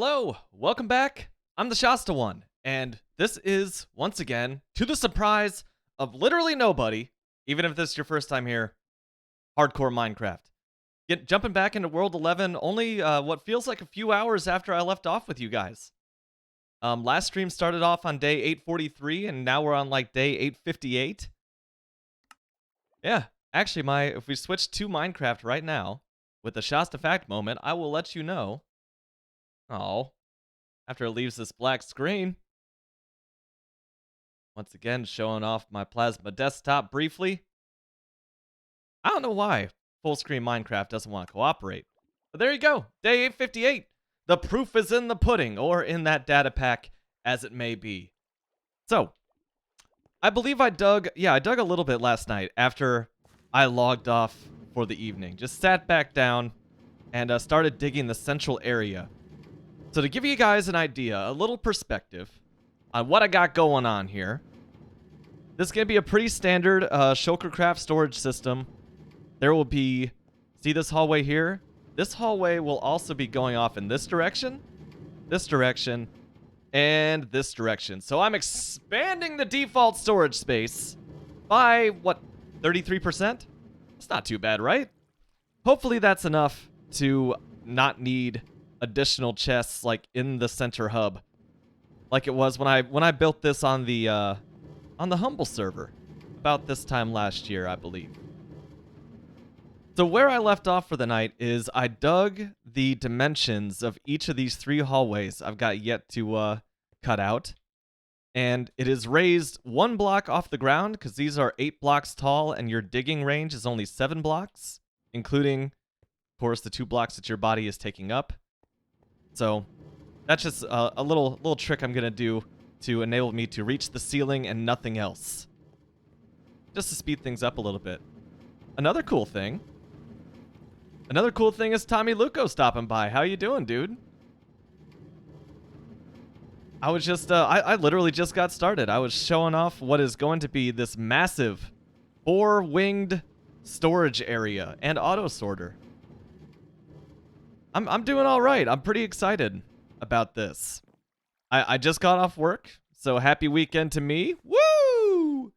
Hello, welcome back. I'm the Shasta one, and this is, once again, to the surprise of literally nobody, even if this is your first time here, hardcore Minecraft. Jumping back into World 11 only what feels like a few hours after I left off with you guys. Last stream started off on day 843, and now we're on like day 858. Yeah, actually, if we switch to Minecraft right now, with the Shasta fact moment, I will let you know. Oh. After it leaves this black screen. Once again, showing off my plasma desktop briefly. I don't know why full screen Minecraft doesn't want to cooperate. But there you go, day 858. The proof is in the pudding, or in that data pack, as it may be. So, I believe I dug a little bit last night after I logged off for the evening. Just sat back down and started digging the central area. So to give you guys an idea, a little perspective on what I got going on here, this is going to be a pretty standard Shulkercraft storage system. There will be, see this hallway here? This hallway will also be going off in this direction, and this direction. So I'm expanding the default storage space by, what, 33%? It's not too bad, right? Hopefully that's enough to not need additional chests like in the center hub, like it was when I built this on the Humble server about this time last year, I believe. So where I left off for the night is I dug the dimensions of each of these three hallways I've got yet to cut out, and it is raised 1 block off the ground because these are 8 blocks tall and your digging range is only 7 blocks, including, of course, the 2 blocks that your body is taking up. So that's just a little trick I'm gonna do to enable me to reach the ceiling and nothing else, just to speed things up a little bit. Another cool thing is Tommy Luco stopping by. How you doing, dude? I was just I literally just got started. I was showing off what is going to be this massive 4-winged storage area and auto sorter. I'm doing all right. I'm pretty excited about this. I just got off work, so happy weekend to me. Woo!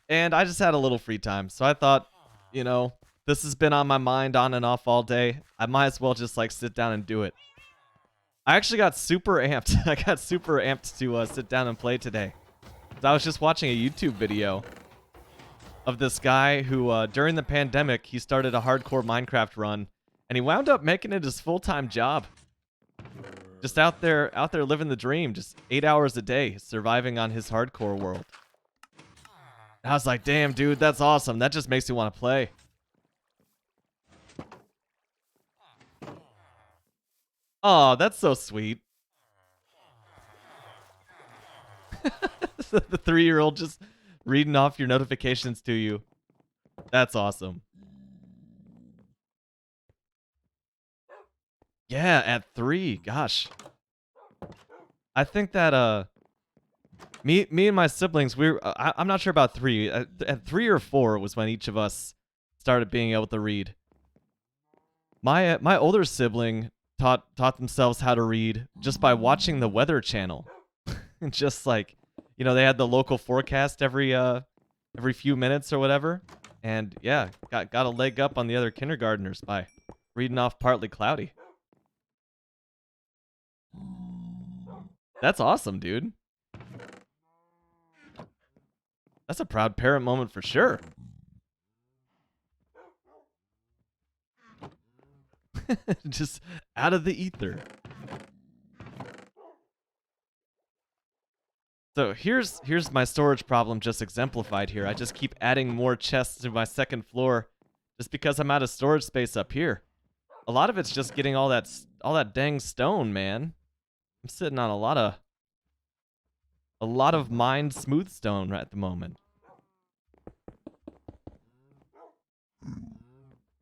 And I just had a little free time, so I thought, you know, this has been on my mind on and off all day. I might as well just like sit down and do it. I actually got super amped. I got super amped to sit down and play today. I was just watching a YouTube video of this guy who, during the pandemic, he started a hardcore Minecraft run. And he wound up making it his full-time job. Just out there living the dream, just 8 hours a day, surviving on his hardcore world. And I was like, damn, dude, that's awesome. That just makes me want to play. Oh, that's so sweet. The 3-year-old just reading off your notifications to you. That's awesome. Yeah, at 3, gosh. I think that me and my siblings, I'm not sure about 3. At 3 or 4 was when each of us started being able to read. My older sibling taught themselves how to read just by watching the Weather Channel. Just like, you know, they had the local forecast every few minutes or whatever, and yeah, got a leg up on the other kindergartners by reading off Partly Cloudy. That's awesome, dude. That's a proud parent moment for sure. Just out of the ether. So here's my storage problem just exemplified here. I just keep adding more chests to my second floor just because I'm out of storage space up here. A lot of it's just getting all that dang stone, man. I'm sitting on a lot of mined smooth stone right at the moment.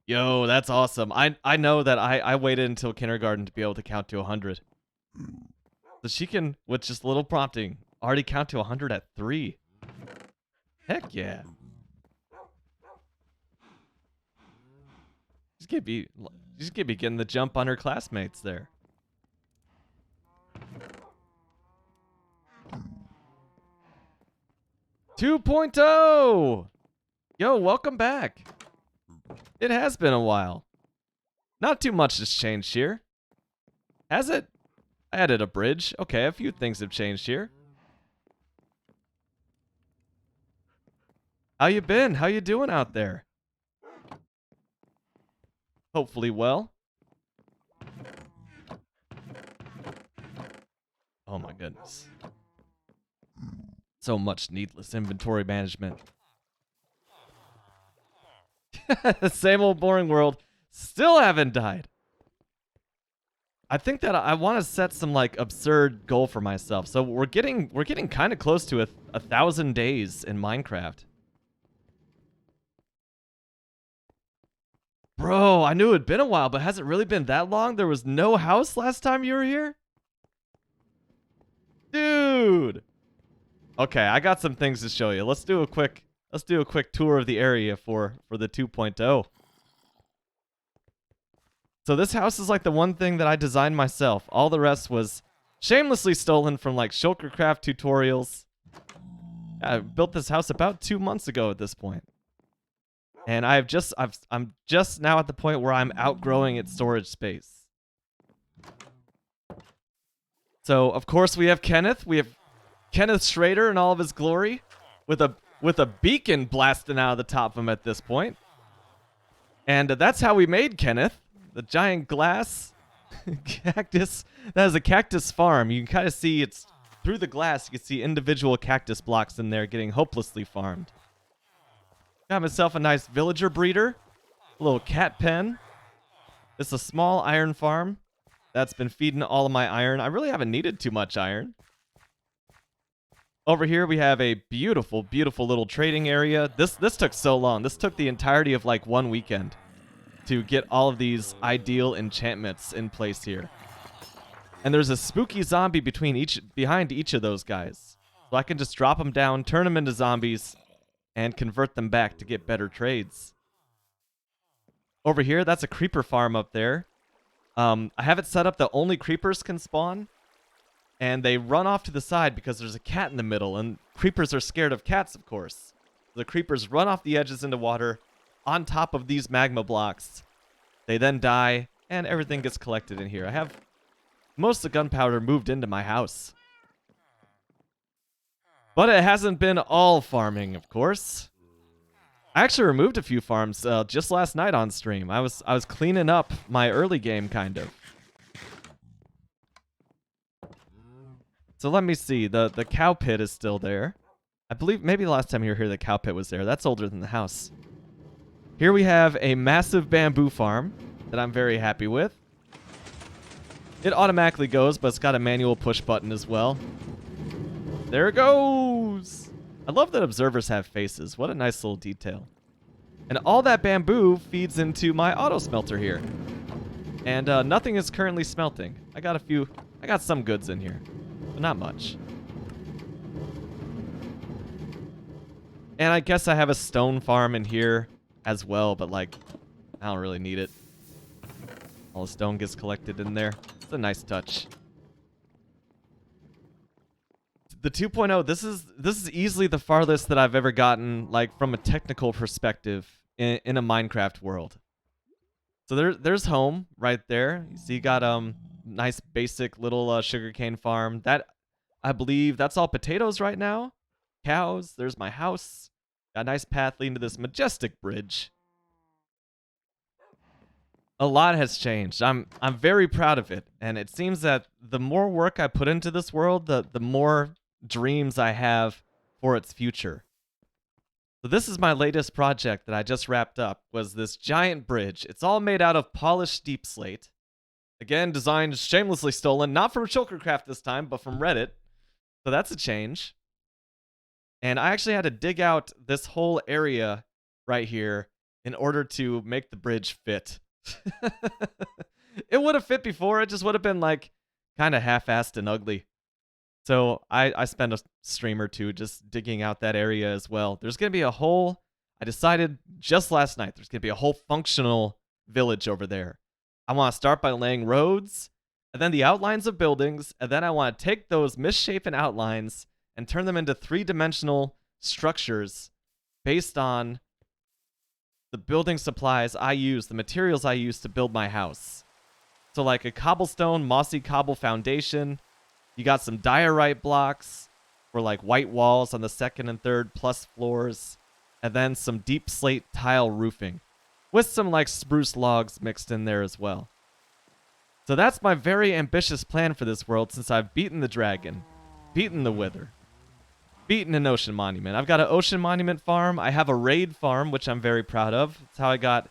Yo, that's awesome. I know that I waited until kindergarten to be able to count to 100. So she can, with just a little prompting, already count to 100 at 3. Heck yeah. She's gonna be getting the jump on her classmates there. 2.0! Yo, welcome back. It has been a while. Not too much has changed here. Has it? I added a bridge. Okay, a few things have changed here. How you been? How you doing out there? Hopefully well. Oh my goodness. So much needless inventory management. Same old boring world. Still haven't died. I think that I want to set some like absurd goal for myself. So we're getting kind of close to 1,000 days in Minecraft. Bro, I knew it had been a while, but has it really been that long? There was no house last time you were here? Dude. Okay, I got some things to show you. Let's do a quick tour of the area for the 2.0. So this house is like the one thing that I designed myself. All the rest was shamelessly stolen from like Shulkercraft tutorials. I built this house about 2 months ago at this point. And I'm just now at the point where I'm outgrowing its storage space. So, of course, we have Kenneth. We have Kenneth Schrader in all of his glory with a beacon blasting out of the top of him at this point. And that's how we made Kenneth. The giant glass cactus. That is a cactus farm. You can kind of see it's through the glass. You can see individual cactus blocks in there getting hopelessly farmed. Got myself a nice villager breeder. A little cat pen. This is a small iron farm that's been feeding all of my iron. I really haven't needed too much iron. Over here we have a beautiful, beautiful little trading area. This took so long. This took the entirety of like 1 weekend to get all of these ideal enchantments in place here. And there's a spooky zombie behind each of those guys. So I can just drop them down, turn them into zombies, and convert them back to get better trades. Over here, that's a creeper farm up there. I have it set up that only creepers can spawn. And they run off to the side because there's a cat in the middle. And creepers are scared of cats, of course. The creepers run off the edges into water on top of these magma blocks. They then die, and everything gets collected in here. I have most of the gunpowder moved into my house. But it hasn't been all farming, of course. I actually removed a few farms just last night on stream. I was cleaning up my early game, kind of. So let me see. The cow pit is still there. I believe maybe the last time you were here, the cow pit was there. That's older than the house. Here we have a massive bamboo farm that I'm very happy with. It automatically goes, but it's got a manual push button as well. There it goes! I love that observers have faces. What a nice little detail. And all that bamboo feeds into my auto smelter here. And nothing is currently smelting. I got some goods in here, but not much. And I guess I have a stone farm in here as well, but like, I don't really need it. All the stone gets collected in there. It's a nice touch. The 2.0, this is easily the farthest that I've ever gotten, like, from a technical perspective in a Minecraft world. So there's home right there. You see, you got nice basic little sugarcane farm. That, I believe, that's all potatoes right now. Cows. There's my house. Got a nice path leading to this majestic bridge. A lot has changed. I'm very proud of it, and it seems that the more work I put into this world, the more dreams I have for its future. So this is my latest project that I just wrapped up, was this giant bridge. It's all made out of polished deep slate. Again, designed shamelessly stolen, not from Shulkercraft this time, but from Reddit. So that's a change. And I actually had to dig out this whole area right here in order to make the bridge fit. It would have fit before, it just would have been like kind of half-assed and ugly. So I spent a stream or two just digging out that area as well. There's going to be a whole, I decided just last night, there's going to be a whole functional village over there. I want to start by laying roads, and then the outlines of buildings, and then I want to take those misshapen outlines and turn them into three-dimensional structures based on the building supplies I use, the materials I use to build my house. So like a cobblestone, mossy cobble foundation. You got some diorite blocks for like white walls on the second and third plus floors. And then some deep slate tile roofing with some like spruce logs mixed in there as well. So that's my very ambitious plan for this world since I've beaten the dragon, beaten the wither, beaten an ocean monument. I've got an ocean monument farm. I have a raid farm, which I'm very proud of. That's how I got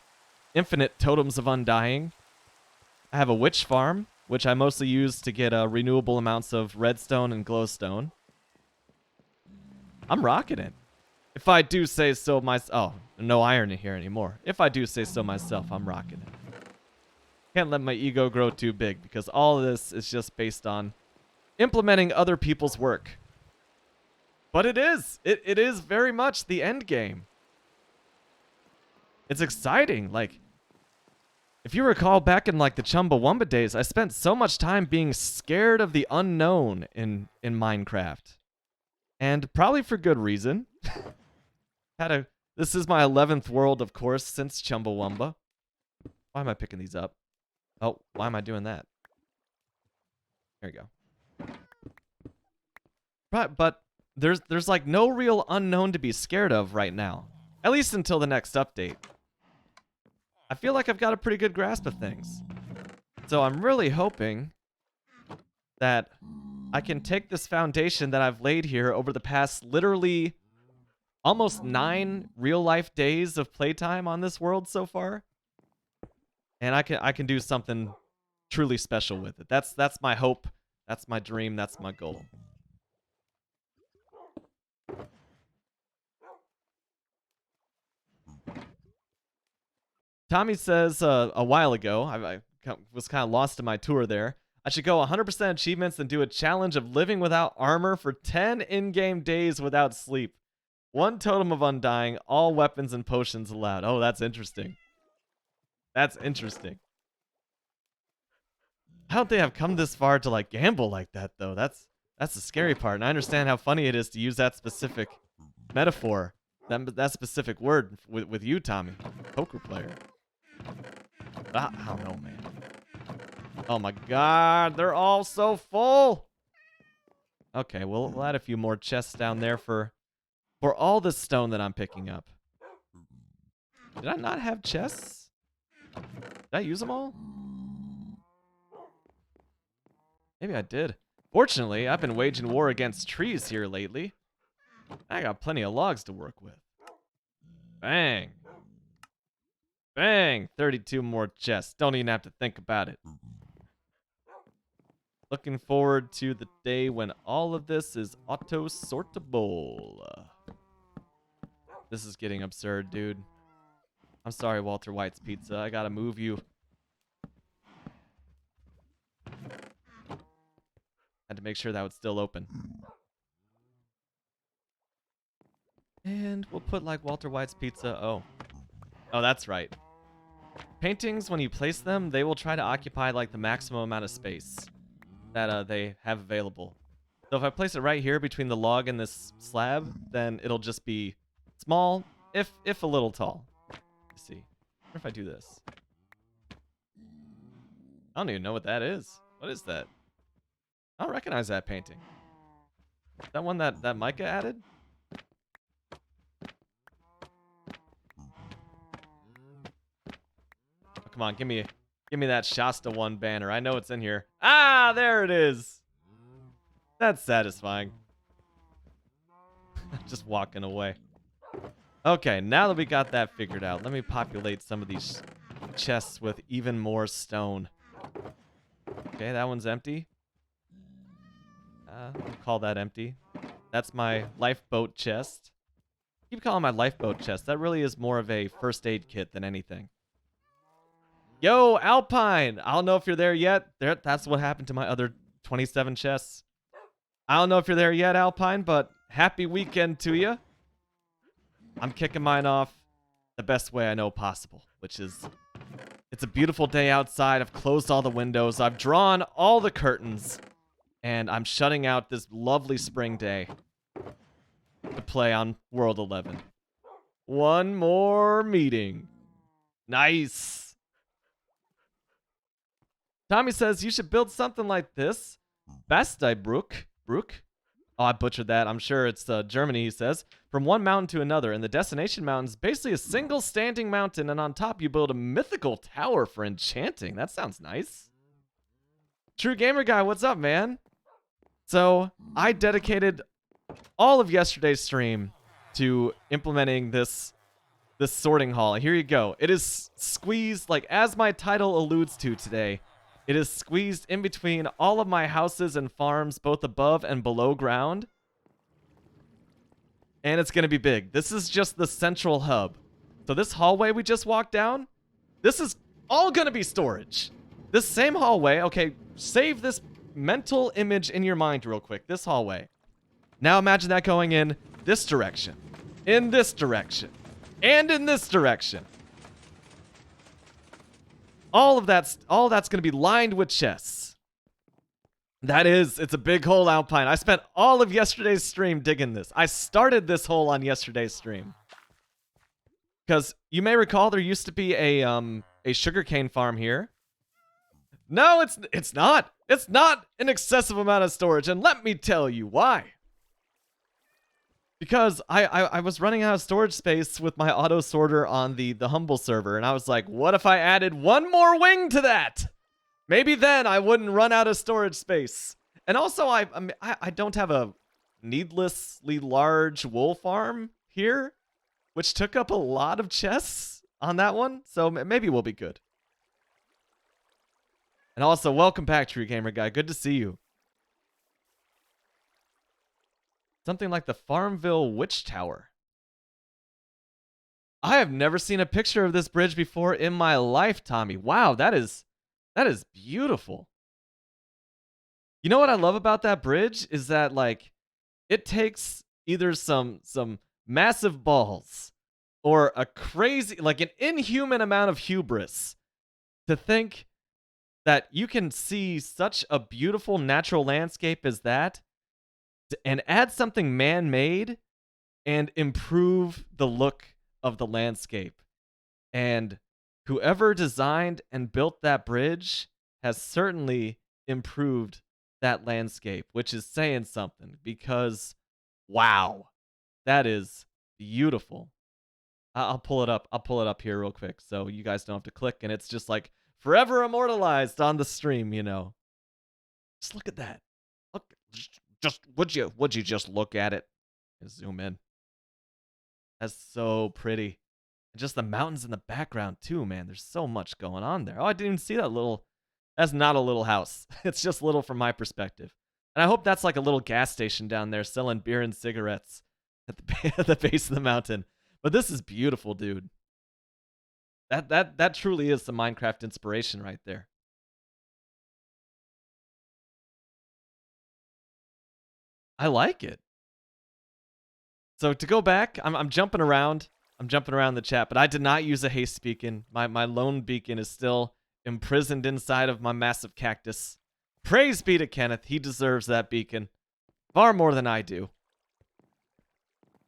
infinite totems of undying. I have a witch farm, which I mostly use to get renewable amounts of redstone and glowstone. I'm rocking it. If I do say so myself. Oh, no iron in here anymore. If I do say so myself, I'm rocking it. Can't let my ego grow too big because all of this is just based on implementing other people's work. But it is. It is very much the end game. It's exciting. Like, if you recall back in like the Chumbawamba days, I spent so much time being scared of the unknown in Minecraft. And probably for good reason. This is my 11th world, of course, since Chumbawamba. Why am I picking these up? Oh, why am I doing that? There you go. Right, but there's like no real unknown to be scared of right now. At least until the next update. I feel like I've got a pretty good grasp of things. So I'm really hoping that I can take this foundation that I've laid here over the past literally almost 9 real-life days of playtime on this world so far. And I can do something truly special with it. That's my hope. That's my dream. That's my goal. Tommy says a while ago, I was kind of lost in my tour there, I should go 100% achievements and do a challenge of living without armor for 10 in-game days without sleep. 1 totem of undying, all weapons and potions allowed. Oh, that's interesting. That's interesting. I don't think I've come this far to like gamble like that though. That's the scary part. And I understand how funny it is to use that specific metaphor, that specific word with you, Tommy, poker player. I don't know, man. Oh my God, they're all so full. Okay, we'll add a few more chests down there for all the stone that I'm picking up. Did I not have chests? Did I use them all? Maybe I did. Fortunately, I've been waging war against trees here lately. I got plenty of logs to work with. Bang. Bang! 32 more chests. Don't even have to think about it. Looking forward to the day when all of this is auto-sortable. This is getting absurd, dude. I'm sorry, Walter White's Pizza. I gotta move you. Had to make sure that was still open. And we'll put like Walter White's Pizza. Oh, that's right. Paintings, when you place them, they will try to occupy like the maximum amount of space that they have available. So if I place it right here between the log and this slab, then it'll just be small, if a little tall. Let's see. What if I do this? I don't even know what that is. What is that? I don't recognize that painting. Is that one that Micah added? Oh, come on, give me that Shasta 1 banner. I know it's in here. Ah, there it is. That's satisfying. Just walking away. Okay, now that we got that figured out, let me populate some of these chests with even more stone. Okay, that one's empty. I'll call that empty. That's my lifeboat chest. Keep calling my lifeboat chest. That really is more of a first aid kit than anything. Yo, Alpine! I don't know if you're there yet. That's what happened to my other 27 chests. I don't know if you're there yet, Alpine, but happy weekend to you. I'm kicking mine off the best way I know possible, which is it's a beautiful day outside. I've closed all the windows. I've drawn all the curtains. And I'm shutting out this lovely spring day. to play on World 11. One more meeting. Nice. Tommy says you should build something like this. Bastei-Brook. Brook? Oh, I butchered that. I'm sure it's Germany, he says. From one mountain to another, and the destination mountain is basically a single standing mountain, and on top you build a mythical tower for enchanting. That sounds nice. True Gamer Guy, what's up, man? So, I dedicated all of yesterday's stream to implementing this sorting hall. Here you go. It is squeezed, like as my title alludes to today, it is squeezed in between all of my houses and farms, both above and below ground. And it's going to be big. This is just the central hub. So this hallway we just walked down, this is all going to be storage. This same hallway, okay, save this mental image in your mind real quick. This hallway. Now imagine that going in this direction, in this direction, and in this direction. All that's going to be lined with chests. It's a big hole, Alpine. I spent all of yesterday's stream digging this. I started this hole on yesterday's stream. Because you may recall there used to be a sugarcane farm here. No, it's not. It's not an excessive amount of storage, and let me tell you why. Because I was running out of storage space with my auto sorter on the Humble server, and I was like, what if I added one more wing to that? Maybe then I wouldn't run out of storage space. And also, I don't have a needlessly large wool farm here, which took up a lot of chests on that one, so maybe we'll be good. And also, welcome back, True Gamer Guy. Good to see you. Something like the Farmville Witch Tower. I have never seen a picture of this bridge before in my life, Tommy. Wow, that is beautiful. You know what I love about that bridge is that, like, it takes either some massive balls or a crazy, like an inhuman amount of hubris to think that you can see such a beautiful natural landscape as that and add something man-made and improve the look of the landscape. And whoever designed and built that bridge has certainly improved that landscape, which is saying something because, wow, that is beautiful. I'll pull it up. I'll pull it up here real quick so you guys don't have to click, and it's just like forever immortalized on the stream, you know. Just look at that. Look, just would you just look at it? Zoom in. That's so pretty. And just the mountains in the background too, man. There's so much going on there. Oh, I didn't even see that little. That's not a little house. It's just little from my perspective. And I hope that's like a little gas station down there selling beer and cigarettes at the base of the mountain. But this is beautiful, dude. That truly is some Minecraft inspiration right there. I like it. So to go back, I'm jumping around. I'm jumping around the chat, but I did not use a haste beacon. My lone beacon is still imprisoned inside of my massive cactus. Praise be to Kenneth. He deserves that beacon. Far more than I do.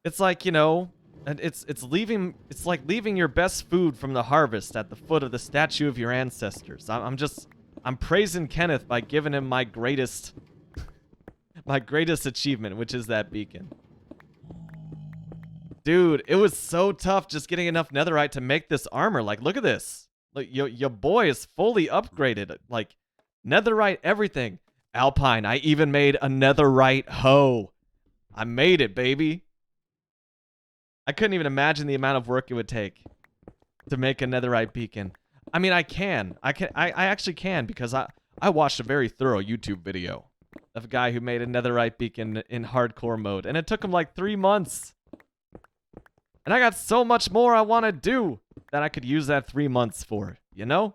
It's like, you know, and it's like leaving your best food from the harvest at the foot of the statue of your ancestors. I'm praising Kenneth by giving him my greatest achievement, which is that beacon. Dude, it was so tough just getting enough netherite to make this armor. Like, look at this. Like, your boy is fully upgraded. Like, netherite everything. Alpine, I even made a netherite hoe. I made it, baby. I couldn't even imagine the amount of work it would take to make a netherite beacon. I mean, I actually can because I watched a very thorough YouTube video of a guy who made a netherite beacon in hardcore mode, and it took him like 3 months. And I got so much more I want to do that I could use that 3 months for, you know?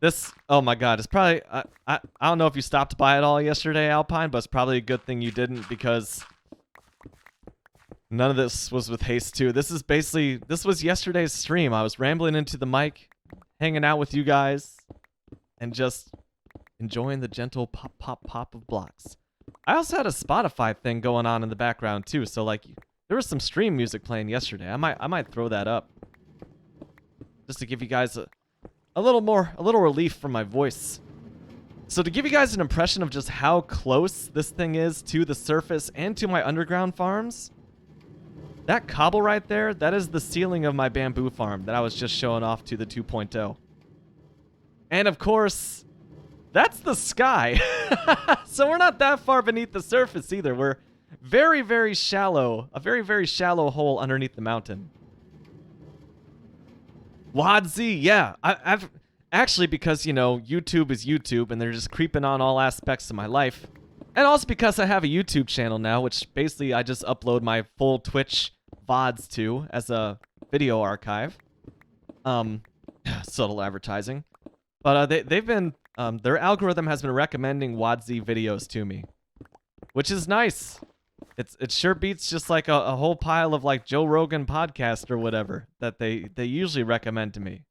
This, oh my god, it's probably, I don't know if you stopped by at all yesterday, Alpine, but it's probably a good thing you didn't because none of this was with Haste 2. This was yesterday's stream. I was rambling into the mic, hanging out with you guys, and just enjoying the gentle pop, pop, pop of blocks. I also had a Spotify thing going on in the background too, so like there was some stream music playing yesterday. I might throw that up just to give you guys a little relief from my voice. So to give you guys an impression of just how close this thing is to the surface and to my underground farms, that cobble right there, that is the ceiling of my bamboo farm that I was just showing off to the 2.0. And of course, that's the sky. So we're not that far beneath the surface either. We're very, very shallow. A very, very shallow hole underneath the mountain. WODZ, yeah. I've actually, because, you know, YouTube is YouTube and they're just creeping on all aspects of my life. And also because I have a YouTube channel now, which basically I just upload my full Twitch VODs to as a video archive. Subtle advertising. But they've been... their algorithm has been recommending WODZ videos to me, which is nice. It sure beats just like a whole pile of like Joe Rogan podcast or whatever that they usually recommend to me.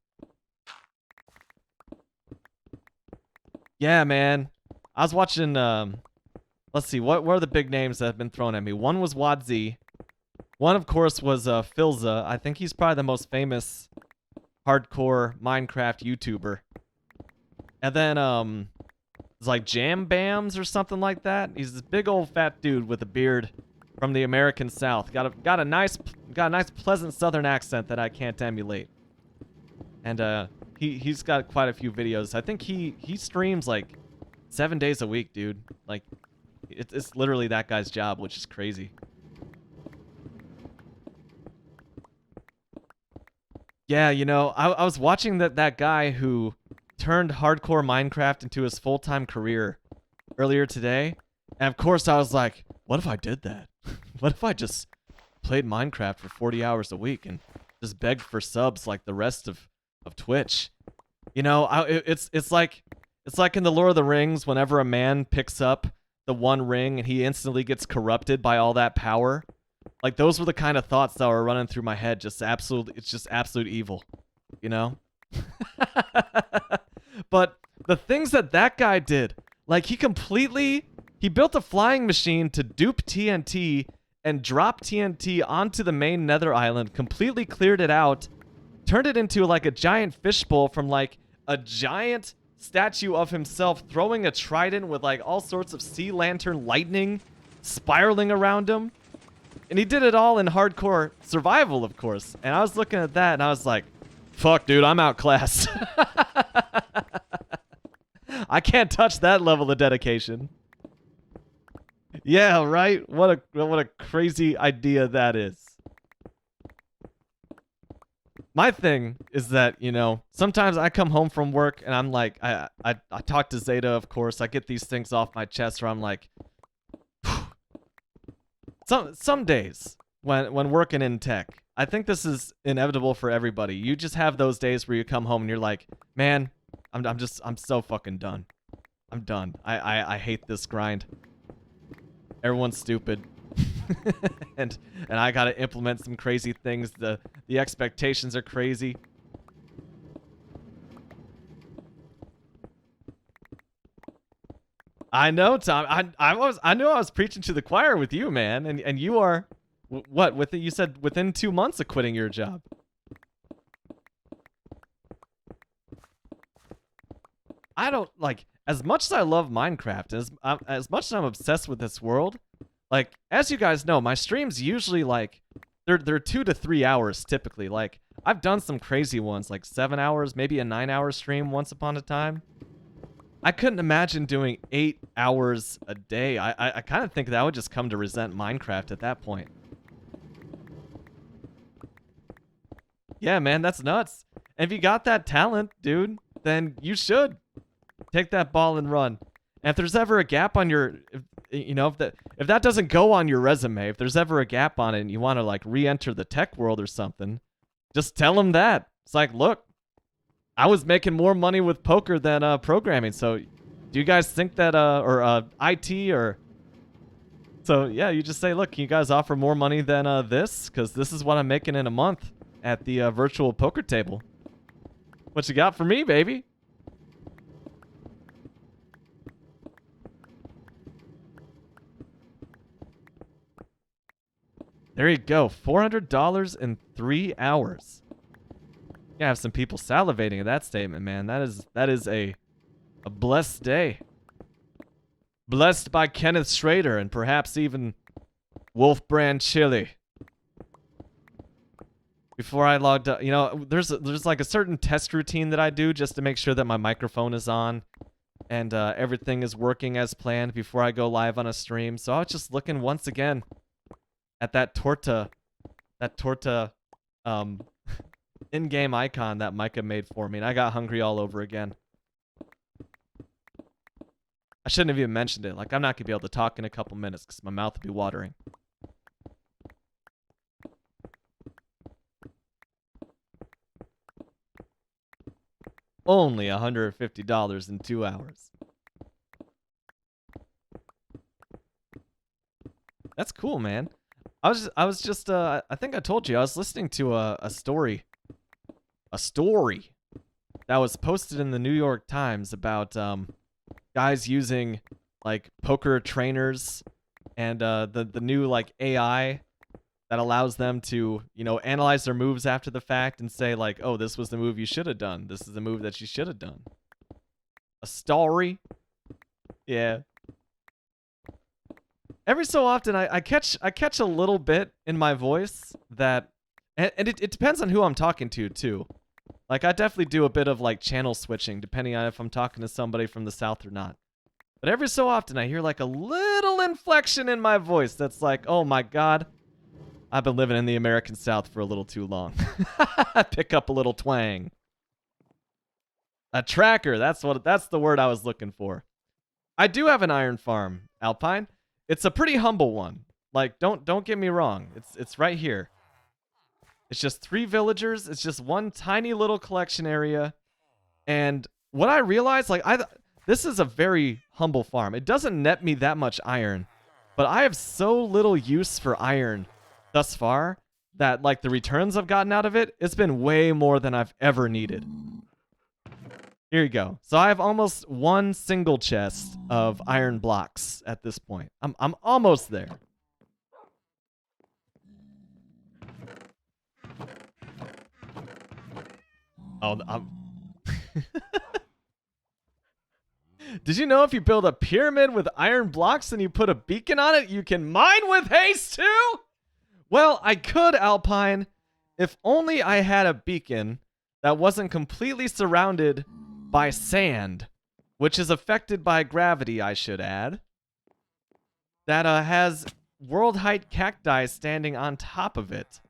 Yeah, man. I was watching, let's see, what are the big names that have been thrown at me? One was WODZ. One, of course, was Philza. I think he's probably the most famous hardcore Minecraft YouTuber. And then, it's like Jam Bams or something like that. He's this big old fat dude with a beard from the American South. Got a nice pleasant Southern accent that I can't emulate. And he's got quite a few videos. I think he streams like 7 days a week, dude. Like it's literally that guy's job, which is crazy. Yeah, you know, I was watching that guy who turned hardcore Minecraft into his full-time career earlier today. And of course I was like, what if I did that? What if I just played Minecraft for 40 hours a week and just begged for subs like the rest of Twitch? You know, it's like in the Lord of the Rings, whenever a man picks up the one ring and he instantly gets corrupted by all that power. Like those were the kind of thoughts that were running through my head. It's just absolute evil, you know? But the things that guy did, like he built a flying machine to dupe TNT and drop TNT onto the main Nether Island, completely cleared it out, turned it into like a giant fishbowl from like a giant statue of himself throwing a trident with like all sorts of sea lantern lightning spiraling around him. And he did it all in hardcore survival, of course. And I was looking at that and I was like, fuck, dude, I'm outclassed. I can't touch that level of dedication. Yeah, right? What a crazy idea that is. My thing is that, you know, sometimes I come home from work and I'm like, I talk to Zeta, of course. I get these things off my chest where I'm like, some days when working in tech, I think this is inevitable for everybody. You just have those days where you come home and you're like, man, I'm so fucking done. I'm done. I hate this grind. Everyone's stupid. and I gotta implement some crazy things. The expectations are crazy. I know, Tom. I knew I was preaching to the choir with you, man. And you are what? You said within 2 months of quitting your job. I don't like, as much as I love Minecraft, as much as I'm obsessed with this world, like, as you guys know, my streams usually like they're 2 to 3 hours typically. Like, I've done some crazy ones, like 7 hours, maybe a 9-hour stream once upon a time. I couldn't imagine doing 8 hours a day. I kind of think that I would just come to resent Minecraft at that point. Yeah, man, that's nuts. And if you got that talent, dude, then you should take that ball and run. And if there's ever a gap on your, you know, if that doesn't go on your resume, if there's ever a gap on it and you want to like re-enter the tech world or something, just tell them that. It's like, look, I was making more money with poker than programming. So do you guys think that, or IT or... So yeah, you just say, look, can you guys offer more money than this? Because this is what I'm making in a month at the virtual poker table. What you got for me, baby? There you go. $400 in 3 hours. You have some people salivating at that statement, man. That is a blessed day. Blessed by Kenneth Schrader and perhaps even Wolf Brand Chili. Before I logged up, you know, there's like a certain test routine that I do just to make sure that my microphone is on and everything is working as planned before I go live on a stream. So I was just looking once again at that torta in-game icon that Micah made for me, and I got hungry all over again. I shouldn't have even mentioned it. Like, I'm not gonna be able to talk in a couple minutes because my mouth will be watering. Only $150 in 2 hours. That's cool, man. I was just I think I told you I was listening to a story that was posted in the New York Times about guys using like poker trainers and the new like AI that allows them to, you know, analyze their moves after the fact and say like, oh, this was the move you should have done. This is the move that you should have done. A story. Yeah. Every so often I catch a little bit in my voice that, and it depends on who I'm talking to too. Like, I definitely do a bit of like channel switching depending on if I'm talking to somebody from the South or not. But every so often I hear like a little inflection in my voice that's like, oh my God, I've been living in the American South for a little too long. Pick up a little twang. A tracker, that's the word I was looking for. I do have an iron farm, Alpine. It's a pretty humble one. Like, don't get me wrong. It's right here. It's just 3 villagers. It's just one tiny little collection area. And what I realized, like, this is a very humble farm. It doesn't net me that much iron, but I have so little use for iron thus far that, like, the returns I've gotten out of it, it's been way more than I've ever needed. Here you go. So I have almost 1 single chest of iron blocks at this point. I'm almost there. Oh, Did you know if you build a pyramid with iron blocks and you put a beacon on it, you can mine with haste too? Well, I could, Alpine, if only I had a beacon that wasn't completely surrounded by sand, which is affected by gravity, I should add, that has world height cacti standing on top of it.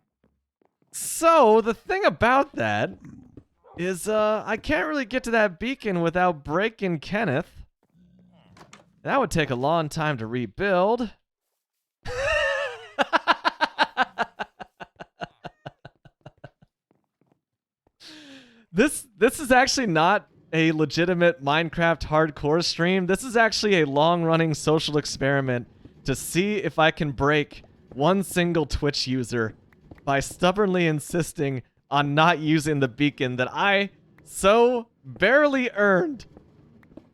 So the thing about that is I can't really get to that beacon without breaking Kenneth. That would take a long time to rebuild. This is actually not a legitimate Minecraft hardcore stream. This is actually a long-running social experiment to see if I can break one single Twitch user by stubbornly insisting on not using the beacon that I so barely earned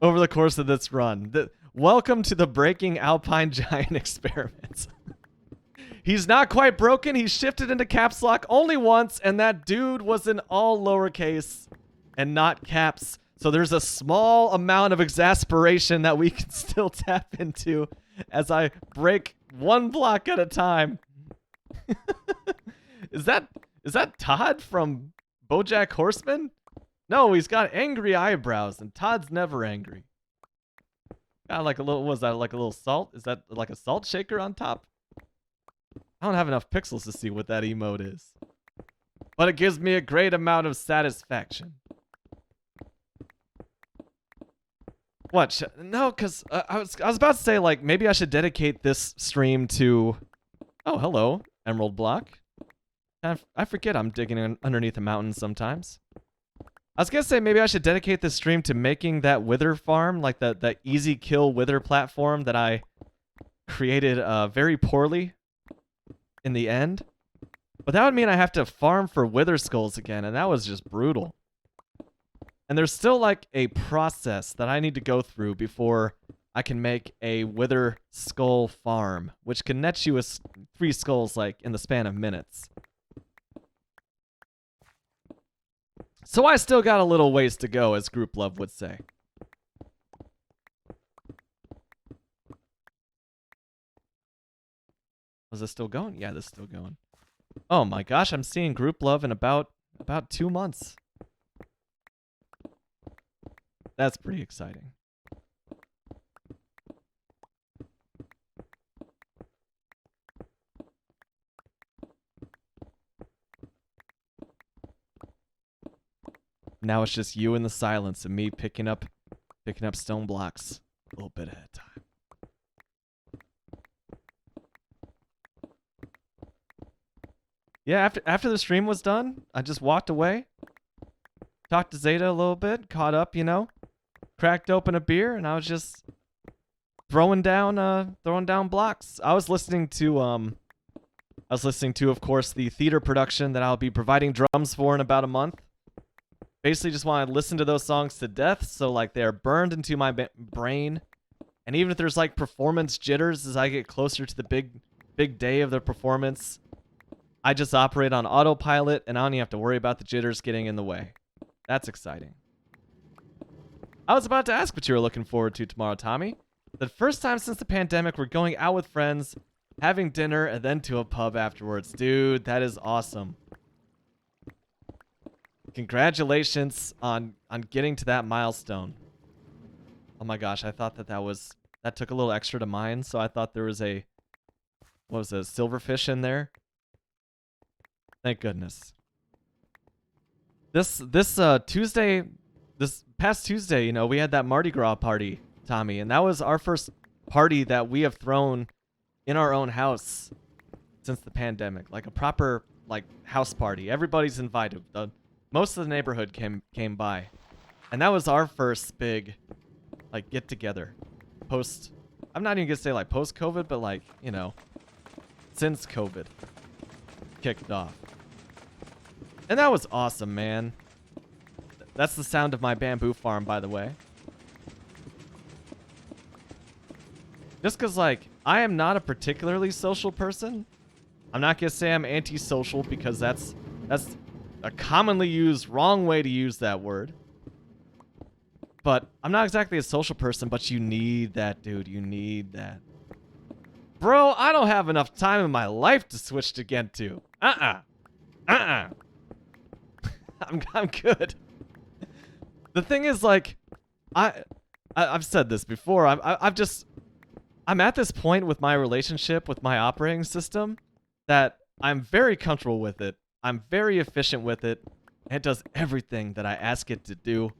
over the course of this run. Welcome to the Breaking Alpine Giant experiment. He's not quite broken. He shifted into caps lock only once, and that dude was in all lowercase and not caps. So there's a small amount of exasperation that we can still tap into as I break 1 block at a time. Is that Todd from BoJack Horseman? No, he's got angry eyebrows, and Todd's never angry. Got like a little, was that like a little salt? Is that like a salt shaker on top? I don't have enough pixels to see what that emote is. But it gives me a great amount of satisfaction. What? No, because I was about to say, like, maybe I should dedicate this stream to... Oh, hello, Emerald Block. I forget I'm digging underneath a mountain sometimes. I was going to say maybe I should dedicate this stream to making that wither farm, like that easy kill wither platform that I created very poorly in the end. But that would mean I have to farm for wither skulls again, and that was just brutal. And there's still like a process that I need to go through before I can make a Wither Skull farm, which can net you 3 skulls like in the span of minutes. So I still got a little ways to go, as Group Love would say. Was this still going? Yeah, this is still going. Oh my gosh, I'm seeing Group Love in about 2 months. That's pretty exciting. Now it's just you in the silence and me picking up stone blocks a little bit at a time. Yeah, after the stream was done, I just walked away, talked to Zeta a little bit, caught up, you know, cracked open a beer, and I was just throwing down blocks. I was listening to, of course, the theater production that I'll be providing drums for in about a month. Basically, just want to listen to those songs to death, so like they're burned into my brain. And even if there's like performance jitters as I get closer to the big day of the performance, I just operate on autopilot, and I don't even have to worry about the jitters getting in the way. That's exciting. I was about to ask what you were looking forward to tomorrow, Tommy. The first time since the pandemic, we're going out with friends, having dinner, and then to a pub afterwards. Dude, that is awesome. Congratulations on getting to that milestone. Oh my gosh, I thought that took a little extra to mine, so I thought there was a silverfish in there. Thank goodness. This past Tuesday, you know, we had that Mardi Gras party, Tommy, and that was our first party that we have thrown in our own house since the pandemic, like a proper like house party. Everybody's invited. Most of the neighborhood came by, and that was our first big like get together post. I'm not even gonna say like post COVID, but like, you know, since COVID kicked off. And that was awesome, man. That's the sound of my bamboo farm, by the way. Just because, like, I am not a particularly social person. I'm not going to say I'm antisocial because that's a commonly used wrong way to use that word. But I'm not exactly a social person, but you need that, dude. You need that. Bro, I don't have enough time in my life to switch to Gentoo. I'm good. The thing is, like, I've said this before. I'm at this point with my relationship with my operating system that I'm very comfortable with it. I'm very efficient with it. And it does everything that I ask it to do.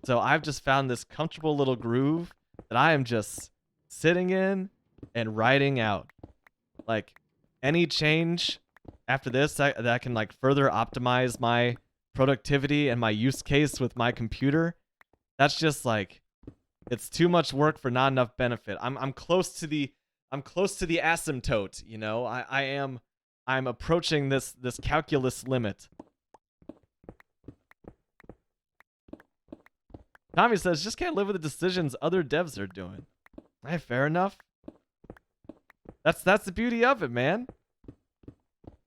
So I've just found this comfortable little groove that I am just sitting in and writing out. Like, any change after this that I can like further optimize my productivity and my use case with my computer, that's just like, it's too much work for not enough benefit. I'm close to the asymptote, you know. I'm approaching this calculus limit. Tommy says, just can't live with the decisions other devs are doing. Hey, fair enough. That's the beauty of it, man.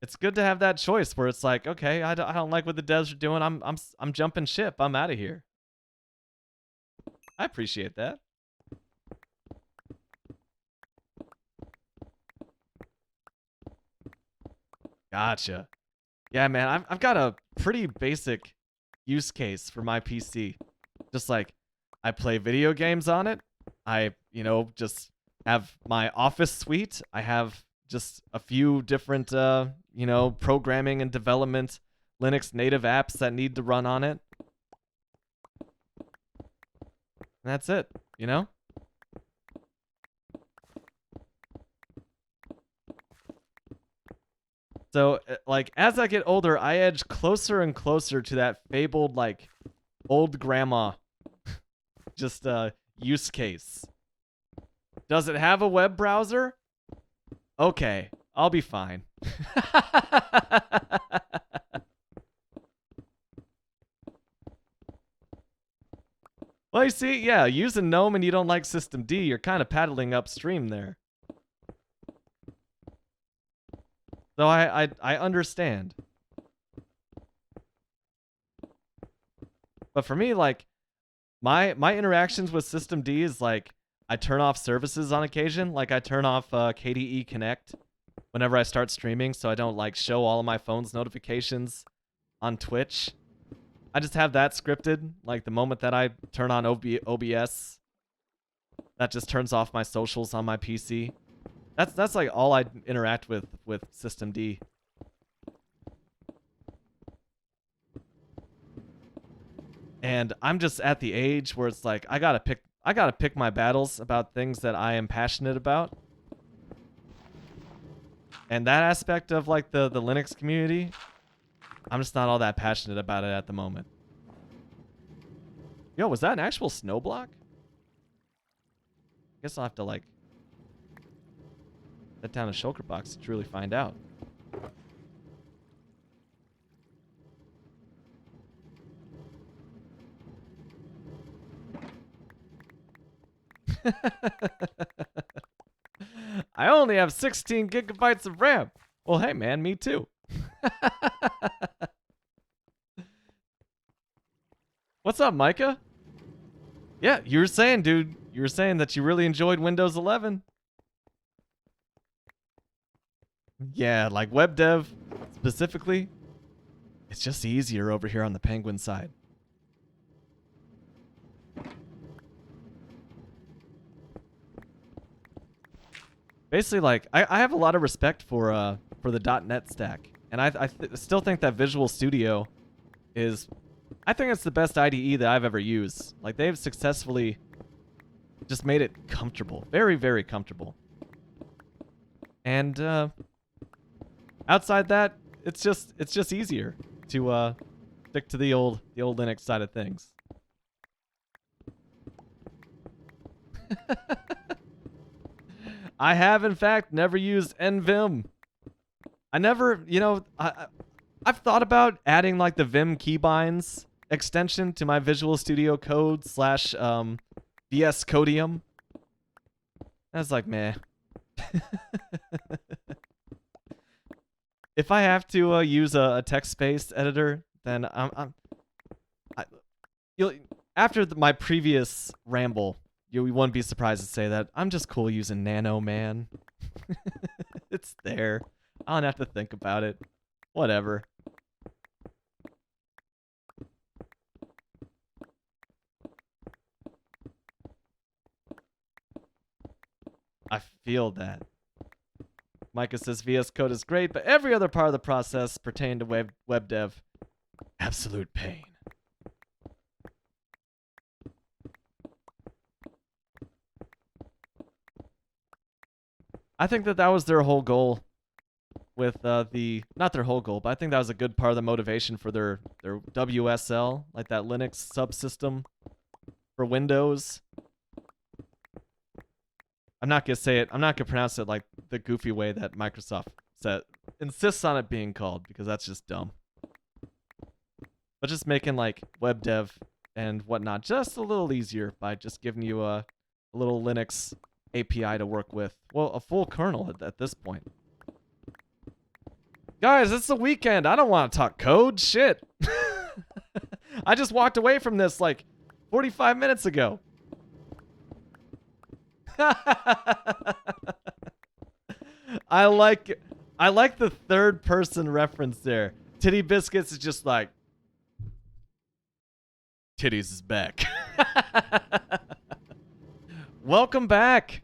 It's good to have that choice where it's like, okay, I don't like what the devs are doing. I'm jumping ship. I'm out of here. I appreciate that. Gotcha. Yeah, man, I've got a pretty basic use case for my PC. Just like, I play video games on it. I, you know, just have my Office suite. I have just a few different, you know, programming and development Linux native apps that need to run on it. And that's it, you know? So, like, as I get older, I edge closer and closer to that fabled, like, old grandma just use case. Does it have a web browser? Okay, I'll be fine. Well, you see, yeah, using GNOME and you don't like System D, you're kind of paddling upstream there. So I understand. But for me, like, my interactions with System D is like, I turn off services on occasion. Like, I turn off KDE Connect whenever I start streaming, so I don't like show all of my phone's notifications on Twitch. I just have that scripted. Like, the moment that I turn on OBS, that just turns off my socials on my PC. That's like all I interact with System D. And I'm just at the age where it's like I gotta pick my battles about things that I am passionate about. And that aspect of like the Linux community, I'm just not all that passionate about it at the moment. Yo, was that an actual snow block? Guess I'll have to like set down a shulker box to truly find out. I only have 16 gigabytes of RAM. Well, hey, man, me too. What's up, Micah? Yeah, you were saying, dude. You were saying that you really enjoyed Windows 11. Yeah, like web dev specifically. It's just easier over here on the Penguin side. Basically, like, I have a lot of respect for the .NET stack. And I still think that Visual Studio is... I think it's the best IDE that I've ever used. Like, they've successfully just made it comfortable. Very, very comfortable. And outside that, it's just easier to stick to the old Linux side of things. I have, in fact, never used NVim. I never, you know, I've thought about adding like the Vim keybinds extension to my Visual Studio Code / VS Codium. I was like, meh. If I have to use a text-based editor, then my previous ramble, you wouldn't be surprised to say that I'm just cool using Nano, man. It's there. I don't have to think about it. Whatever. I feel that. Micah says VS Code is great, but every other part of the process pertaining to web dev, absolute pain. I think that was their whole goal with not their whole goal, but I think that was a good part of the motivation for their WSL, like that Linux subsystem for Windows. I'm not gonna say it. I'm not gonna pronounce it like the goofy way that Microsoft insists on it being called, because that's just dumb. But just making like web dev and whatnot just a little easier by just giving you a little Linux API to work with. Well, a full kernel at this point. Guys, it's the weekend. I don't want to talk code. Shit. I just walked away from this like 45 minutes ago. I like the third person reference there. Titty Biscuits is just like, Titties is back. Welcome back.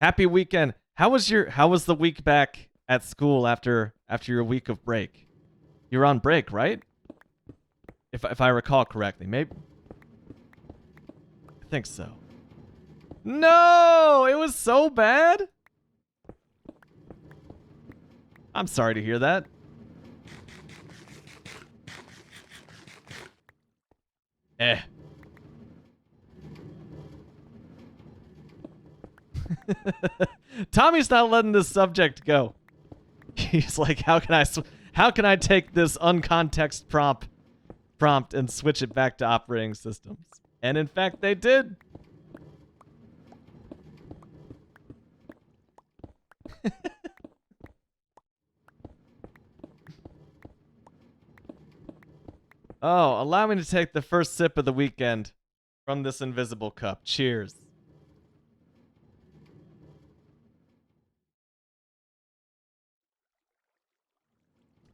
Happy weekend. How was the week back at school after your week of break? You were on break, right? If I recall correctly, maybe. I think so. No, it was so bad. I'm sorry to hear that. Tommy's not letting this subject go. He's like, how can I take this uncontext prompt prompt and switch it back to operating systems. And in fact, they did. Oh, allow me to take the first sip of the weekend from this invisible cup. Cheers.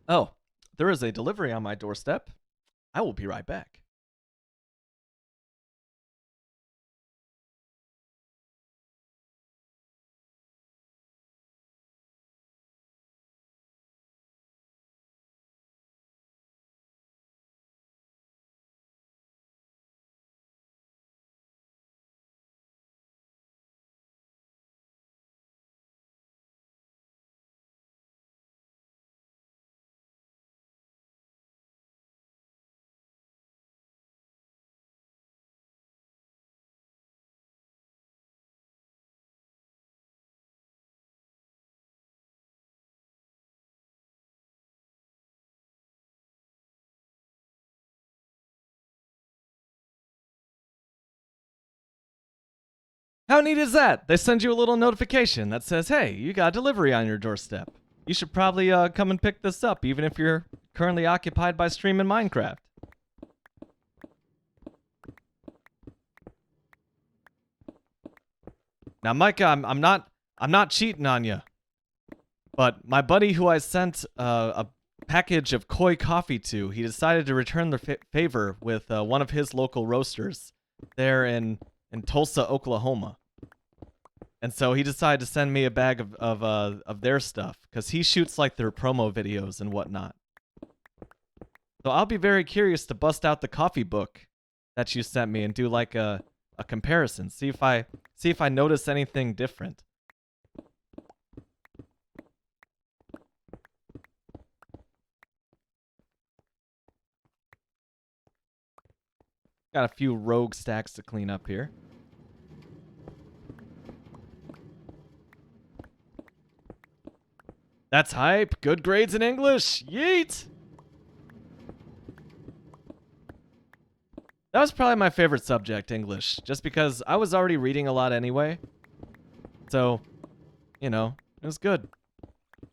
Oh, there is a delivery on my doorstep. I will be right back. How neat is that? They send you a little notification that says, hey, you got delivery on your doorstep. You should probably come and pick this up, even if you're currently occupied by streaming Minecraft. Now, Micah, I'm not cheating on you, but my buddy who I sent a package of koi coffee to, he decided to return the favor with one of his local roasters there in Tulsa, Oklahoma. And so he decided to send me a bag of their stuff, because he shoots like their promo videos and whatnot. So I'll be very curious to bust out the coffee book that you sent me and do like a comparison. See if I notice anything different. Got a few rogue stacks to clean up here. That's hype. Good grades in English. Yeet. That was probably my favorite subject, English, just because I was already reading a lot anyway. So, you know, it was good.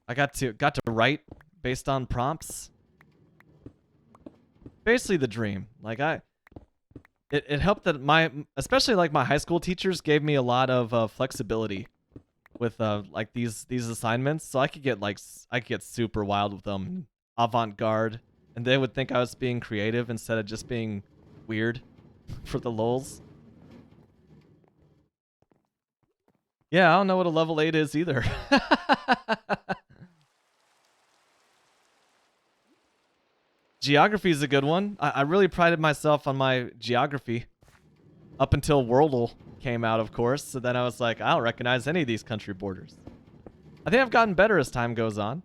I got to write based on prompts. Basically the dream. Like it helped that especially like my high school teachers gave me a lot of flexibility with like these assignments, so I could get super wild with them, avant-garde, and they would think I was being creative instead of just being weird for the lulz. Yeah, I don't know what a level 8 is either. Geography is a good one. I really prided myself on my geography up until Wordle came out, of course. So then I was like, I don't recognize any of these country borders. I think I've gotten better as time goes on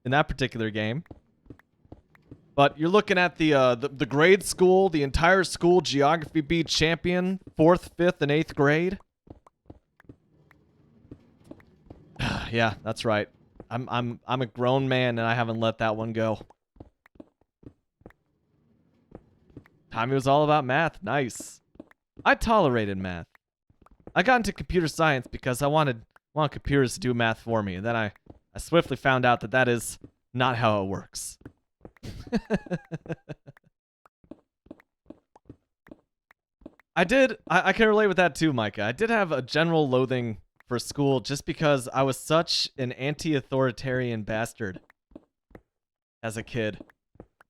in that particular game. But you're looking at the grade school, the entire school geography bee champion, 4th, 5th, and 8th grade. Yeah, that's right. I'm a grown man and I haven't let that one go. Tommy was all about math. Nice. I tolerated math. I got into computer science because I wanted computers to do math for me, and then I swiftly found out that is not how it works. I can relate with that too, Micah. I did have a general loathing for school just because I was such an anti-authoritarian bastard as a kid,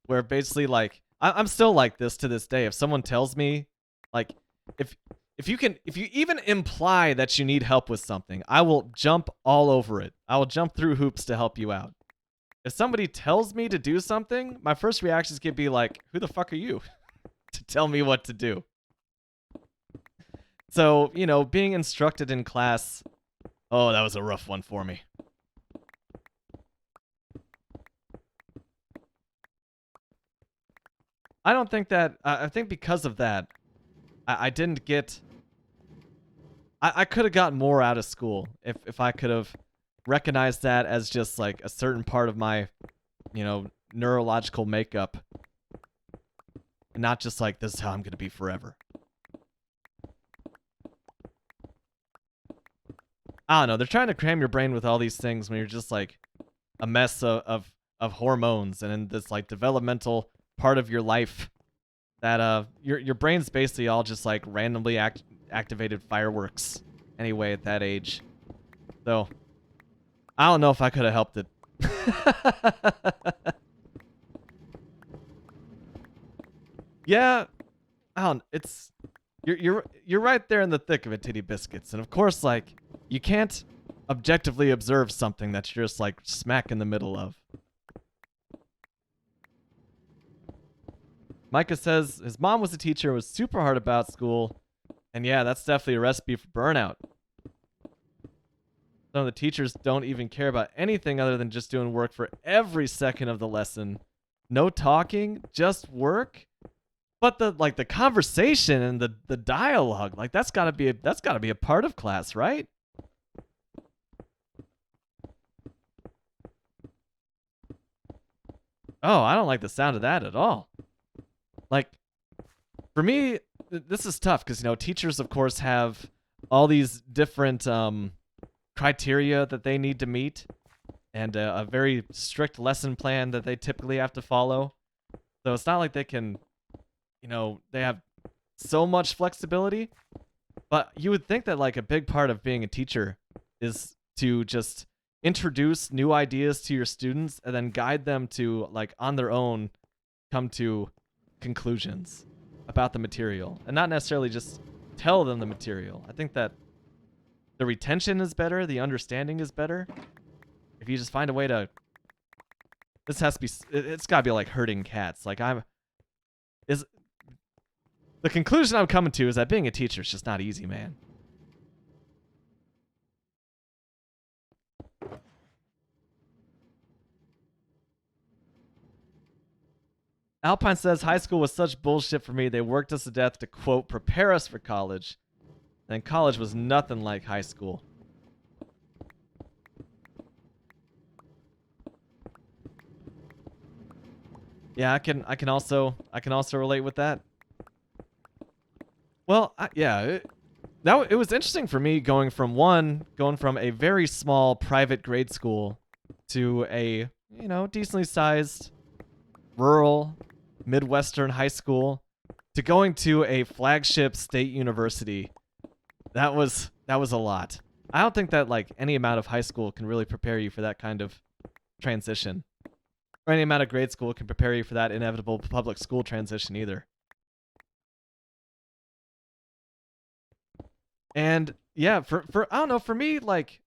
where basically like I'm still like this to this day. If someone tells me, like, if you even imply that you need help with something, I will jump all over it. I will jump through hoops to help you out. If somebody tells me to do something, my first reactions can be like, who the fuck are you to tell me what to do? So, you know, being instructed in class, oh, that was a rough one for me. I don't think that, I think because of that, I didn't get, I could have gotten more out of school if I could have recognized that as just like a certain part of my, you know, neurological makeup. And not just like, this is how I'm going to be forever. I don't know. They're trying to cram your brain with all these things when you're just like a mess of hormones and in this like developmental part of your life that your brain's basically all just like randomly activated fireworks anyway at that age. So I don't know if I could have helped it. Yeah, I don't. You're right there in the thick of it, Titty Biscuits, and of course, like you can't objectively observe something that you're just like smack in the middle of. Micah says his mom was a teacher, was super hard about school, and yeah, that's definitely a recipe for burnout. Some of the teachers don't even care about anything other than just doing work for every second of the lesson. No talking, just work. But the conversation and the dialogue, like that's gotta be a part of class, right? Oh, I don't like the sound of that at all. Like, for me, this is tough because, you know, teachers, of course, have all these different criteria that they need to meet and a very strict lesson plan that they typically have to follow. So it's not like they can, you know, they have so much flexibility. But you would think that, like, a big part of being a teacher is to just introduce new ideas to your students and then guide them to, like, on their own come to conclusions about the material and not necessarily just tell them the material. I think that the retention is better, the understanding is better. If you just find a way to, this has to be, it's got to be like herding cats. Like the conclusion I'm coming to is that being a teacher is just not easy, man. Alpine says high school was such bullshit for me. They worked us to death to, quote, prepare us for college. And college was nothing like high school. Yeah, I can also relate with that. Well, yeah, it was interesting for me going from a very small private grade school to a, you know, decently sized rural Midwestern high school to going to a flagship state university. That was a lot. I don't think that like any amount of high school can really prepare you for that kind of transition. Or any amount of grade school can prepare you for that inevitable public school transition either. And yeah, for I don't know, for me, like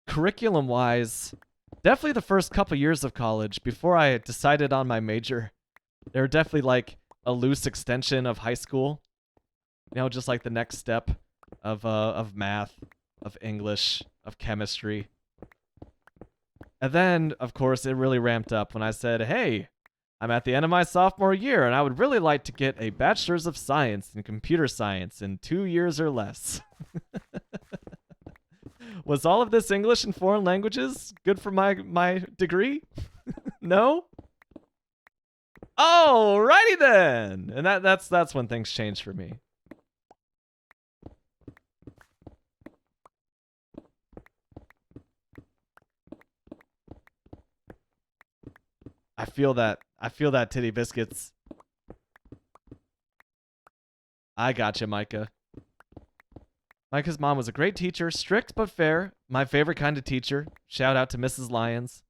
curriculum wise, definitely the first couple years of college before I decided on my major, they were definitely like a loose extension of high school. You know, just like the next step of math, of English, of chemistry. And then, of course, it really ramped up when I said, hey, I'm at the end of my sophomore year, and I would really like to get a bachelor's of science in computer science in 2 years or less. Was all of this English and foreign languages good for my degree? No? Alrighty then! And that's when things changed for me. I feel that, Titty Biscuits. I gotcha, Micah. Micah's mom was a great teacher, strict but fair. My favorite kind of teacher. Shout out to Mrs. Lyons.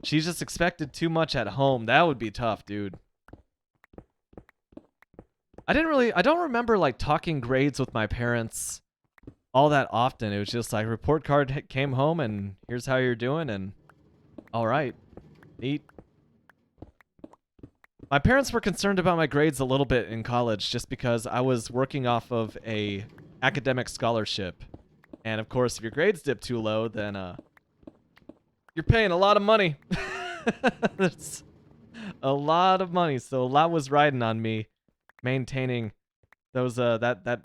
She just expected too much at home. That would be tough, dude. I don't remember like talking grades with my parents all that often. It was just like report card came home and here's how you're doing and all right. Neat. My parents were concerned about my grades a little bit in college just because I was working off of a academic scholarship. And of course, if your grades dip too low, then you're paying a lot of money. That's a lot of money. So a lot was riding on me maintaining those that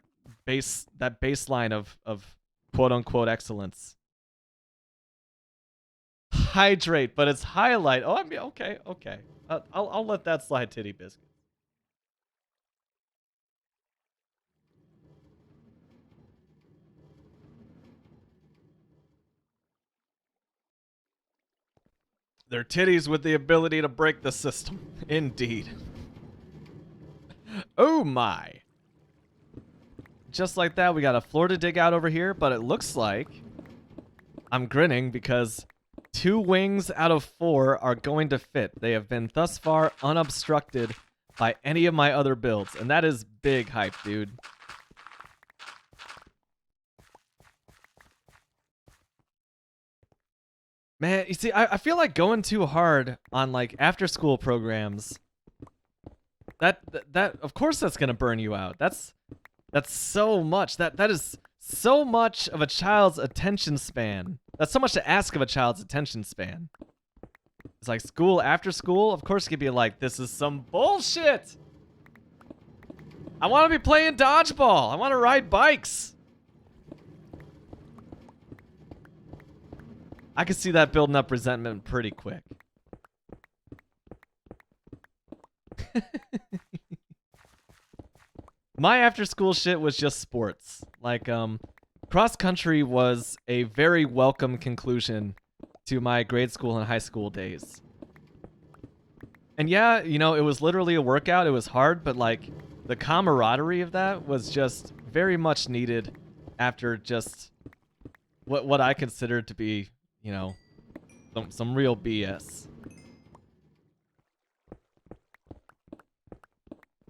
baseline of quote unquote excellence. Hydrate, but it's highlight. Oh, I mean, okay, okay. I'll let that slide, Titty Biscuit. They're titties with the ability to break the system. Indeed. Oh my. Just like that, we got a floor to dig out over here, but it looks like I'm grinning because 2 wings out of 4 are going to fit. They have been thus far unobstructed by any of my other builds, and that is big hype, dude. Man, you see, I feel like going too hard on like after school programs. That of course that's gonna burn you out. That's so much. That is so much of a child's attention span. That's so much to ask of a child's attention span. It's like school after school. Of course, you could be like, this is some bullshit. I want to be playing dodgeball. I want to ride bikes. I could see that building up resentment pretty quick. My after school shit was just sports. Like, cross country was a very welcome conclusion to my grade school and high school days. And yeah, you know, it was literally a workout. It was hard, but like the camaraderie of that was just very much needed after just what I considered to be, you know, some real BS.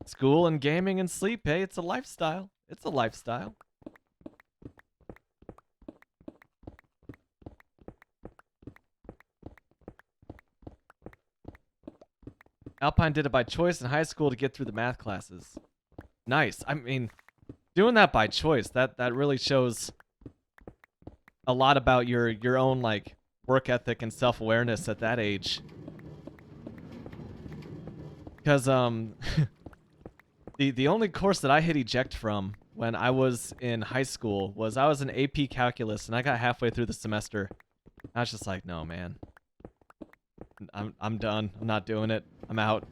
School and gaming and sleep, hey, it's a lifestyle. It's a lifestyle. Alpine did it by choice in high school to get through the math classes. Nice. I mean, doing that by choice, that really shows a lot about your own like work ethic and self-awareness at that age. Because the only course that I hit eject from when I was in high school was I was in AP Calculus, and I got halfway through the semester. I was just like, no, man. I'm done. I'm not doing it. I'm out.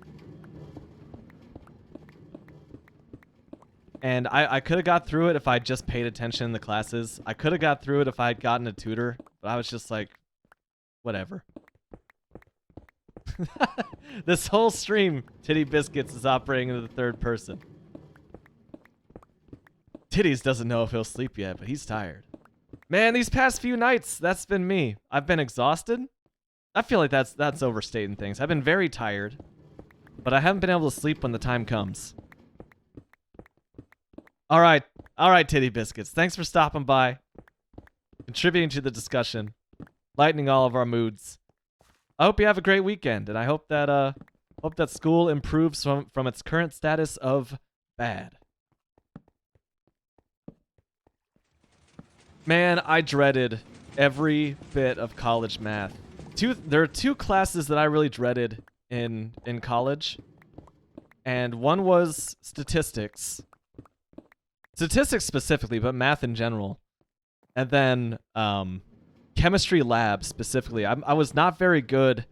And I could have got through it if I just paid attention in the classes. I could have got through it if I had gotten a tutor, but I was just like, whatever. This whole stream, Titty Biscuits is operating in the third person. Titties doesn't know if he'll sleep yet, but he's tired. Man, these past few nights, that's been me. I've been exhausted. I feel like that's overstating things. I've been very tired, but I haven't been able to sleep when the time comes. All right, Titty Biscuits. Thanks for stopping by, contributing to the discussion, lightening all of our moods. I hope you have a great weekend, and I hope that school improves from its current status of bad. Man, I dreaded every bit of college math. There are 2 classes that I really dreaded in college, and one was statistics. Statistics specifically, but math in general. And then chemistry labs specifically. I was not very good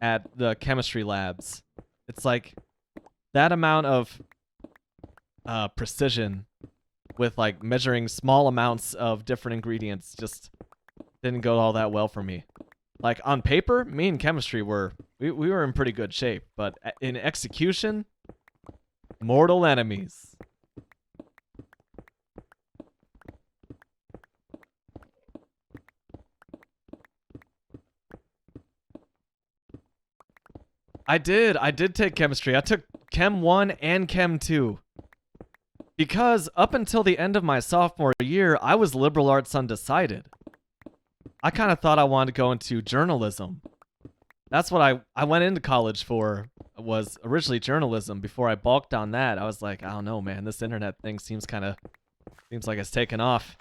at the chemistry labs. It's like that amount of precision with like measuring small amounts of different ingredients just didn't go all that well for me. Like on paper, me and chemistry we were in pretty good shape, but in execution, mortal enemies. I did take chemistry. I took Chem 1 and Chem 2. Because up until the end of my sophomore year, I was liberal arts undecided. I kind of thought I wanted to go into journalism. That's what I went into college for, was originally journalism. Before I balked on that, I was like, I don't know, man, this internet thing seems like it's taken off.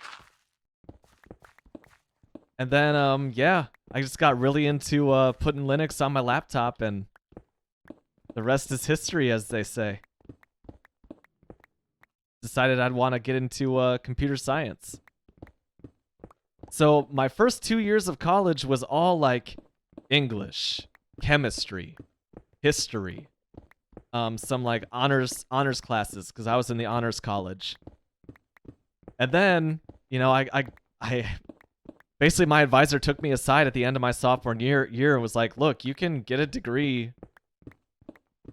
And then, yeah, I just got really into putting Linux on my laptop, and the rest is history, as they say. Decided I'd want to get into computer science. So my first 2 years of college was all like English, chemistry, history, some like honors classes because I was in the honors college. And then, you know, I basically my advisor took me aside at the end of my sophomore year and was like, "Look, you can get a degree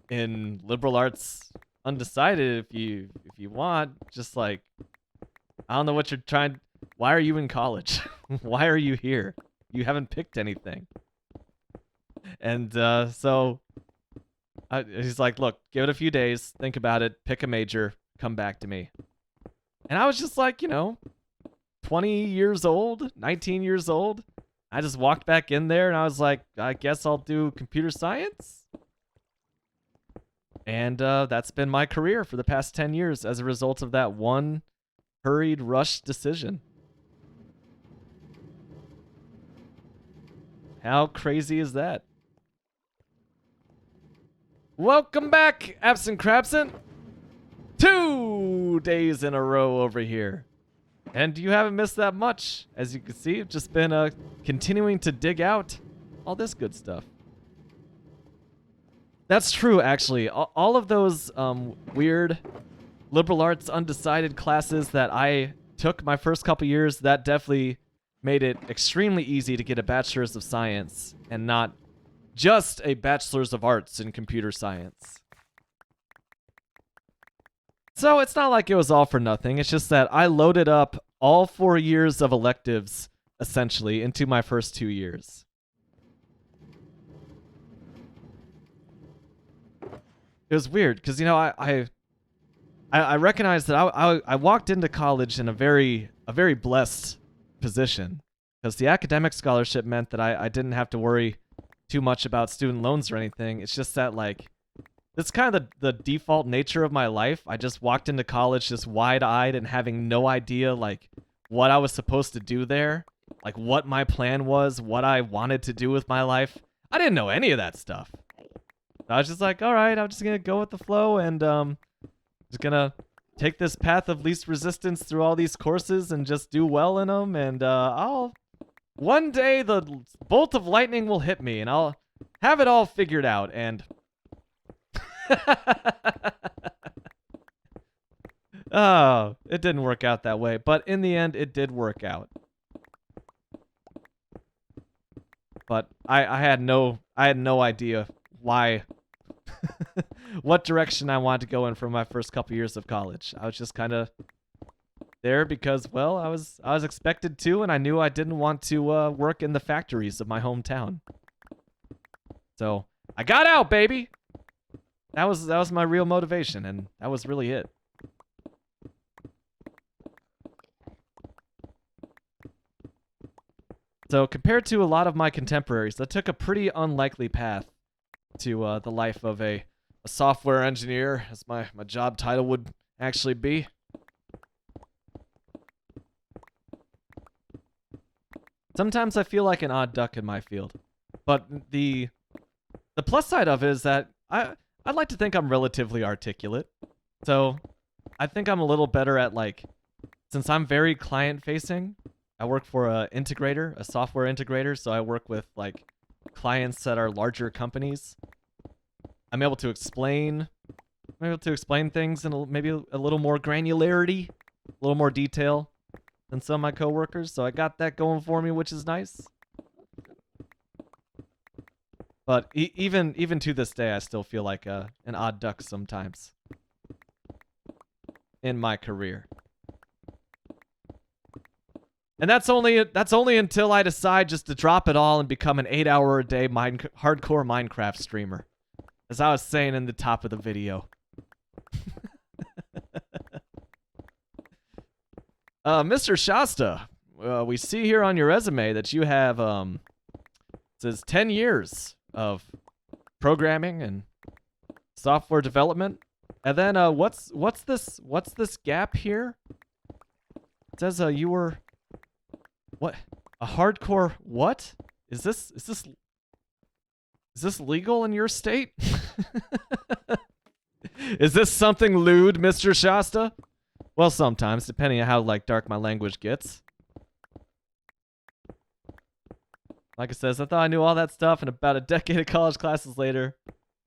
in liberal arts undecided if you want. Just like, I don't know what you're trying. Why are you in college? Why are you here? You haven't picked anything." And so he's like, "Look, give it a few days, think about it, pick a major, come back to me." And I was just like, you know, 20 years old, 19 years old. I just walked back in there and I was like, I guess I'll do computer science. And that's been my career for the past 10 years as a result of that one hurried, rushed decision. How crazy is that? Welcome back, Absent Crabsent. 2 days in a row over here. And you haven't missed that much. As you can see, I've just been continuing to dig out all this good stuff. That's true, actually. All of those weird liberal arts undecided classes that I took my first couple years, that definitely made it extremely easy to get a bachelor's of science and not just a bachelor's of arts in computer science. So it's not like it was all for nothing. It's just that I loaded up all 4 years of electives, essentially, into my first 2 years. It was weird, because, you know, I recognized that I walked into college in a very blessed position, because the academic scholarship meant that I didn't have to worry too much about student loans or anything. It's just that, like, it's kind of the default nature of my life. I just walked into college just wide-eyed and having no idea, like, what I was supposed to do there, like, what my plan was, what I wanted to do with my life. I didn't know any of that stuff. I was just like, all right, I'm just going to go with the flow and just going to take this path of least resistance through all these courses and just do well in them. And one day the bolt of lightning will hit me and I'll have it all figured out. And oh, it didn't work out that way. But in the end, it did work out. But I had no idea why, what direction I wanted to go in for my first couple years of college. I was just kind of there because, well, I was expected to, and I knew I didn't want to work in the factories of my hometown. So I got out, baby. That was my real motivation, and that was really it. So compared to a lot of my contemporaries, that took a pretty unlikely path to the life of a software engineer, as my job title would actually be. Sometimes I feel like an odd duck in my field, but the plus side of it is that I'd like to think I'm relatively articulate. So I think I'm a little better at, like, since I'm very client facing, I work for a integrator, a software integrator, so I work with, like, clients that are larger companies. I'm able to explain things in maybe a little more granularity, a little more detail than some of my coworkers. So I got that going for me, which is nice. But even to this day, I still feel like an odd duck sometimes in my career. And that's only until I decide just to drop it all and become an 8-hour-a-day hardcore Minecraft streamer, as I was saying in the top of the video. Mr. Shasta, we see here on your resume that you have it says 10 years of programming and software development. And then what's this gap here? It says you were what? A hardcore what? Is this legal in your state? Is this something lewd, Mr. Shasta? Well, sometimes, depending on how, like, dark my language gets. Micah says, I thought I knew all that stuff, and about a decade of college classes later,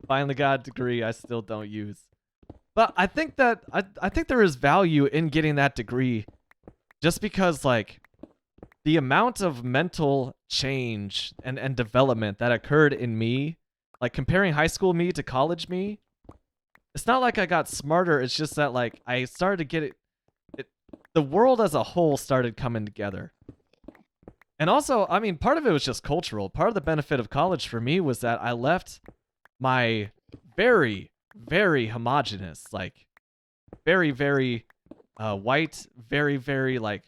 finally got a degree I still don't use. But I think that I think there is value in getting that degree, just because like the amount of mental change and development that occurred in me, like comparing high school me to college me, it's not like I got smarter. It's just that like I started to get it the world as a whole started coming together. And also, I mean, part of it was just cultural. Part of the benefit of college for me was that I left my very, very homogenous, like very, very white, very, very like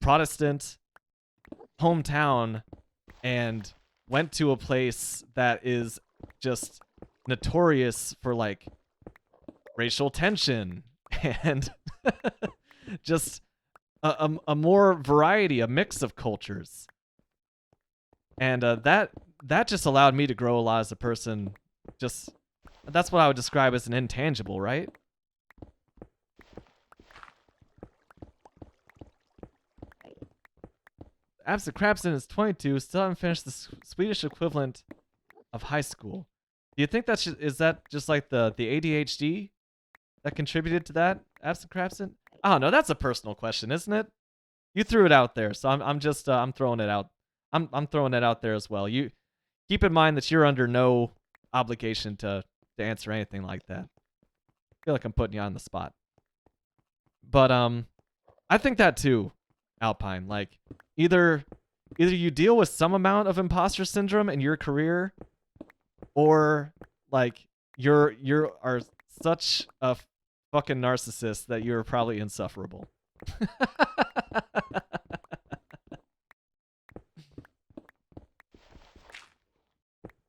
Protestant hometown and went to a place that is just notorious for like racial tension and just a more variety, a mix of cultures. And that just allowed me to grow a lot as a person. Just that's what I would describe as an intangible, right? Absent Crabson is 22, still haven't finished the Swedish equivalent of high school. Do you think that's is that just like the ADHD that contributed to that, Absent Crabson? I don't know. That's a personal question, isn't it? You threw it out there, so I'm just I'm throwing it out. I'm throwing it out there as well. You keep in mind that you're under no obligation to answer anything like that. I feel like I'm putting you on the spot. But I think that too, Alpine. Like either you deal with some amount of imposter syndrome in your career, or like you are such a fucking narcissist that you're probably insufferable.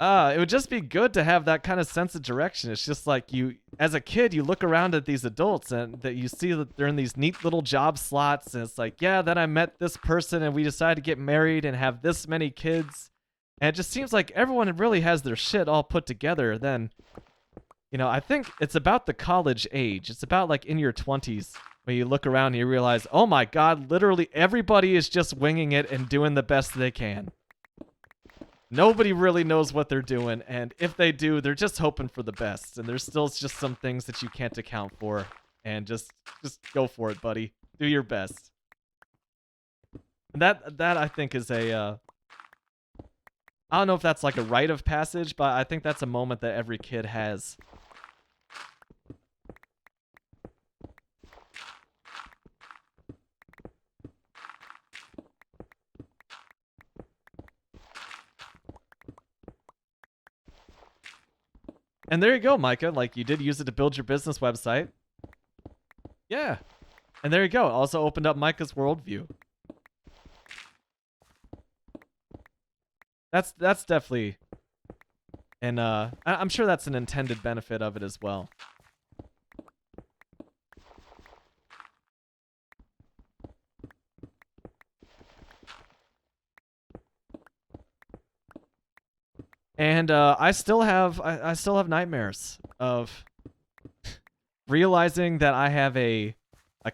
It would just be good to have that kind of sense of direction. It's just like you, as a kid, you look around at these adults and that you see that they're in these neat little job slots. And it's like, yeah, then I met this person and we decided to get married and have this many kids. And it just seems like everyone really has their shit all put together. Then, you know, I think it's about the college age. It's about like in your 20s when you look around and you realize, oh my God, literally everybody is just winging it and doing the best they can. Nobody really knows what they're doing, and if they do, they're just hoping for the best. And there's still just some things that you can't account for, and just go for it, buddy. Do your best. And that I think is a I don't know if that's like a rite of passage, but I think that's a moment that every kid has. And there you go, Micah. Like, you did use it to build your business website. Yeah. And there you go. It also opened up Micah's worldview. That's definitely... And I'm sure that's an intended benefit of it as well. And I still have nightmares of realizing that I have a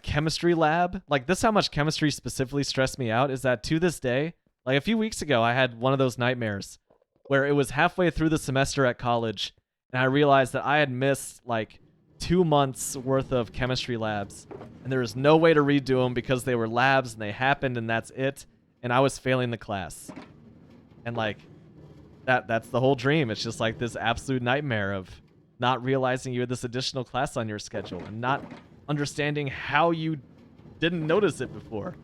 chemistry lab. Like, this is how much chemistry specifically stressed me out, is that to this day, like a few weeks ago, I had one of those nightmares where it was halfway through the semester at college and I realized that I had missed like 2 months worth of chemistry labs and there was no way to redo them because they were labs and they happened and that's it. And I was failing the class. And like, that's the whole dream. It's just like this absolute nightmare of not realizing you had this additional class on your schedule and not understanding how you didn't notice it before.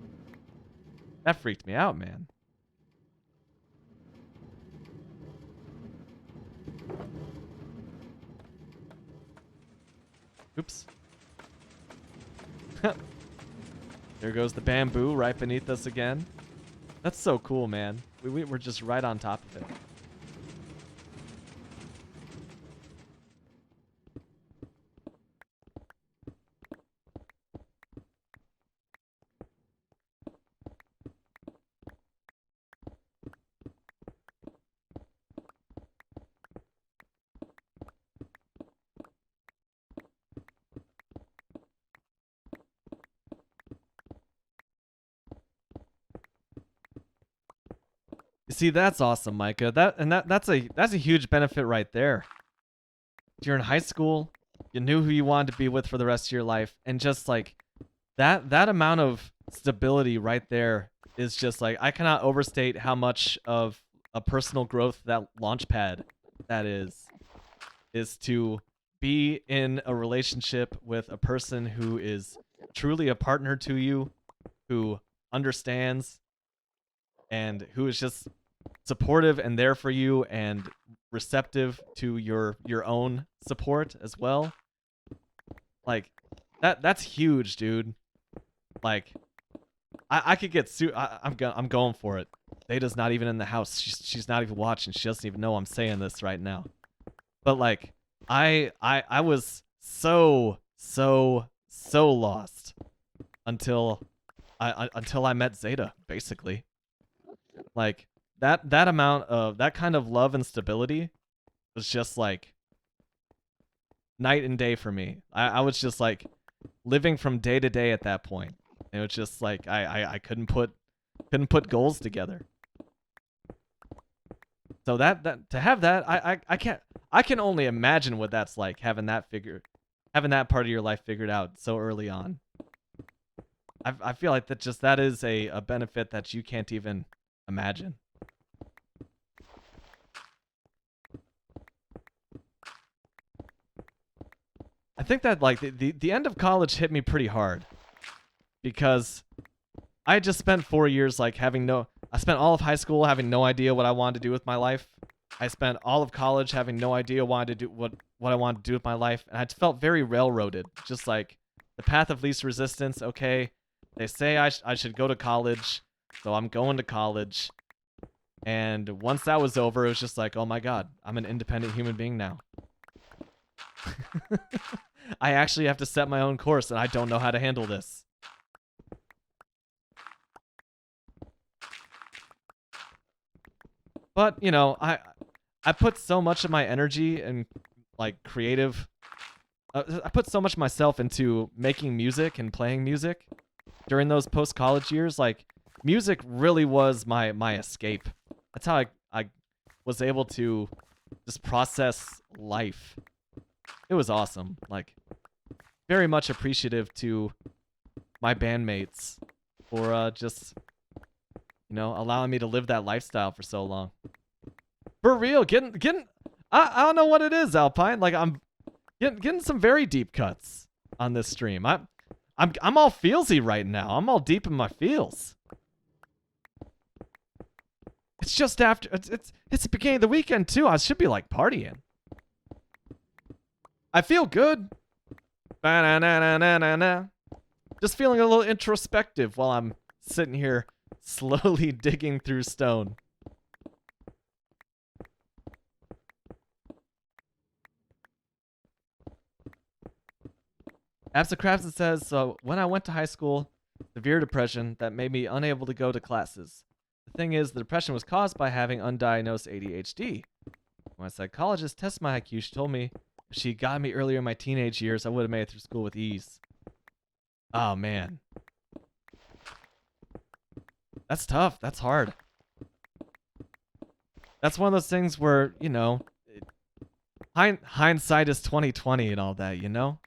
That freaked me out, man. Oops. There goes the bamboo right beneath us again. That's so cool, man. We're just right on top of it. See, that's awesome, Micah. That's a huge benefit right there. You're in high school, you knew who you wanted to be with for the rest of your life, and just like that amount of stability right there is just like, I cannot overstate how much of a personal growth that launch pad that is to be in a relationship with a person who is truly a partner to you, who understands and who is just supportive and there for you and receptive to your own support as well. Like that's huge, dude. Like I could get I'm going for it. Data's not even in the house. She's not even watching. She doesn't even know I'm saying this right now. But like I was so lost until I met Zeta, basically. Like that amount of that kind of love and stability was just like night and day for me. I was just like living from day to day at that point. It was just like I couldn't put goals together. So that to have that, I can only imagine what that's like, having that part of your life figured out so early on. I feel like that is a benefit that you can't even imagine. I think that like the end of college hit me pretty hard because I just spent 4 years like I spent all of high school having no idea what I wanted to do with my life. I spent all of college having no idea what I wanted to do with my life, and I felt very railroaded, just like the path of least resistance. Okay, they say I should go to college, so I'm going to college. And once that was over, it was just like, oh my god, I'm an independent human being now. I actually have to set my own course, and I don't know how to handle this. But, you know, I put so much of my energy and like creative I put so much of myself into making music and playing music during those post-college years. Like, music really was my escape. That's how I was able to just process life. It was awesome. Like, very much appreciative to my bandmates for just, you know, allowing me to live that lifestyle for so long. For real, getting I don't know what it is, Alpine. Like, I'm getting some very deep cuts on this stream. I'm all feelsy right now. I'm all deep in my feels. It's just after it's the beginning of the weekend too. I should be like partying. I feel good. Ba-na-na-na-na-na. Just feeling a little introspective while I'm sitting here slowly digging through stone. Absa Crafts says, so when I went to high school, severe depression that made me unable to go to classes. The thing is, the depression was caused by having undiagnosed ADHD. When a psychologist tested my IQ, she told me if she got me earlier in my teenage years, I would have made it through school with ease. Oh, man. That's tough. That's hard. That's one of those things where, you know, hindsight is 20/20 and all that, you know?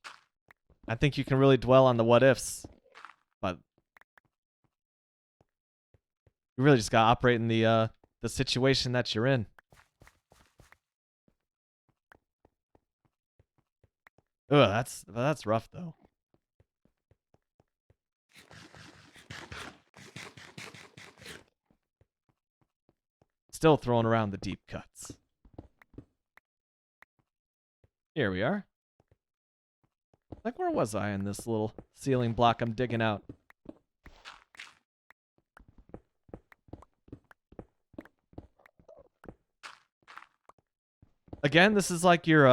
I think you can really dwell on the what ifs, but you really just gotta operate in the situation that you're in. Ugh, that's rough though. Still throwing around the deep cuts. Here we are. Like, where was I in this little ceiling block I'm digging out? Again, this is like your,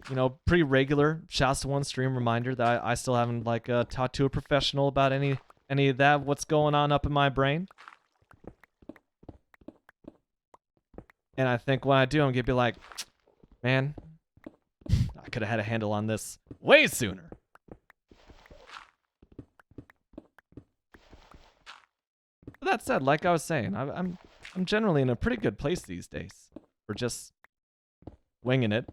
you know, pretty regular Shasta 1 stream reminder that I still haven't, like, talked to a professional about any of that, what's going on up in my brain. And I think when I do, I'm gonna be like, man, I could have had a handle on this way sooner. But that said, like I was saying, I'm I'm generally in a pretty good place these days for just winging it.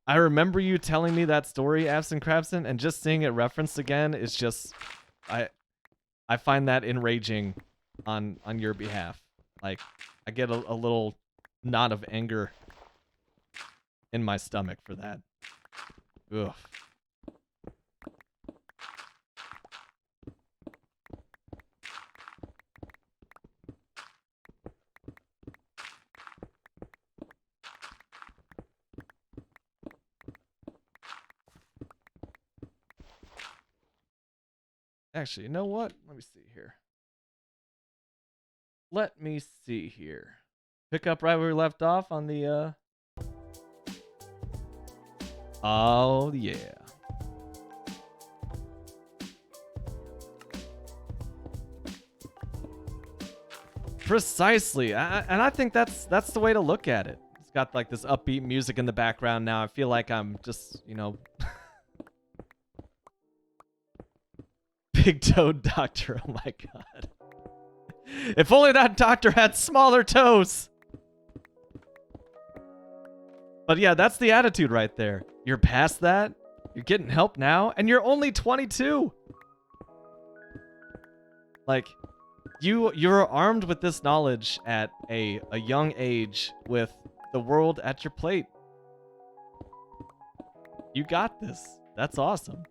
I remember you telling me that story, Absent Crabson, and just seeing it referenced again is just, I find that enraging on your behalf. Like, I get a little knot of anger in my stomach for that. Ugh. Actually, you know what? Let me see here. Let me see here. Pick up right where we left off on the, Oh, yeah. Precisely. And I think that's the way to look at it. It's got like this upbeat music in the background now. I feel like I'm just, you know, Big Toed Doctor. Oh my god. If only that doctor had smaller toes. But yeah, that's the attitude right there. You're past that. You're getting help now, and you're only 22. Like, you're armed with this knowledge at a young age with the world at your plate. You got this. That's awesome.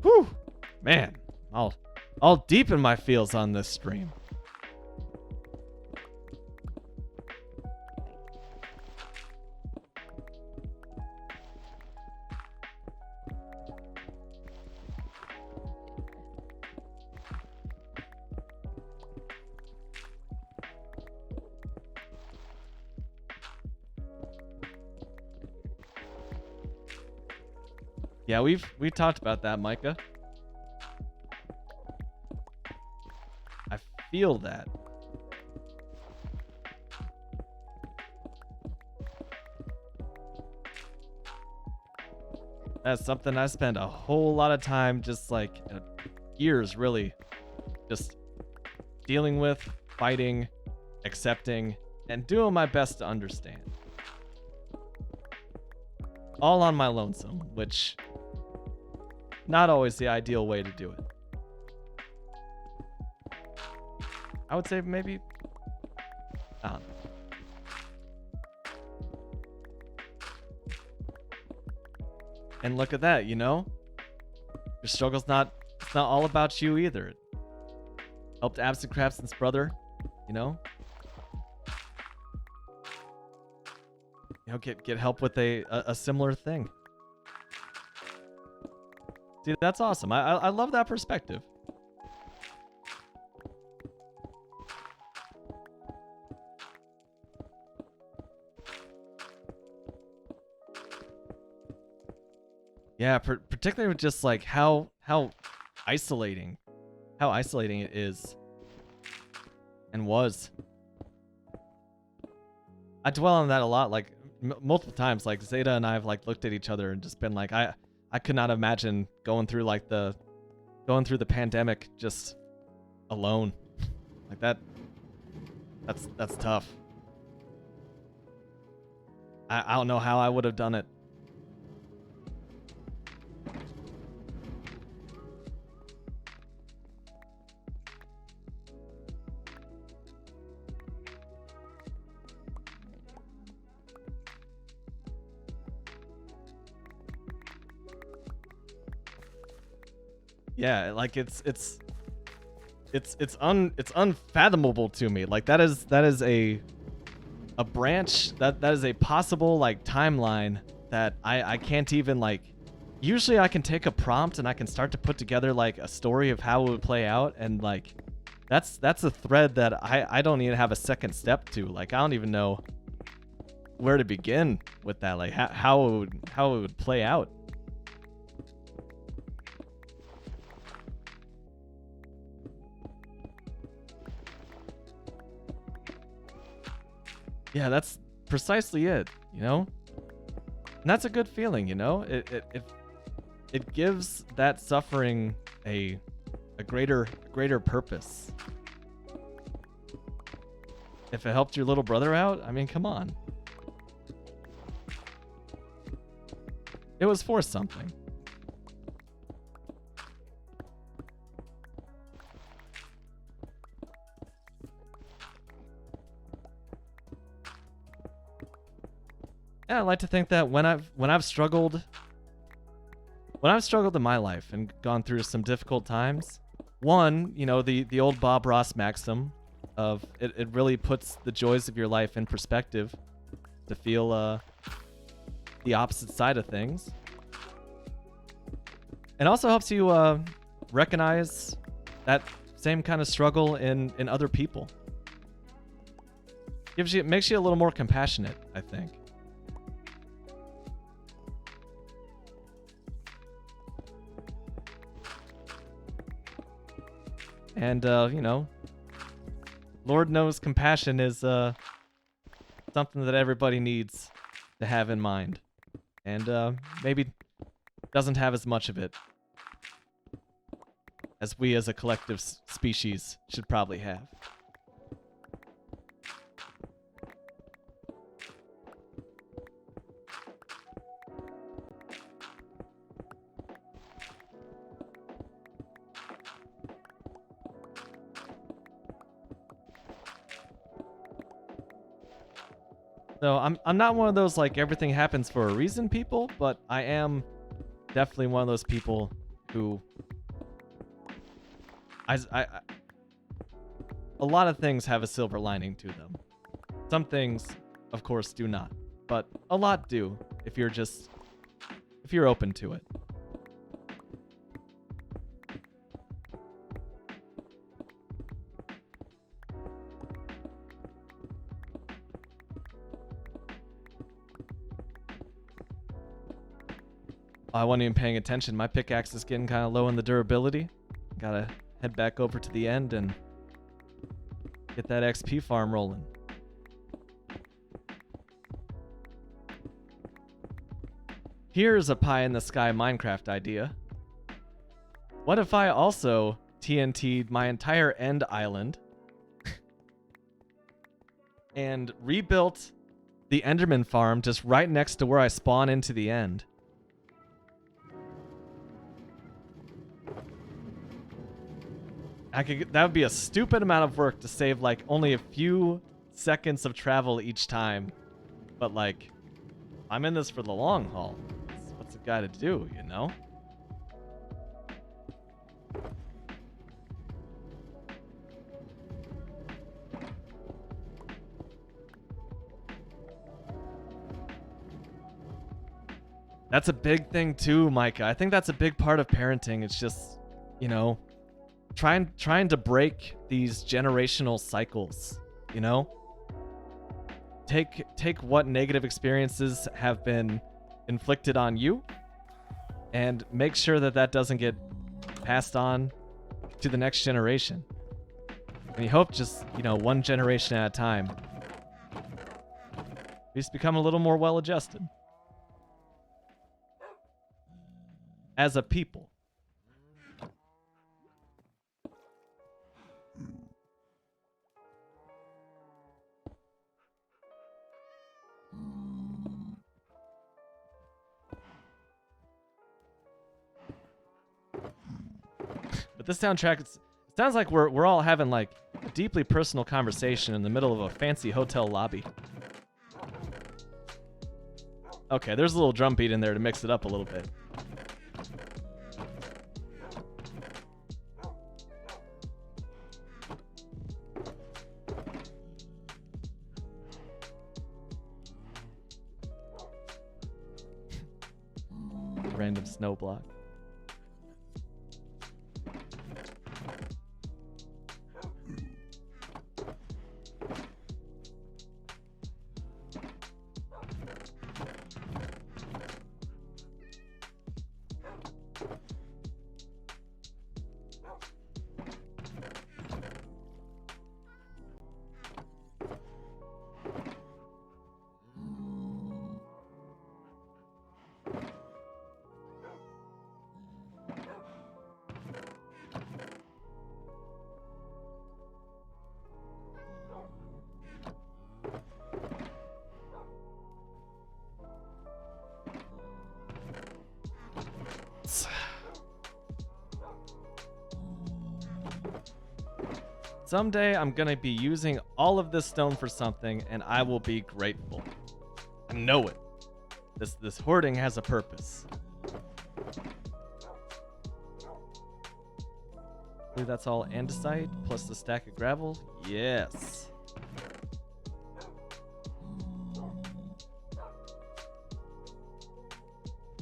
Whew, man, I'll deepen my feels on this stream. Yeah, we've talked about that, Micah. I feel that. That's something I spend a whole lot of time just like years really just dealing with, fighting, accepting, and doing my best to understand. All on my lonesome, which not always the ideal way to do it. I would say maybe, I don't know. And look at that, you know? Your struggle's it's not all about you either. It helped Absent Crabson's brother, you know? You know, get help with a similar thing. See, that's awesome. I love that perspective. Yeah, particularly with just like how isolating it is and was. I dwell on that a lot, like multiple times. Like Zeta and I have like looked at each other and just been like, I could not imagine going through the pandemic just alone. Like that's tough. I don't know how I would have done it. Yeah, like it's unfathomable to me. Like that is a branch that is a possible like timeline that I can't even like. Usually I can take a prompt and I can start to put together like a story of how it would play out, and like that's a thread that I don't even have a second step to. Like I don't even know where to begin with that, like how it would play out. Yeah, that's precisely it, you know? And that's a good feeling, you know? It gives that suffering a greater purpose. If it helped your little brother out, I mean, come on. It was for something. Yeah, I like to think that when I've struggled in my life and gone through some difficult times, one, you know, the old Bob Ross maxim of it really puts the joys of your life in perspective to feel the opposite side of things. It also helps you recognize that same kind of struggle in other people. Makes you a little more compassionate, I think. And you know, Lord knows compassion is something that everybody needs to have in mind, and maybe doesn't have as much of it as we as a collective species should probably have. So I'm not one of those like everything happens for a reason people, but I am definitely one of those people who I a lot of things have a silver lining to them. Some things, of course, do not, but a lot do if you're open to it. I wasn't even paying attention. My pickaxe is getting kind of low in the durability. Gotta head back over to the end and get that XP farm rolling. Here's a pie-in-the-sky Minecraft idea. What if I also TNT'd my entire end island and rebuilt the Enderman farm just right next to where I spawn into the end? That would be a stupid amount of work to save like only a few seconds of travel each time. But like, I'm in this for the long haul. What's a guy to do, you know? That's a big thing too, Micah. I think that's a big part of parenting. It's just, you know, trying to break these generational cycles, you know? Take what negative experiences have been inflicted on you and make sure that doesn't get passed on to the next generation. And you hope just, you know, one generation at a time, we just become a little more well-adjusted as a people. But this soundtrack, it sounds like we're all having like a deeply personal conversation in the middle of a fancy hotel lobby. Okay, there's a little drum beat in there to mix it up a little bit. Random snow block. Someday I'm gonna be using all of this stone for something, and I will be grateful. I know it. This hoarding has a purpose. I believe that's all andesite plus the stack of gravel. Yes.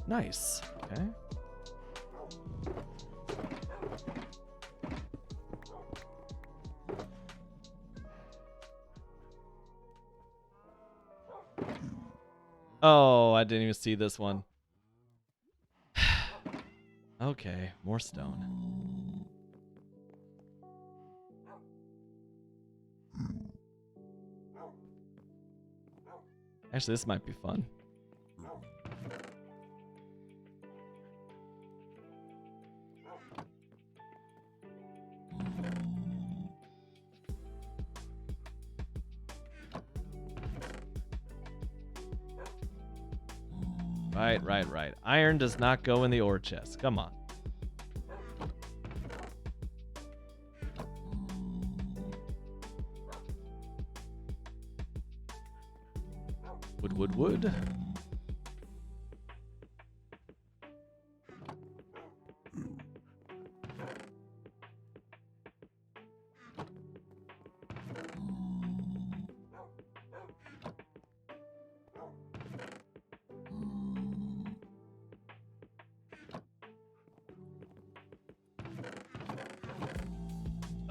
Nice. Okay. Oh, I didn't even see this one. Okay, more stone. Actually, this might be fun. Right. Iron does not go in the ore chest. Come on. Wood.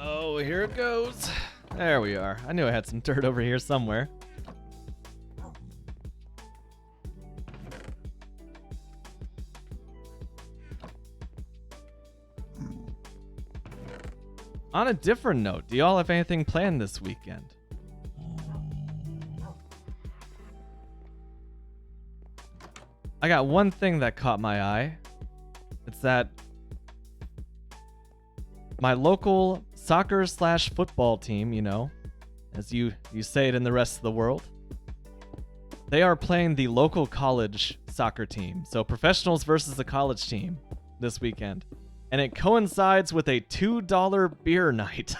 Oh, here it goes. There we are. I knew I had some dirt over here somewhere. On a different note, do y'all have anything planned this weekend? I got one thing that caught my eye. It's that my local soccer/football team, you know, as you say it in the rest of the world, they are playing the local college soccer team. So professionals versus the college team this weekend. And it coincides with a $2 beer night.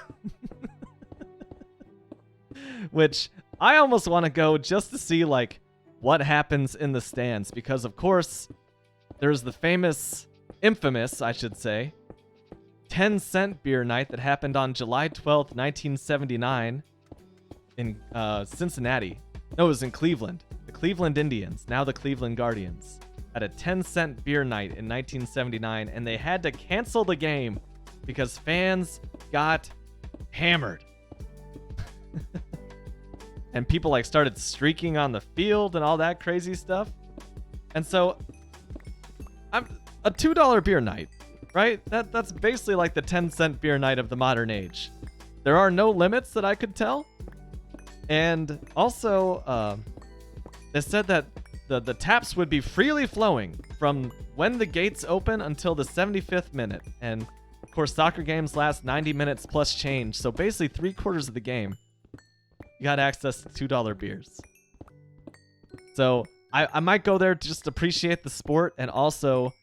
Which I almost want to go just to see like what happens in the stands, because of course there's the infamous, I should say, 10-cent beer night that happened on July 12th, 1979 in Cincinnati. No, it was in Cleveland. The Cleveland Indians, now the Cleveland Guardians, had a 10-cent beer night in 1979, and they had to cancel the game because fans got hammered. And people like started streaking on the field and all that crazy stuff. And so I'm a $2 beer night, right? That's basically like the 10-cent beer night of the modern age. There are no limits that I could tell. And also, it said that the taps would be freely flowing from when the gates open until the 75th minute. And of course, soccer games last 90 minutes plus change. So basically 3/4 of the game, you got access to $2 beers. So I might go there to just appreciate the sport and also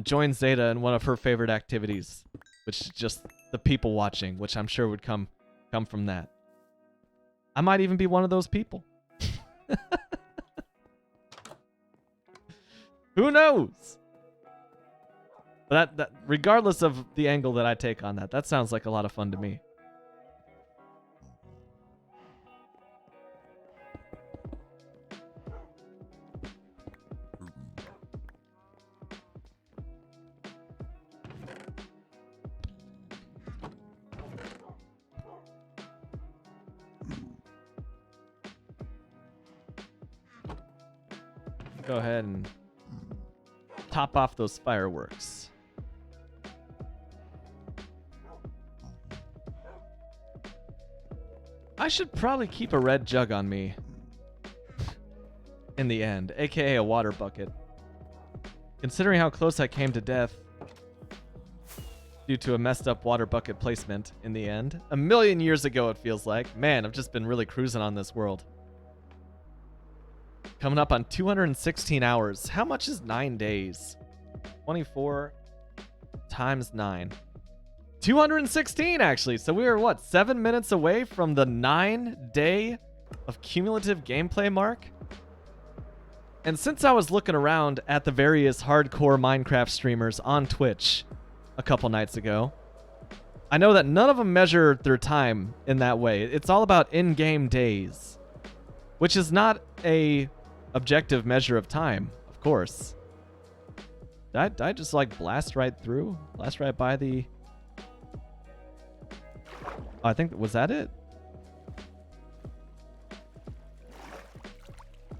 join Zeta in one of her favorite activities, which is just the people watching, which I'm sure would come from that. I might even be one of those people. Who knows? But that regardless of the angle that I take on that sounds like a lot of fun to me. go ahead and top off those fireworks. I should probably keep a red jug on me in the end, aka a water bucket. Considering how close I came to death due to a messed up water bucket placement in the end. A million years ago, it feels like. Man, I've just been really cruising on this world. Coming up on 216 hours. How much is 9 days? 24 times 9. 216, actually. So we are, what, 7 minutes away from the 9-day of cumulative gameplay mark? And since I was looking around at the various hardcore Minecraft streamers on Twitch a couple nights ago, I know that none of them measure their time in that way. It's all about in-game days, which is not a objective measure of time, of course. Did I just like blast right through? Blast right by the... Oh, I think, was that it?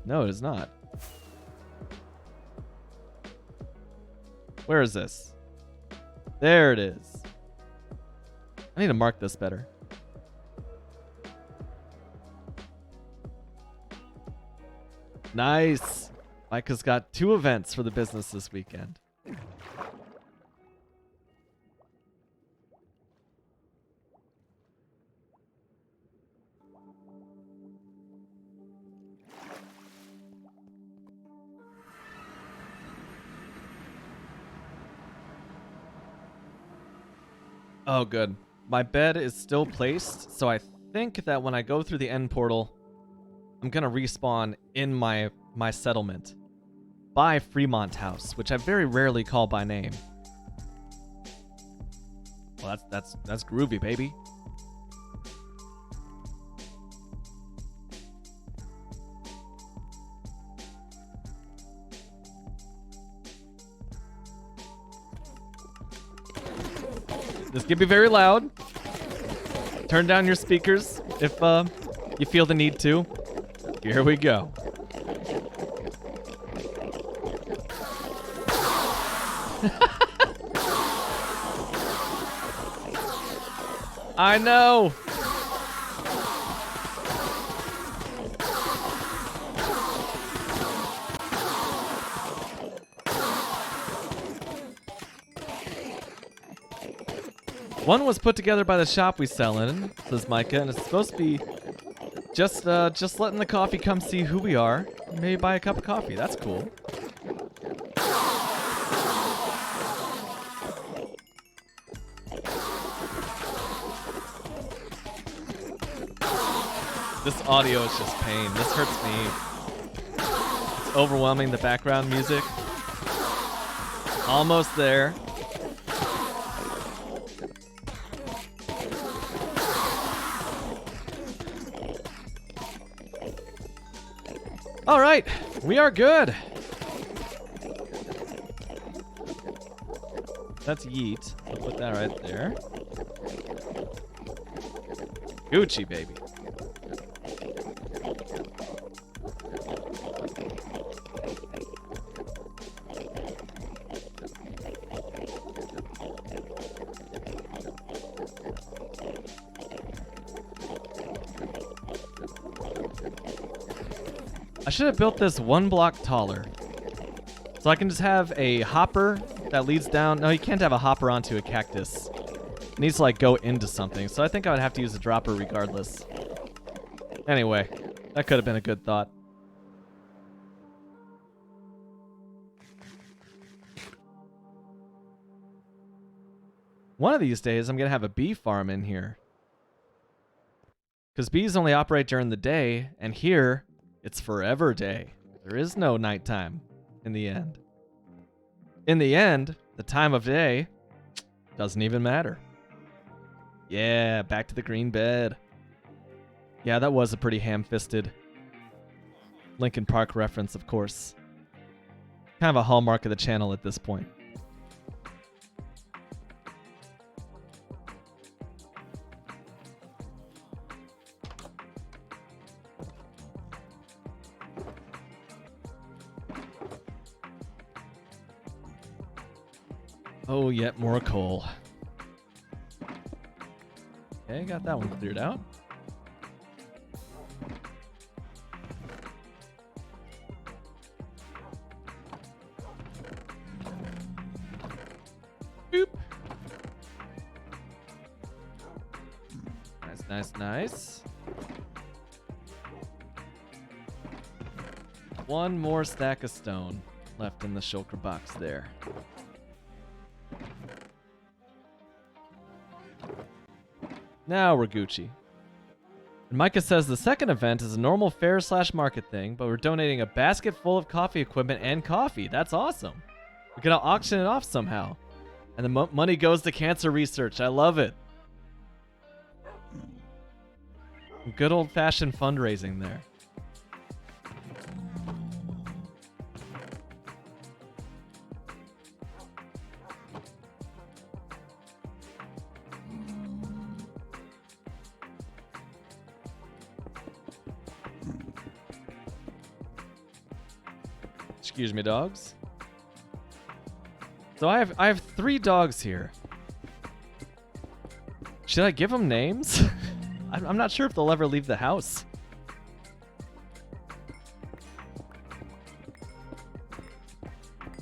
No, it is not. Where is this? There it is. I need to mark this better. Nice. Micah's got 2 events for the business this weekend. Oh, good. My bed is still placed, so I think that when I go through the end portal, I'm going to respawn in my settlement by Fremont House, which I very rarely call by name. Well, that's groovy, baby. This can be very loud. Turn down your speakers if you feel the need to. Here we go. I know. One was put together by the shop we sell in, says Micah, and it's supposed to be just letting the coffee come see who we are. Maybe buy a cup of coffee. That's cool. This audio is just pain. This hurts me. It's overwhelming, the background music. Almost there. All right, we are good. That's yeet. I'll put that right there. Gucci, baby. I should have built this 1 block taller. So I can just have a hopper that leads down. No, you can't have a hopper onto a cactus. It needs to like go into something. So I think I would have to use a dropper regardless. Anyway, that could have been a good thought. One of these days, I'm going to have a bee farm in here. Because bees only operate during the day, and here, it's forever day. There is no nighttime in the end. In the end, the time of day doesn't even matter. Yeah, back to the green bed. Yeah, that was a pretty ham-fisted Linkin Park reference, of course. Kind of a hallmark of the channel at this point. Oh, yet more coal. Okay, got that one cleared out. Boop. Nice, nice, nice. One more stack of stone left in the shulker box there. Now we're Gucci. And Micah says the second event is a normal fair/market thing, but we're donating a basket full of coffee equipment and coffee. That's awesome. We're gonna auction it off somehow. And the money goes to cancer research. I love it. Good old-fashioned fundraising there. Excuse me, dogs. So I have 3 dogs here. Should I give them names? I'm not sure if they'll ever leave the house.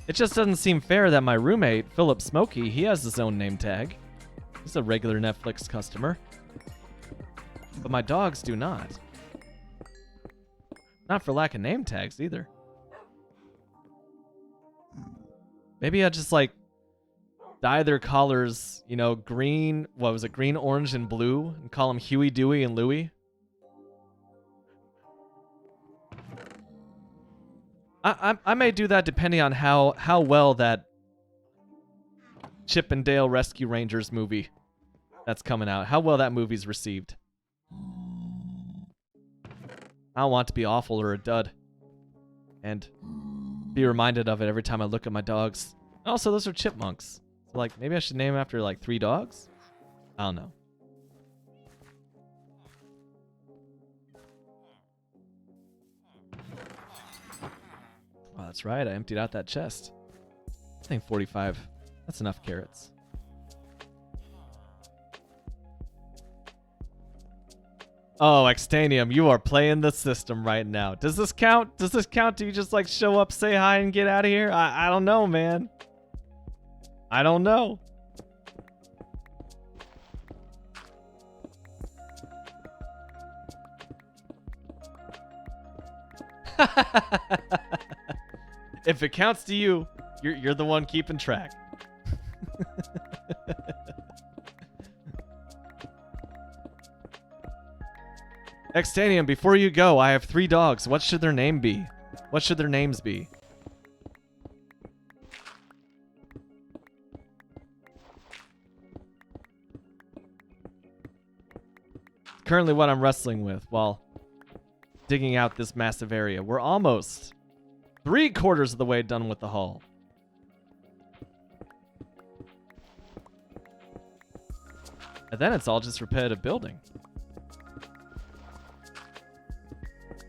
It just doesn't seem fair that my roommate, Philip Smokey, he has his own name tag. He's a regular Netflix customer. But my dogs do not. Not for lack of name tags either. Maybe I just like dye their collars, you know, green, what was it, green, orange, and blue, and call them Huey, Dewey, and Louie. I may do that depending on how well that Chip and Dale Rescue Rangers movie that's coming out, how well that movie's received. I don't want it to be awful or a dud. And be reminded of it every time I look at my dogs. Also, those are chipmunks. So, like, maybe I should name them after, like, 3 dogs? I don't know. Oh, that's right. I emptied out that chest. I think 45. That's enough carrots. Oh, Extanium, you are playing the system right now. Does this count? Does this count? Do you just like show up, say hi, and get out of here? I don't know, man. I don't know. If it counts to you, you're the one keeping track. Extanium, before you go, I have 3 dogs. What should their name be? What should their names be? Currently what I'm wrestling with while digging out this massive area. We're almost 3/4 of the way done with the hull. And then it's all just repetitive building.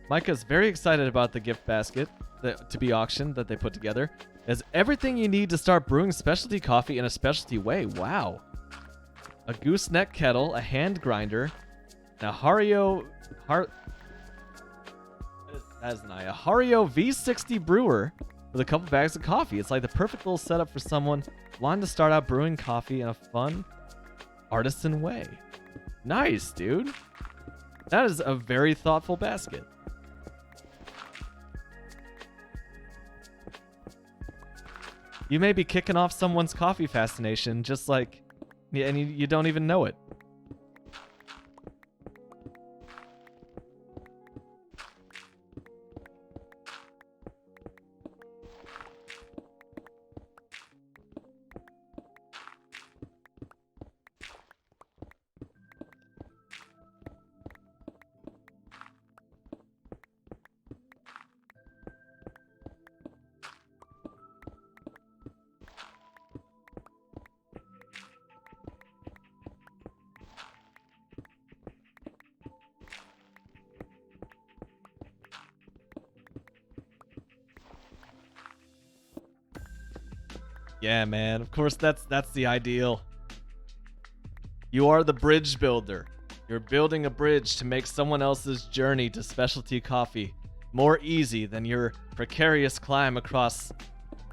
Micah's very excited about the gift basket to be auctioned that they put together. It has everything you need to start brewing specialty coffee in a specialty way. Wow. A gooseneck kettle, a hand grinder, and a Hario V60 brewer with a couple bags of coffee. It's like the perfect little setup for someone wanting to start out brewing coffee in a fun, artisan way. Nice, dude. That is a very thoughtful basket. You may be kicking off someone's coffee fascination just like, and you don't even know it. Yeah, man. Of course, that's the ideal. You are the bridge builder. You're building a bridge to make someone else's journey to specialty coffee more easy than your precarious climb across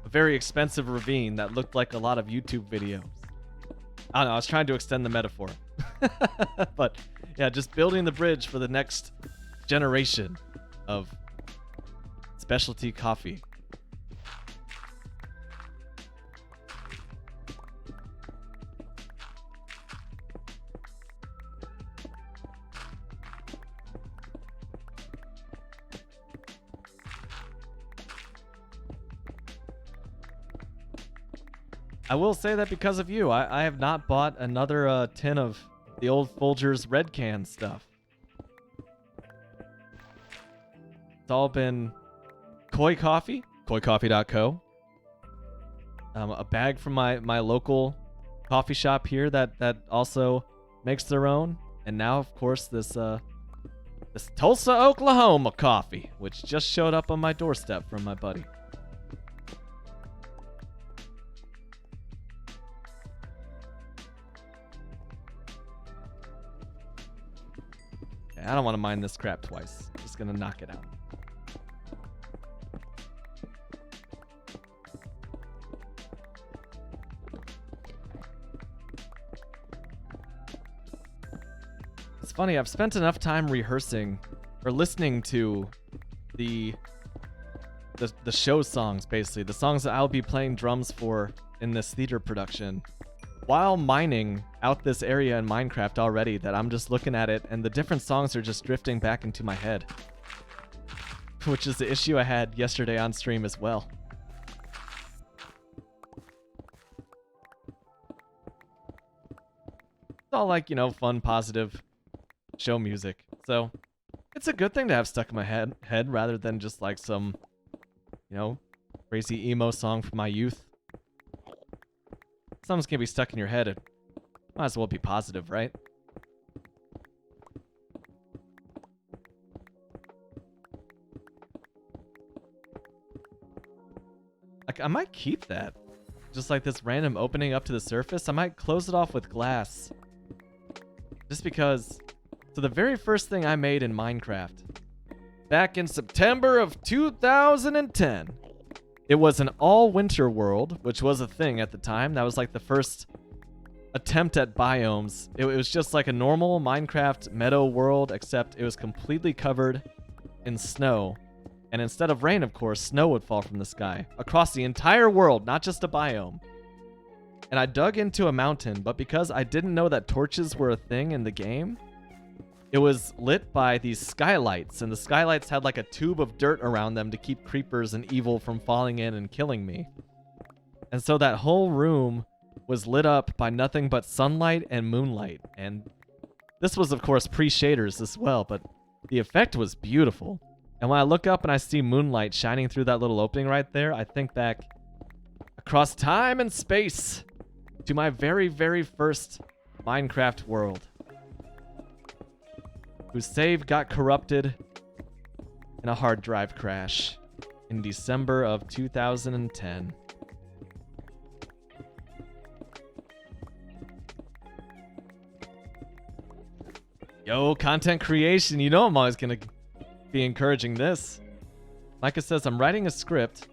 a very expensive ravine that looked like a lot of YouTube videos. I don't know, I was trying to extend the metaphor. But yeah, just building the bridge for the next generation of specialty coffee. I will say that because of you, I have not bought another tin of the old Folgers Red Can stuff. It's all been Koi Coffee, koicoffee.co. A bag from my local coffee shop here that also makes their own. And now, of course, this Tulsa, Oklahoma coffee, which just showed up on my doorstep from my buddy. I don't want to mine this crap twice. Just gonna knock it out. It's funny, I've spent enough time rehearsing or listening to the show songs, basically. The songs that I'll be playing drums for in this theater production while mining out this area in Minecraft already, that I'm just looking at it and the different songs are just drifting back into my head. Which is the issue I had yesterday on stream as well. It's all like, you know, fun, positive show music. So it's a good thing to have stuck in my head rather than just like some, you know, crazy emo song from my youth. Something's gonna be stuck in your head. It might as well be positive, right? Like, I might keep that. Just like this random opening up to the surface. I might close it off with glass. Just because... So the very first thing I made in Minecraft, back in September of 2010, it was an all-winter world, which was a thing at the time. That was like the first attempt at biomes. It was just like a normal Minecraft meadow world, except it was completely covered in snow. And instead of rain, of course, snow would fall from the sky across the entire world, not just a biome. And I dug into a mountain, but because I didn't know that torches were a thing in the game, it was lit by these skylights, and the skylights had like a tube of dirt around them to keep creepers and evil from falling in and killing me. And so that whole room was lit up by nothing but sunlight and moonlight. And this was, of course, pre-shaders as well, but the effect was beautiful. And when I look up and I see moonlight shining through that little opening right there, I think back across time and space to my very, very first Minecraft world, whose save got corrupted in a hard drive crash in December of 2010. Yo, content creation. You know I'm always going to be encouraging this. Micah says, I'm writing a script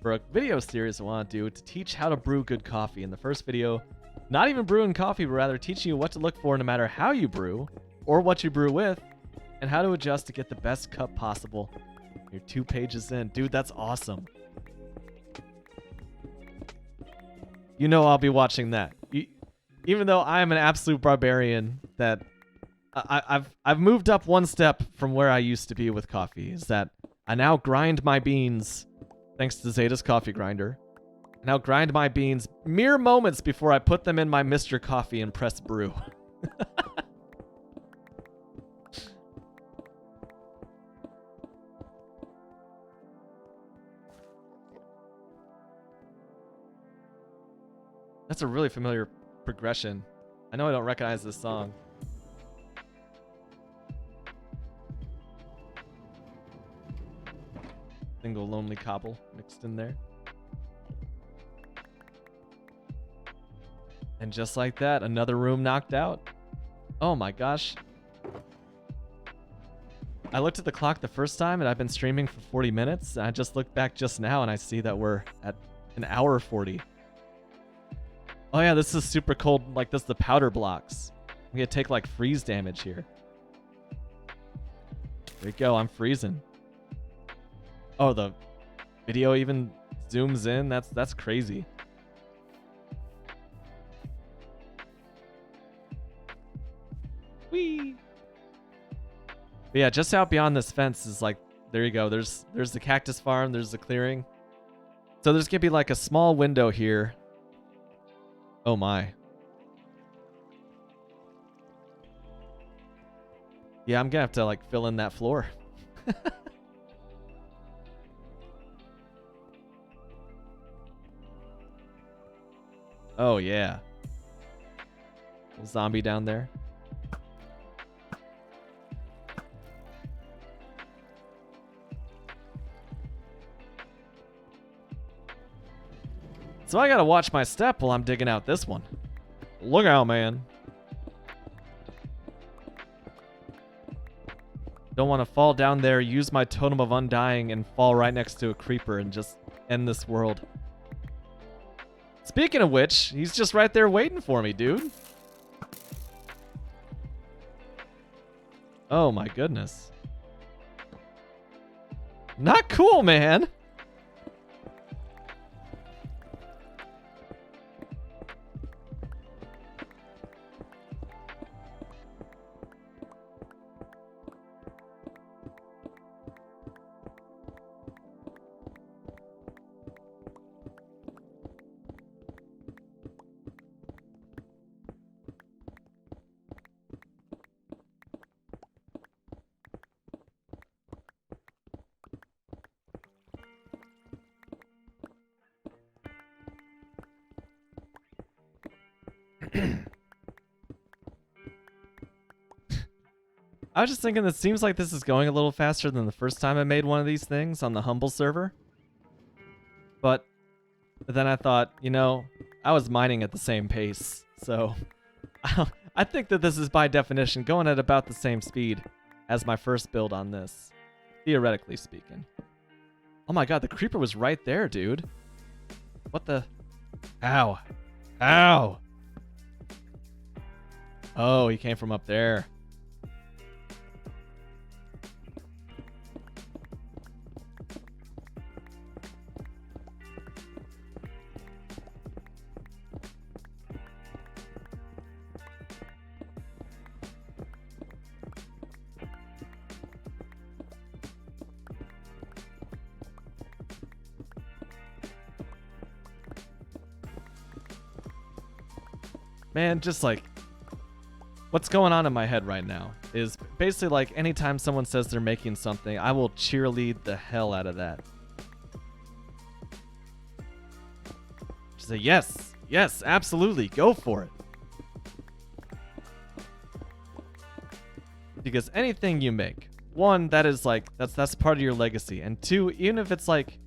for a video series I want to do to teach how to brew good coffee. In the first video, not even brewing coffee, but rather teaching you what to look for no matter how you brew, or what you brew with, and how to adjust to get the best cup possible. You're 2 pages in. Dude, that's awesome. You know I'll be watching that. Even though I am an absolute barbarian, that I've moved up one step from where I used to be with coffee, is that I now grind my beans, thanks to Zeta's coffee grinder. I now grind my beans mere moments before I put them in my Mr. Coffee and press brew. That's a really familiar progression. I know I don't recognize this song. Single lonely cobble mixed in there. And just like that, another room knocked out. Oh my gosh. I looked at the clock the first time and I've been streaming for 40 minutes. I just looked back just now and I see that we're at an hour 40. Oh yeah, this is super cold. Like this, the powder blocks. We gotta take like freeze damage here. There we go, I'm freezing. Oh, the video even zooms in. That's crazy. Whee! But yeah, just out beyond this fence is like, there you go. There's the cactus farm. There's the clearing. So there's gonna be like a small window here. Oh my. Yeah, I'm gonna have to like fill in that floor. Oh yeah. Little zombie down there. So I gotta watch my step while I'm digging out this one. Look out, man. Don't want to fall down there, use my totem of undying, and fall right next to a creeper and just end this world. Speaking of which, he's just right there waiting for me, dude. Oh my goodness. Not cool, man. I was just thinking it seems like this is going a little faster than the first time I made one of these things on the Humble server. But then I thought, you know, I was mining at the same pace. So I think that this is by definition going at about the same speed as my first build on this. Theoretically speaking. Oh my god, the creeper was right there, dude. What the? Ow. Ow. Oh, he came from up there. Man, just like, what's going on in my head right now is basically like anytime someone says they're making something, I will cheerlead the hell out of that. Just say, yes, yes, absolutely, go for it. Because anything you make, one, that is like, that's part of your legacy. And two, even if it's like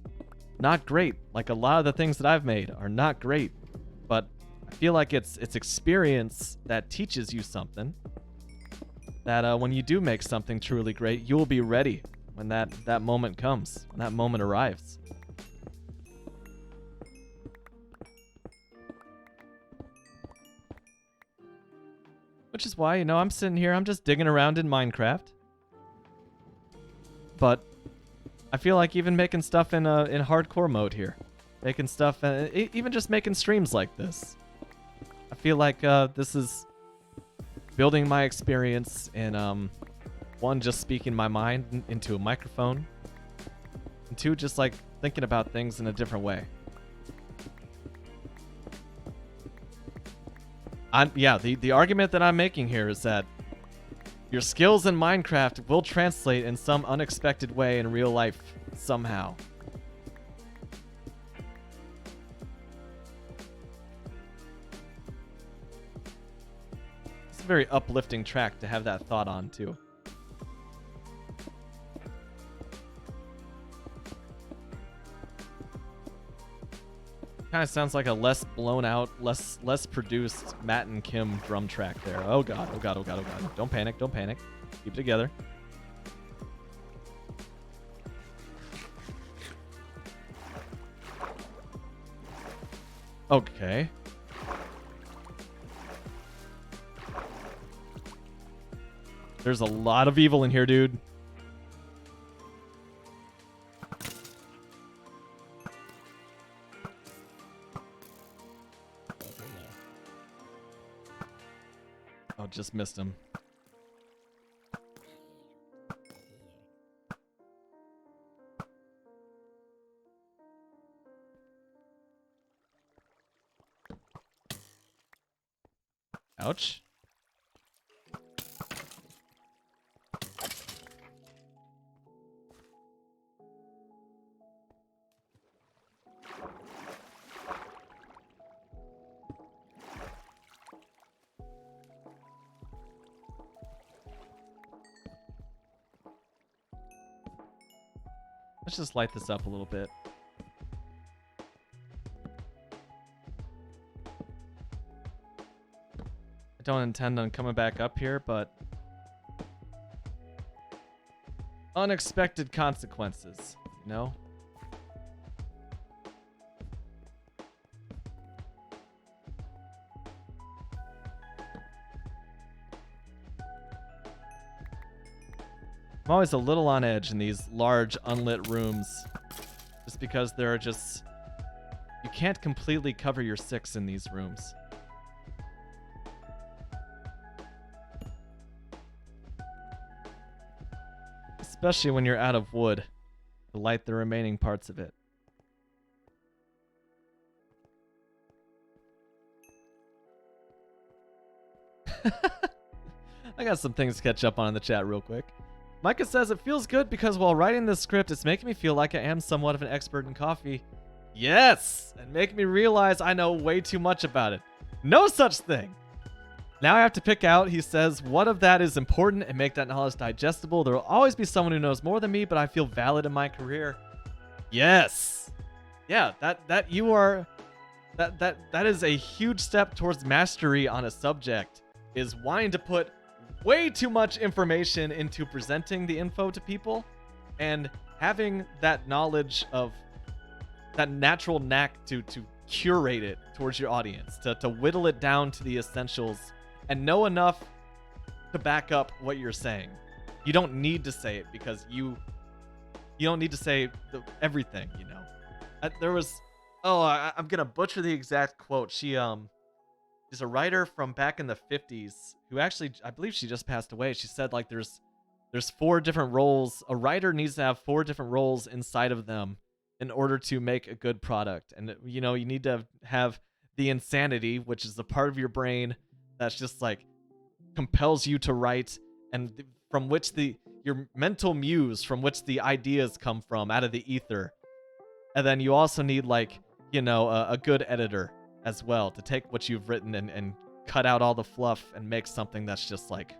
not great, like a lot of the things that I've made are not great, but I feel like it's experience that teaches you something. That when you do make something truly great, you will be ready when that moment comes, when that moment arrives. Which is why, you know, I'm sitting here, I'm just digging around in Minecraft. But I feel like even making stuff in hardcore mode here, making stuff, even just making streams like this. I feel like this is building my experience in, one, just speaking my mind into a microphone, and two, just like thinking about things in a different way. Yeah, the argument that I'm making here is that your skills in Minecraft will translate in some unexpected way in real life somehow. It's a very uplifting track to have that thought on, too. Kind of sounds like a less blown out, less produced Matt and Kim drum track there. Oh god, oh god, oh god, oh god. Don't panic, don't panic. Keep it together. Okay. There's a lot of evil in here, dude. Oh, just missed him. Ouch. Let's just light this up a little bit. I don't intend on coming back up here, but unexpected consequences, you know? I'm always a little on edge in these large unlit rooms just because there are just... You can't completely cover your 6 in these rooms. Especially when you're out of wood to light the remaining parts of it. I got some things to catch up on in the chat real quick. Micah says, it feels good because while writing this script, it's making me feel like I am somewhat of an expert in coffee. Yes! And making me realize I know way too much about it. No such thing! Now I have to pick out, he says, what of that is important and make that knowledge digestible. There will always be someone who knows more than me, but I feel valid in my career. Yes! Yeah, that is a huge step towards mastery on a subject, is wanting to put way too much information into presenting the info to people and having that knowledge of that natural knack to curate it towards your audience, to whittle it down to the essentials and know enough to back up what you're saying. You don't need to say it because you don't need to say everything, you know. There was, I'm gonna butcher the exact quote. She's a writer from back in the 50s who actually, I believe she just passed away. She said like there's 4 different roles. A writer needs to have 4 different roles inside of them in order to make a good product. And you know, you need to have the insanity, which is the part of your brain that's just like compels you to write, and from which your mental muse from which the ideas come from out of the ether. And then you also need like, you know, a good editor as well to take what you've written and cut out all the fluff and make something that's just like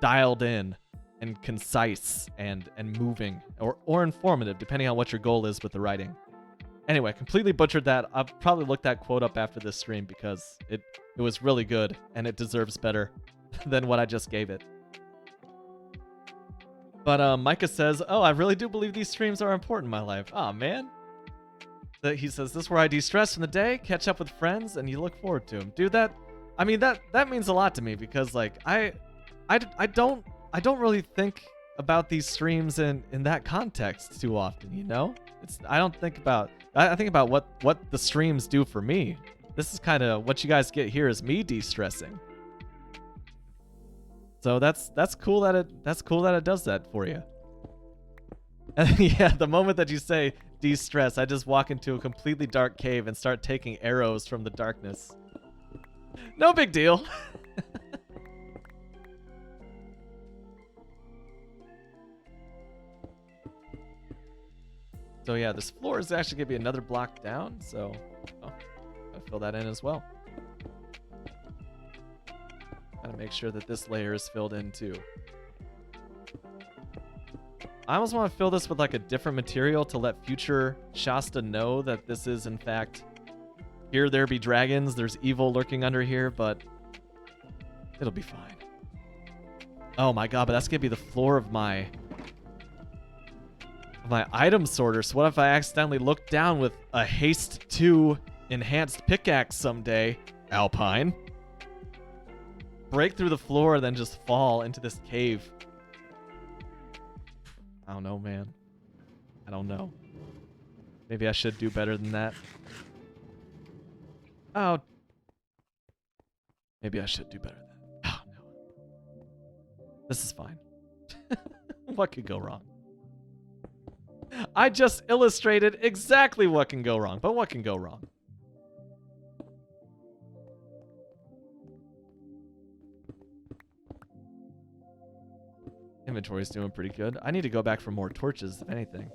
dialed in and concise and moving or informative, depending on what your goal is with the writing. Anyway, completely butchered that. I'll probably look that quote up after this stream because it was really good and it deserves better than what I just gave it. But Micah says, oh, I really do believe these streams are important in my life. Aw, man. He says, this is where I de-stress from the day, catch up with friends, and you look forward to them. Dude, that means a lot to me because like I don't really think about these streams in that context too often, you know? I think about what the streams do for me. This is kind of what you guys get here is me de-stressing. So that's cool that it does that for you. And yeah, the moment that you say de-stress, I just walk into a completely dark cave and start taking arrows from the darkness. No big deal. So yeah, this floor is actually gonna be another block down, so I'll fill that in as well. Gotta make sure that this layer is filled in too. I almost want to fill this with like a different material to let future Shasta know that this is in fact, here there be dragons, there's evil lurking under here, but it'll be fine. Oh my god, but that's gonna be the floor of my item sorter. So what if I accidentally look down with a haste 2 enhanced pickaxe someday? Alpine. Break through the floor, then just fall into this cave. I don't know, man. I don't know. Maybe I should do better than that. Oh. Maybe I should do better than that. Oh, no. This is fine. What could go wrong? I just illustrated exactly what can go wrong, but what can go wrong? Inventory's doing pretty good. I need to go back for more torches, if anything.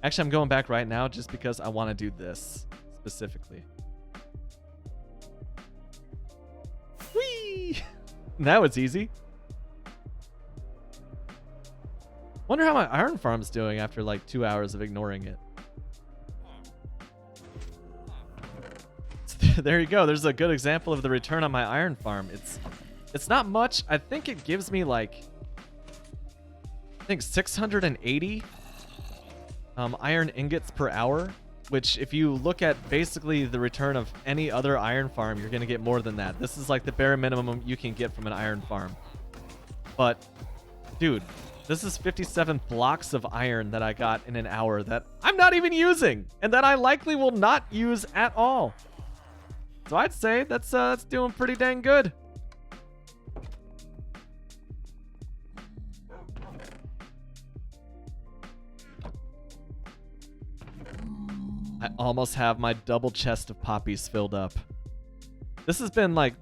Actually, I'm going back right now just because I want to do this specifically. Whee! Now it's easy. Wonder how my iron farm's doing after like 2 hours of ignoring it. There you go. There's a good example of the return on my iron farm. It's not much. I think it gives me like, I think 680 iron ingots per hour, which if you look at basically the return of any other iron farm, you're going to get more than that. This is like the bare minimum you can get from an iron farm. But dude, this is 57 blocks of iron that I got in an hour that I'm not even using and that I likely will not use at all. So I'd say that's doing pretty dang good. I almost have my double chest of poppies filled up. This has been like,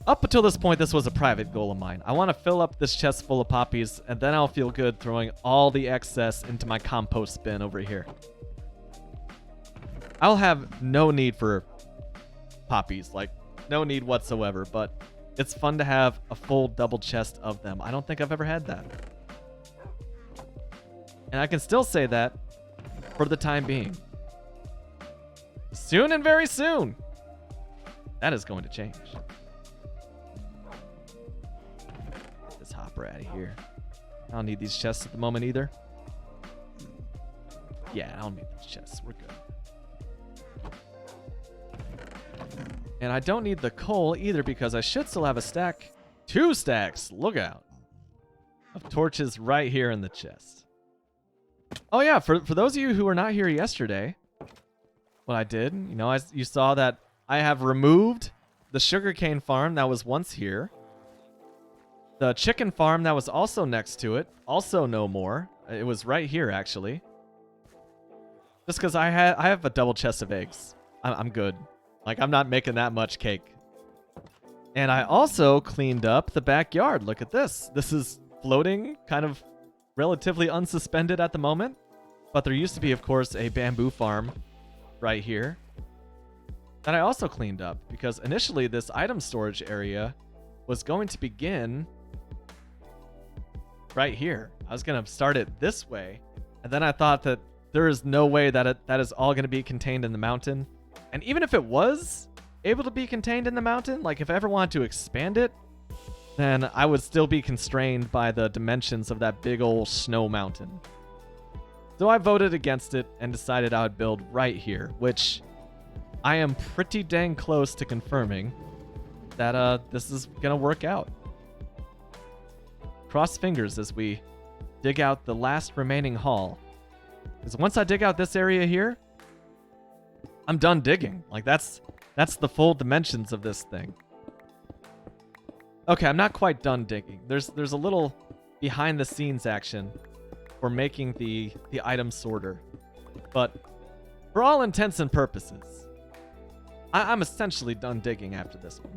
up until this point, this was a private goal of mine. I want to fill up this chest full of poppies, and then I'll feel good throwing all the excess into my compost bin over here. I'll have no need for poppies, like no need whatsoever, but it's fun to have a full double chest of them. I don't think I've ever had that. And I can still say that for the time being. Soon and very soon, that is going to change. Get this hopper out of here. I don't need these chests at the moment either. Yeah, I don't need those chests. We're good. And I don't need the coal either because I should still have a stack. 2 stacks, look out, of torches right here in the chest. Oh yeah, for those of you who were not here yesterday, what I did, you know, you saw that I have removed the sugarcane farm that was once here. The chicken farm that was also next to it, also no more. It was right here actually. Just because I have a double chest of eggs. I'm good. Like, I'm not making that much cake. And I also cleaned up the backyard. Look at this. This is floating, kind of relatively unsuspended at the moment. But there used to be, of course, a bamboo farm right here that I also cleaned up. Because initially, this item storage area was going to begin right here. I was going to start it this way. And then I thought that there is no way that that is all going to be contained in the mountain. And even if it was able to be contained in the mountain, like if I ever wanted to expand it, then I would still be constrained by the dimensions of that big old snow mountain. So I voted against it and decided I would build right here, which I am pretty dang close to confirming that this is going to work out. Cross fingers as we dig out the last remaining hall. Because once I dig out this area here, I'm done digging. Like, that's the full dimensions of this thing. Okay, I'm not quite done digging. There's a little behind the scenes action for making the item sorter. But for all intents and purposes, I'm essentially done digging after this one.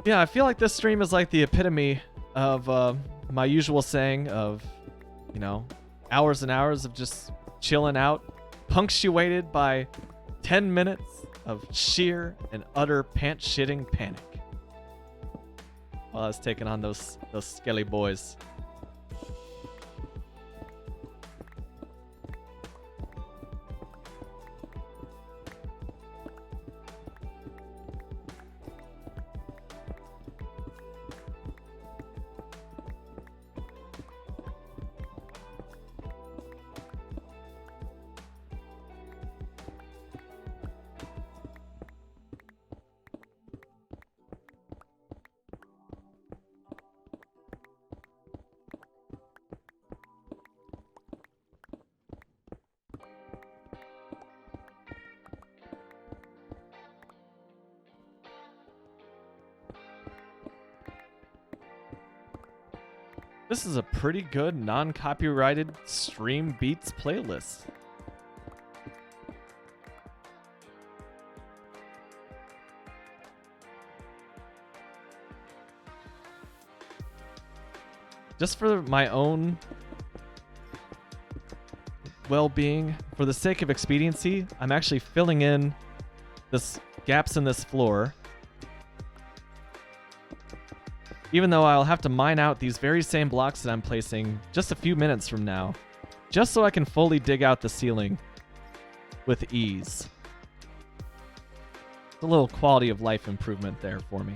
Yeah, I feel like this stream is like the epitome of my usual saying of, you know, hours and hours of just chilling out, punctuated by 10 minutes of sheer and utter pants-shitting panic. while I was taking on those skelly boys. This is a pretty good non-copyrighted stream beats playlist. Just for my own well-being, for the sake of expediency, I'm actually filling in this gaps in this floor. Even though I'll have to mine out these very same blocks that I'm placing just a few minutes from now, just so I can fully dig out the ceiling with ease. It's a little quality of life improvement there for me.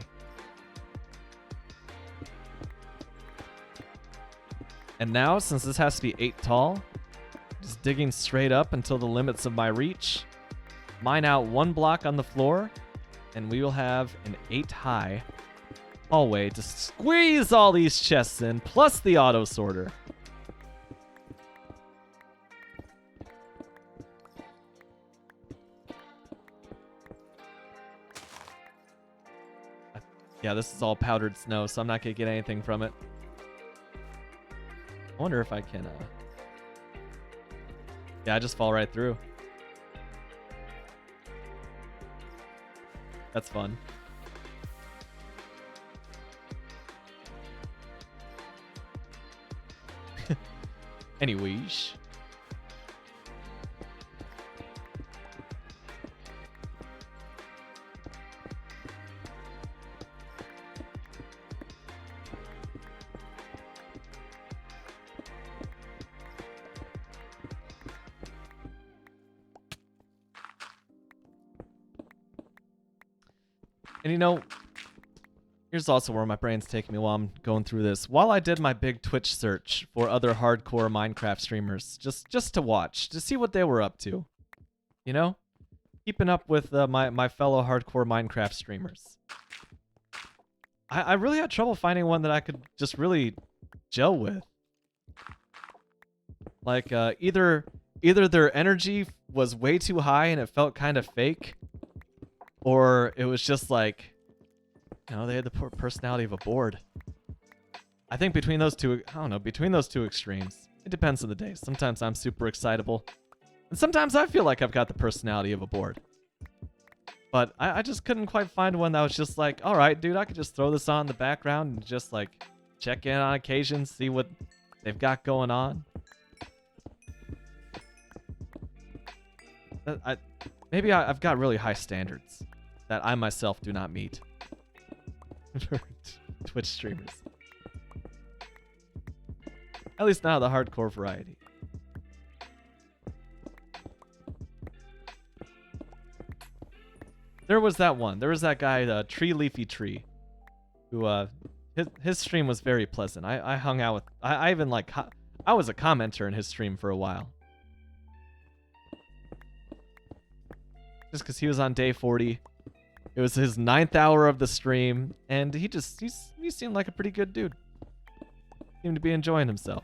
And now, since this has to be 8 tall, just digging straight up until the limits of my reach, mine out 1 block on the floor, and we will have an 8 high hallway to squeeze all these chests in, plus the auto sorter. Yeah, this is all powdered snow, so I'm not gonna get anything from it. I wonder if I can, yeah, I just fall right through. That's fun. Anyways. And you know, here's also where my brain's taking me while I'm going through this. While I did my big Twitch search for other hardcore Minecraft streamers, just to watch, to see what they were up to, you know, keeping up with my fellow hardcore Minecraft streamers. I really had trouble finding one that I could just really gel with. Like either their energy was way too high and it felt kind of fake, or it was just like, you know, they had the personality of a board. I think between those two, I don't know, between those two extremes, it depends on the day. Sometimes I'm super excitable, and sometimes I feel like I've got the personality of a board. But I just couldn't quite find one that was just like, all right, dude, I could just throw this on in the background and just like check in on occasion, see what they've got going on. Maybe I've got really high standards that I myself do not meet for Twitch streamers. At least not the hardcore variety. There was that one. There was that guy, Tree Leafy Tree, who his stream was very pleasant. I hung out with. I even like. I was a commenter in his stream for a while. Just because he was on day 40. It was his 9th hour of the stream, and he seemed like a pretty good dude. Seemed to be enjoying himself.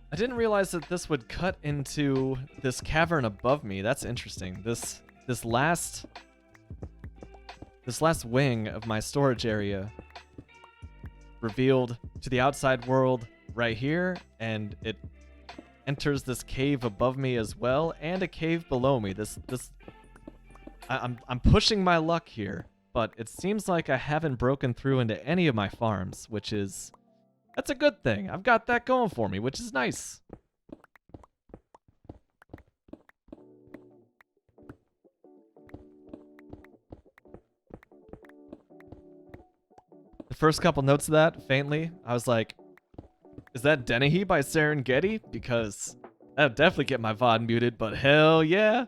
I didn't realize that this would cut into this cavern above me. That's interesting. This last wing of my storage area revealed to the outside world right here, and it enters this cave above me as well, and a cave below me. This I'm pushing my luck here, but it seems like I haven't broken through into any of my farms, which is... That's a good thing. I've got that going for me, which is nice. The first couple notes of that, faintly, I was like, is that Dennehy by Serengeti? Because that'd definitely get my VOD muted, but hell yeah.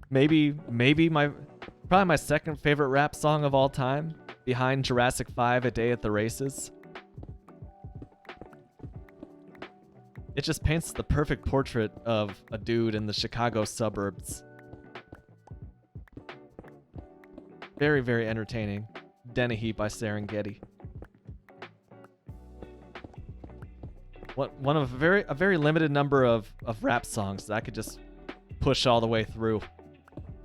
Maybe probably my second favorite rap song of all time, behind Jurassic 5: A Day at the Races. It just paints the perfect portrait of a dude in the Chicago suburbs. Very, very entertaining. Dennehy by Serengeti. One of a very limited number of rap songs that I could just push all the way through.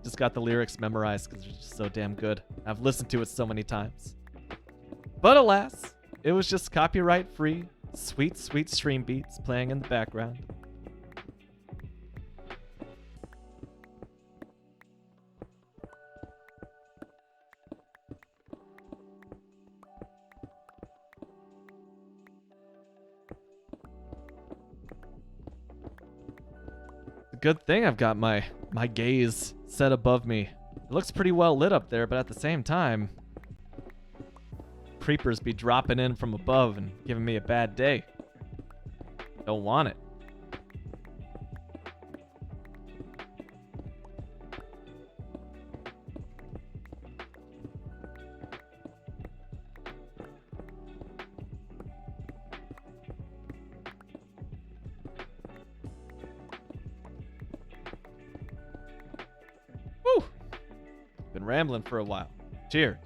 Just got the lyrics memorized because they're just so damn good. I've listened to it so many times. But alas, it was just copyright-free, sweet, sweet stream beats playing in the background. Good thing I've got my gaze set above me. It looks pretty well lit up there, but at the same time, creepers be dropping in from above and giving me a bad day. Don't want it. Been rambling for a while. Cheers.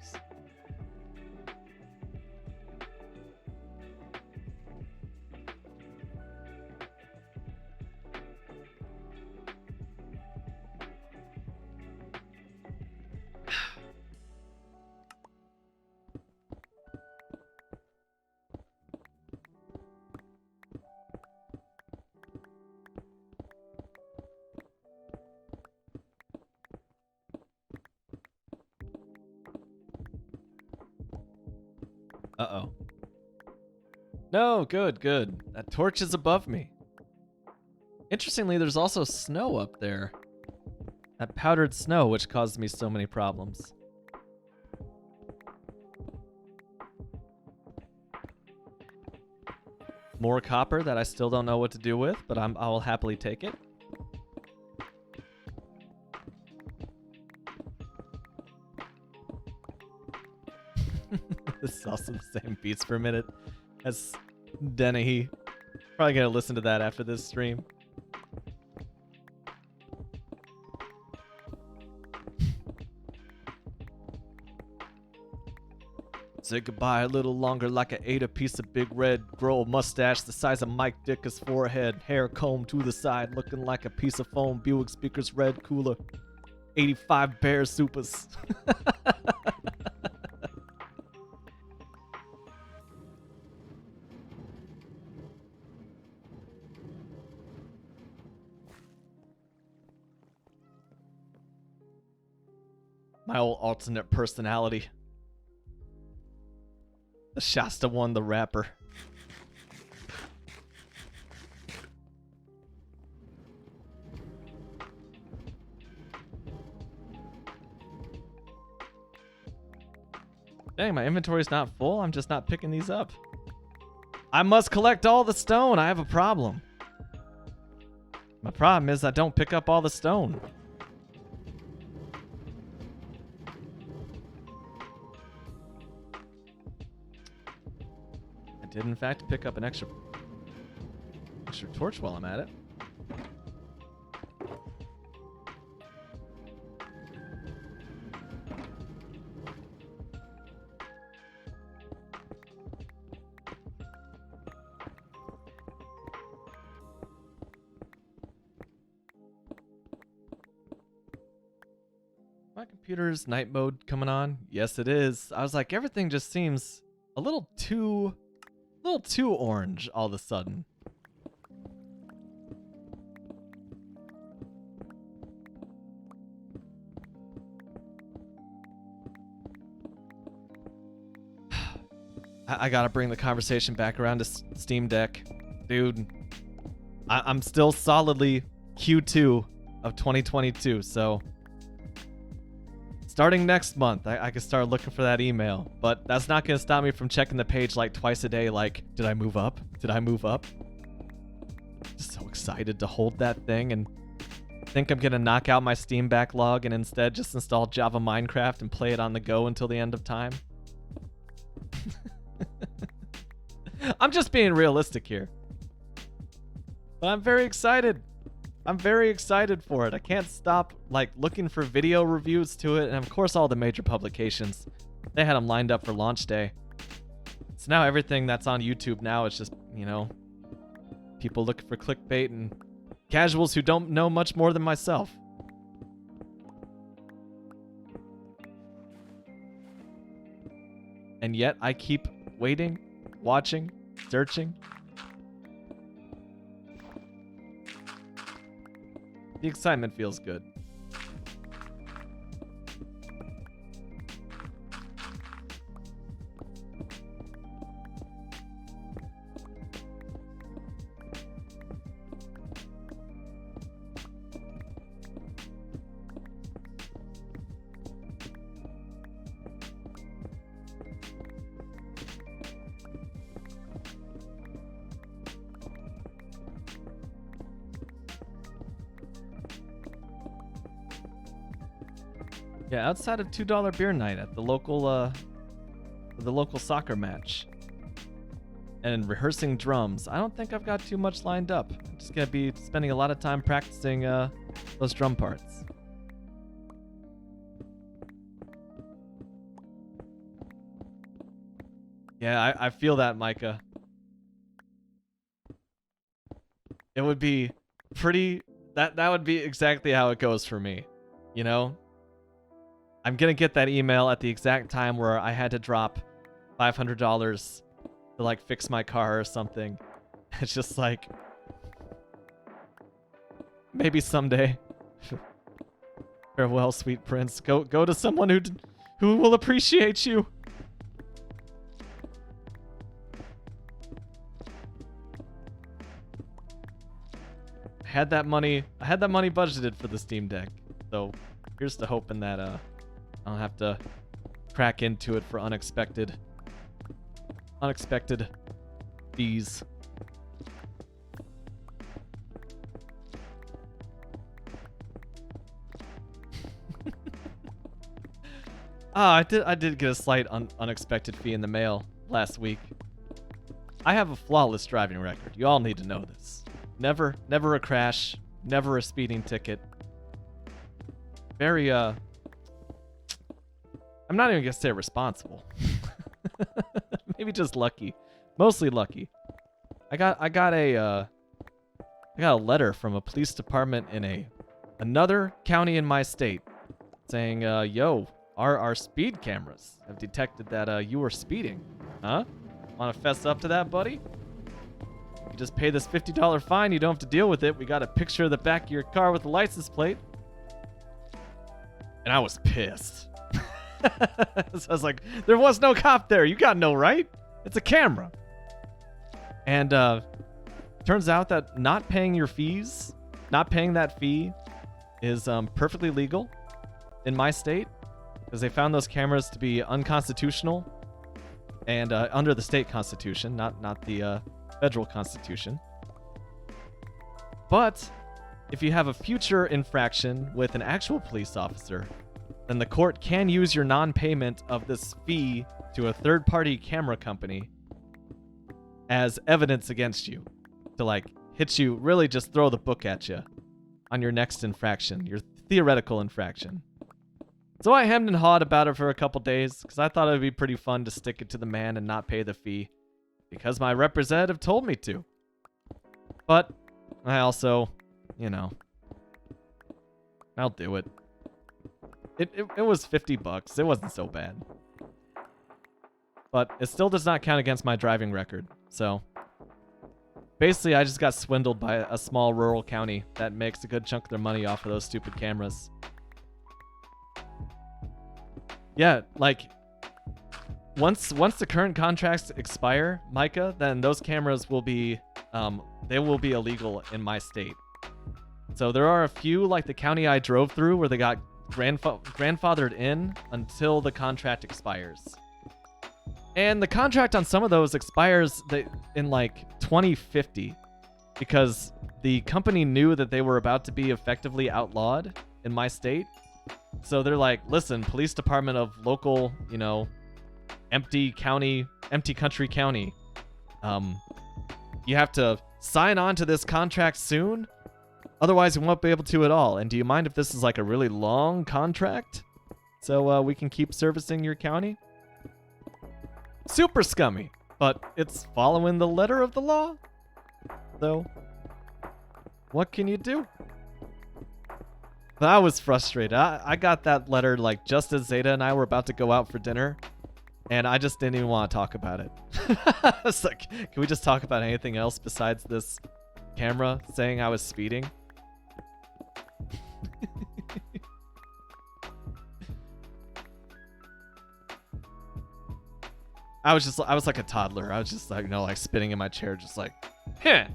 Uh-oh. No, good. That torch is above me. Interestingly, there's also snow up there. That powdered snow, which caused me so many problems. More copper that I still don't know what to do with, but I will happily take it. This is awesome. Same beats for a minute as Dennehy. Probably gonna listen to that after this stream. Say goodbye a little longer like I ate a piece of big red. Grow a mustache the size of Mike Dicker's forehead. Hair combed to the side looking like a piece of foam. Buick speakers red cooler. 85 Bear Supers. My old alternate personality. The Shasta one, the rapper. Dang, my inventory's not full. I'm just not picking these up. I must collect all the stone. I have a problem. My problem is I don't pick up all the stone. I did in fact pick up an extra torch while I'm at it. My computer's night mode coming on. Yes, it is. I was like, everything just seems a little too orange all of a sudden. I gotta bring the conversation back around to Steam Deck. Dude, I'm still solidly Q2 of 2022, so starting next month, I can start looking for that email. But that's not gonna stop me from checking the page like twice a day, like, did I move up? Did I move up? Just so excited to hold that thing and think I'm gonna knock out my Steam backlog and instead just install Java Minecraft and play it on the go until the end of time. I'm just being realistic here. But I'm very excited. I'm very excited for it. I can't stop like looking for video reviews to it, and of course all the major publications, they had them lined up for launch day. So now everything that's on YouTube now is just, you know, people looking for clickbait and casuals who don't know much more than myself. And yet I keep waiting, watching, searching. The excitement feels good. Yeah, outside of $2 beer night at the local soccer match and rehearsing drums, I don't think I've got too much lined up. I'm just gonna be spending a lot of time practicing those drum parts. Yeah, I feel that, Micah. It would be pretty... That would be exactly how it goes for me, you know? I'm gonna get that email at the exact time where I had to drop $500 to like fix my car or something. It's just like, maybe someday. Farewell, sweet prince. Go to someone who will appreciate you. I had that money budgeted for the Steam Deck. So here's to hoping that I don't have to crack into it for unexpected fees. I did get a slight unexpected fee in the mail last week. I have a flawless driving record. You all need to know this. Never a crash, never a speeding ticket. Very I'm not even gonna say responsible. Maybe just lucky. Mostly lucky. I got a letter from a police department in another county in my state saying, yo, our speed cameras have detected that you were speeding. Huh? Wanna fess up to that, buddy? You just pay this $50 fine, you don't have to deal with it. We got a picture of the back of your car with the license plate. And I was pissed. So I was like, there was no cop there. You got no right. It's a camera. And turns out that not paying your fees, not paying that fee is perfectly legal in my state because they found those cameras to be unconstitutional and under the state constitution, not the federal constitution. But if you have a future infraction with an actual police officer, then the court can use your non-payment of this fee to a third-party camera company as evidence against you to like hit you, really just throw the book at you on your next infraction, your theoretical infraction. So I hemmed and hawed about it for a couple days because I thought it would be pretty fun to stick it to the man and not pay the fee because my representative told me to. But I also, you know, I'll do it. It was $50. It wasn't so bad. But it still does not count against my driving record. So basically, I just got swindled by a small rural county that makes a good chunk of their money off of those stupid cameras. Yeah, like, once the current contracts expire, Micah, then those cameras will be they will be illegal in my state. So there are a few, like the county I drove through, where they got grandfathered in until the contract expires. And the contract on some of those expires in like 2050, because the company knew that they were about to be effectively outlawed in my state. So they're like, listen, police department of local, you know, empty country county, you have to sign on to this contract soon, otherwise we won't be able to at all. And do you mind if this is like a really long contract, so we can keep servicing your county? Super scummy, but it's following the letter of the law. So what can you do? But I was frustrated. I got that letter like just as Zeta and I were about to go out for dinner, and I just didn't even want to talk about it. I was like, can we just talk about anything else besides this camera saying I was speeding? I was like a toddler. I was just like, you know, like spinning in my chair, just like, heh.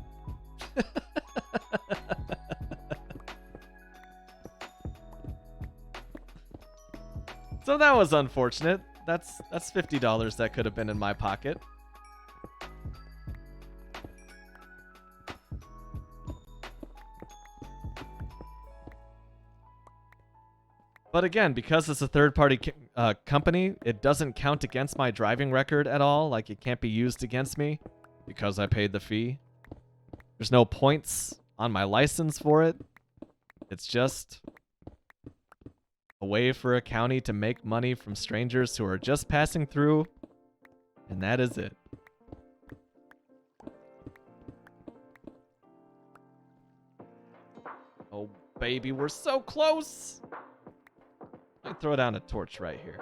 So that was unfortunate. That's $50 that could have been in my pocket. But again, because it's a third-party company, it doesn't count against my driving record at all. Like, it can't be used against me because I paid the fee. There's no points on my license for it. It's just a way for a county to make money from strangers who are just passing through, and that is it. Oh, baby, we're so close! Let me throw down a torch right here.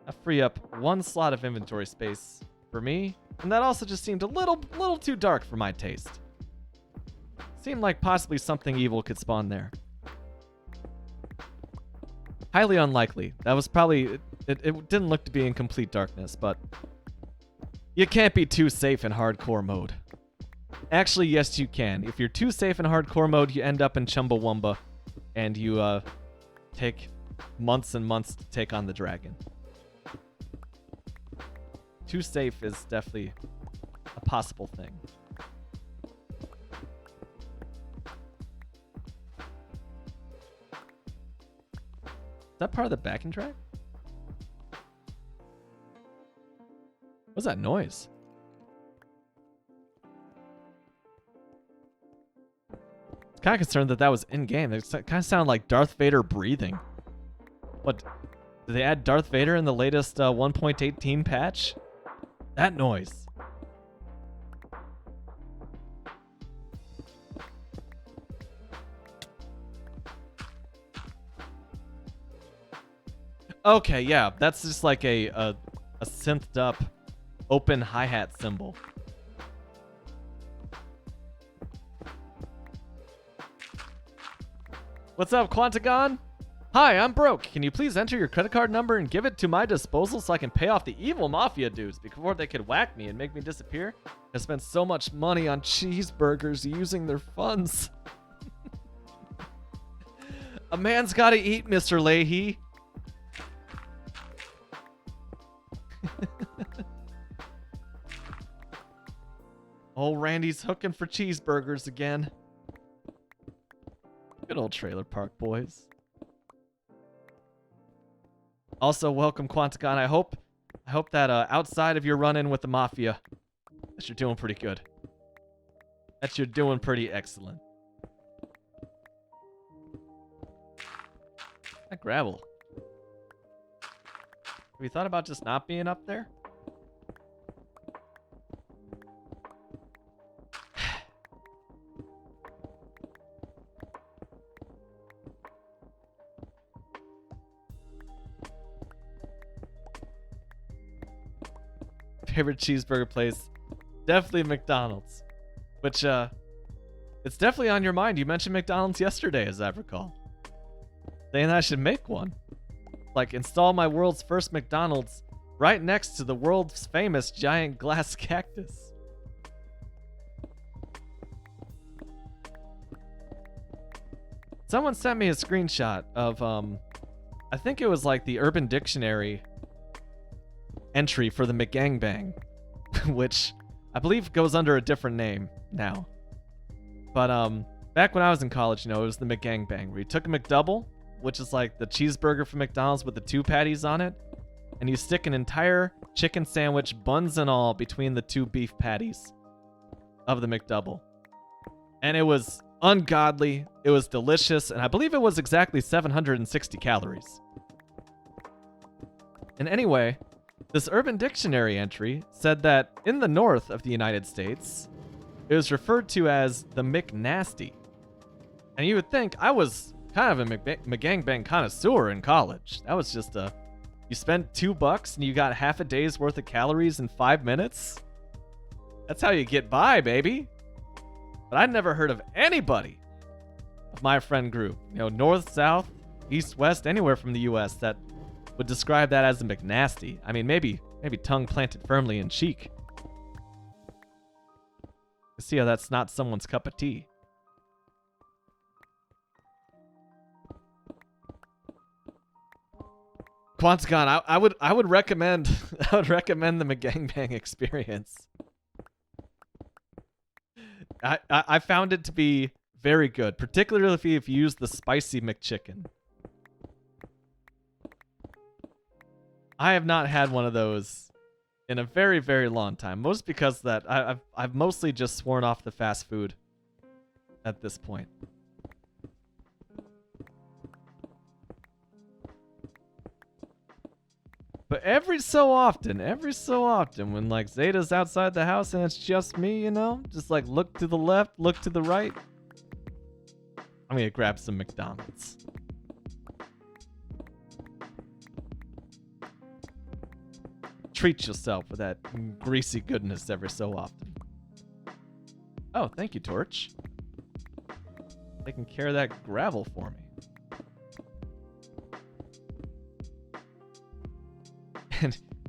I free up one slot of inventory space for me, and that also just seemed a little too dark for my taste. Seemed like possibly something evil could spawn there. Highly unlikely. That was probably... It didn't look to be in complete darkness, but... You can't be too safe in hardcore mode. Actually, yes, you can. If you're too safe in hardcore mode, you end up in Chumbawamba, and you, take months and months to take on the dragon. Too safe is definitely a possible thing. Is that part of the backing track? What's that noise? I'm kind of concerned that was in-game. It kind of sounded like Darth Vader breathing. What? Did they add Darth Vader in the latest 1.18 patch? That noise. Okay, yeah, that's just like a synthed up open hi-hat cymbal. What's up, Quantagon? Hi, I'm broke. Can you please enter your credit card number and give it to my disposal so I can pay off the evil mafia dudes before they could whack me and make me disappear? I spent so much money on cheeseburgers using their funds. A man's gotta eat, Mr. Leahy. Old Randy's hooking for cheeseburgers again. Good old Trailer Park Boys. Also, welcome Quantagon. I hope that outside of your run-in with the Mafia, that you're doing pretty good. That you're doing pretty excellent. That gravel. Have you thought about just not being up there? Favorite cheeseburger place? Definitely McDonald's. Which, it's definitely on your mind. You mentioned McDonald's yesterday, as I recall. Saying I should make one. Like, install my world's first McDonald's right next to the world's famous giant glass cactus. Someone sent me a screenshot of, I think it was like the Urban Dictionary entry for the McGangbang, which I believe goes under a different name now. But back when I was in college, you know, it was the McGangbang, where you took a McDouble, which is like the cheeseburger from McDonald's with the 2 patties on it, and you stick an entire chicken sandwich, buns and all, between the 2 beef patties of the McDouble. And it was ungodly, it was delicious, and I believe it was exactly 760 calories. And anyway, this Urban Dictionary entry said that in the north of the United States, it was referred to as the McNasty. And you would think I was kind of a McGangbang connoisseur in college. That was just you spent $2 and you got half a day's worth of calories in 5 minutes? That's how you get by, baby. But I'd never heard of anybody of my friend group, you know, north, south, east, west, anywhere from the US that would describe that as a McNasty. I mean, maybe tongue planted firmly in cheek. You see how that's not someone's cup of tea. Quantagon, I would recommend I would recommend the McGangbang experience. I found it to be very good, particularly if you use the spicy McChicken. I have not had one of those in a very, very long time. Most because that I've mostly just sworn off the fast food at this point. But every so often, when like Zeta's outside the house and it's just me, you know, just like look to the left, look to the right, I'm gonna grab some McDonald's. Treat yourself with that greasy goodness every so often. Oh, thank you, Torch. Taking care of that gravel for me.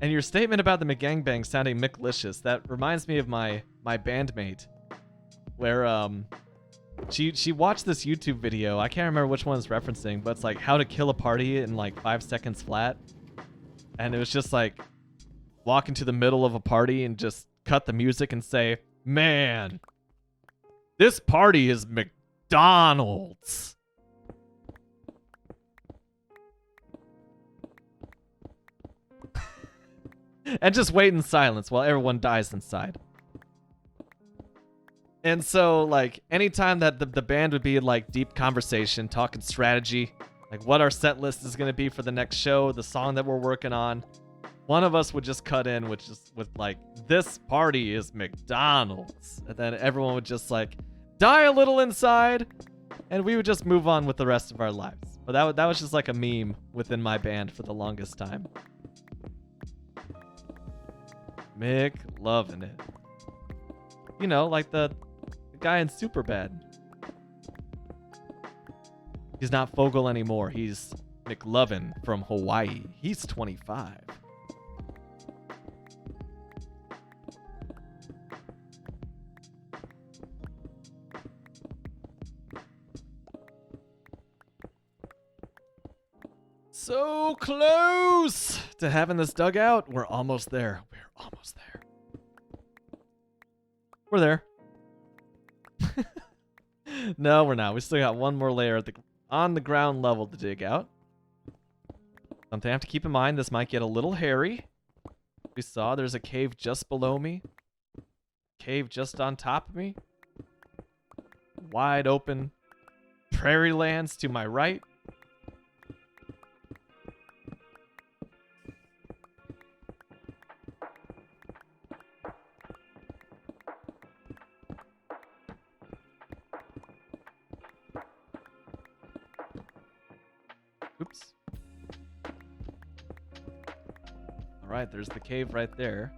And your statement about the McGangbang sounding McLicious, that reminds me of my bandmate, where she watched this YouTube video. I can't remember which one it's referencing, but it's like how to kill a party in like 5 seconds flat. And it was just like walk into the middle of a party and just cut the music and say, "Man, this party is McDonald's." And just wait in silence while everyone dies inside. And so, like, anytime that the band would be in, like, deep conversation, talking strategy, like what our set list is going to be for the next show, the song that we're working on, one of us would just cut in with like, "This party is McDonald's." And then everyone would just, like, die a little inside, and we would just move on with the rest of our lives. But that was just like a meme within my band for the longest time. Mick loving it. You know, like the guy in Superbad. He's not Fogel anymore. He's McLovin from Hawaii. He's 25. So close to having this dugout. We're almost there. We're almost there. We're there. No, we're not. We still got one more layer on the ground level to dig out. Something I have to keep in mind, this might get a little hairy. We saw there's a cave just below me. Cave just on top of me. Wide open prairie lands to my right. Oops. All right, there's the cave right there.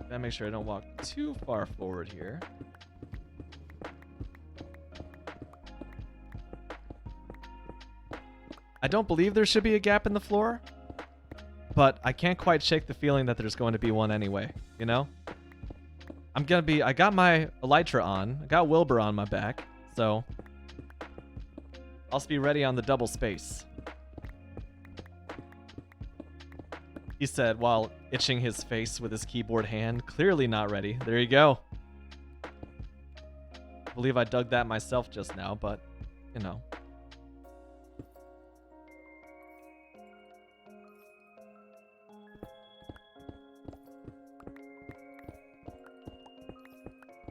Gotta make sure I don't walk too far forward here. I don't believe there should be a gap in the floor, but I can't quite shake the feeling that there's going to be one anyway, you know? I got my Elytra on, I got Wilbur on my back, so I'll be ready on the double space. He said while itching his face with his keyboard hand, clearly not ready. There you go. I believe I dug that myself just now, but, you know.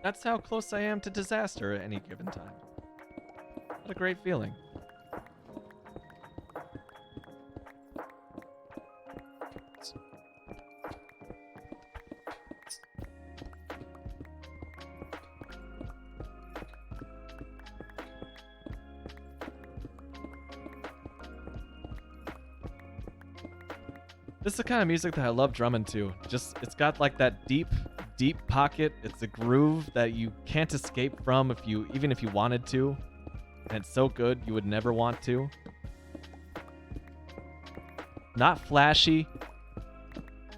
That's how close I am to disaster at any given time. What a great feeling. This is the kind of music that I love drumming to. Just, it's got like that deep pocket. It's a groove that you can't escape from even if you wanted to. And it's so good you would never want to. Not flashy,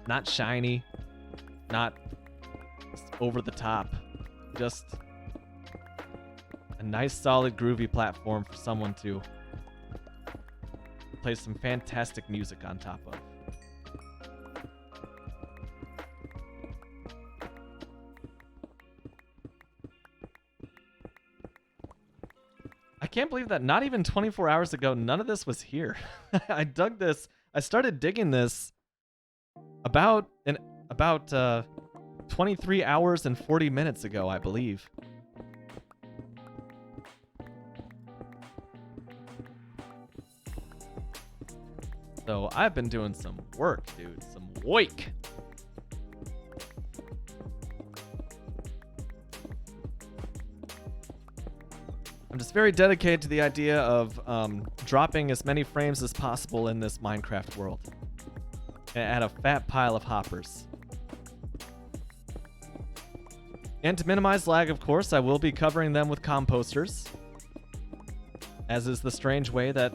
not shiny, not over the top. Just a nice solid groovy platform for someone to play some fantastic music on top of. I can't believe that not even 24 hours ago, none of this was here. I dug this. I started digging this about 23 hours and 40 minutes ago, I believe. So I've been doing some work, dude. Some work. I'm just very dedicated to the idea of dropping as many frames as possible in this Minecraft world. And add a fat pile of hoppers. And to minimize lag, of course, I will be covering them with composters. As is the strange way that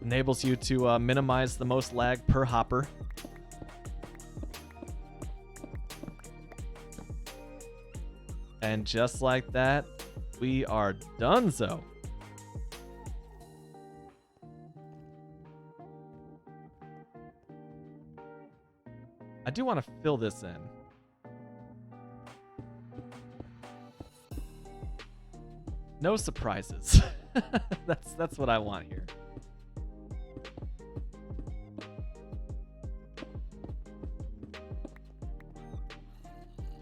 enables you to minimize the most lag per hopper. And just like that, we are donezo. I do want to fill this in. No surprises. That's what I want here.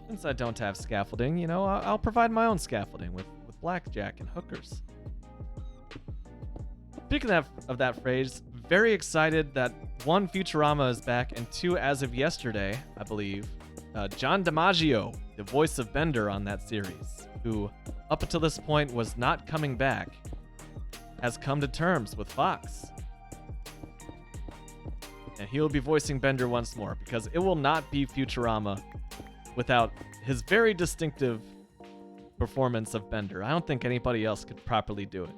Since I don't have scaffolding, you know, I'll provide my own scaffolding with blackjack and hookers. Speaking of that phrase, very excited that one, Futurama is back, and two, as of yesterday, I believe, John DiMaggio, the voice of Bender on that series, who up until this point was not coming back, has come to terms with Fox. And he will be voicing Bender once more, because it will not be Futurama without his very distinctive performance of Bender. I don't think anybody else could properly do it.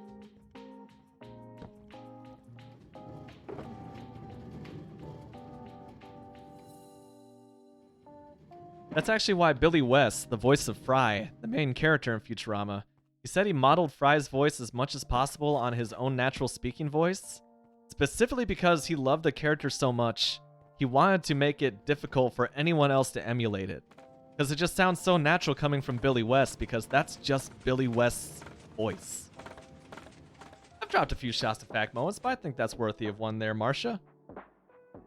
That's actually why Billy West, the voice of Fry, the main character in Futurama, he said he modeled Fry's voice as much as possible on his own natural speaking voice, specifically because he loved the character so much, he wanted to make it difficult for anyone else to emulate it. Because it just sounds so natural coming from Billy West, because that's just Billy West's voice. I've dropped a few shots to fact moments, but I think that's worthy of one there, Marcia.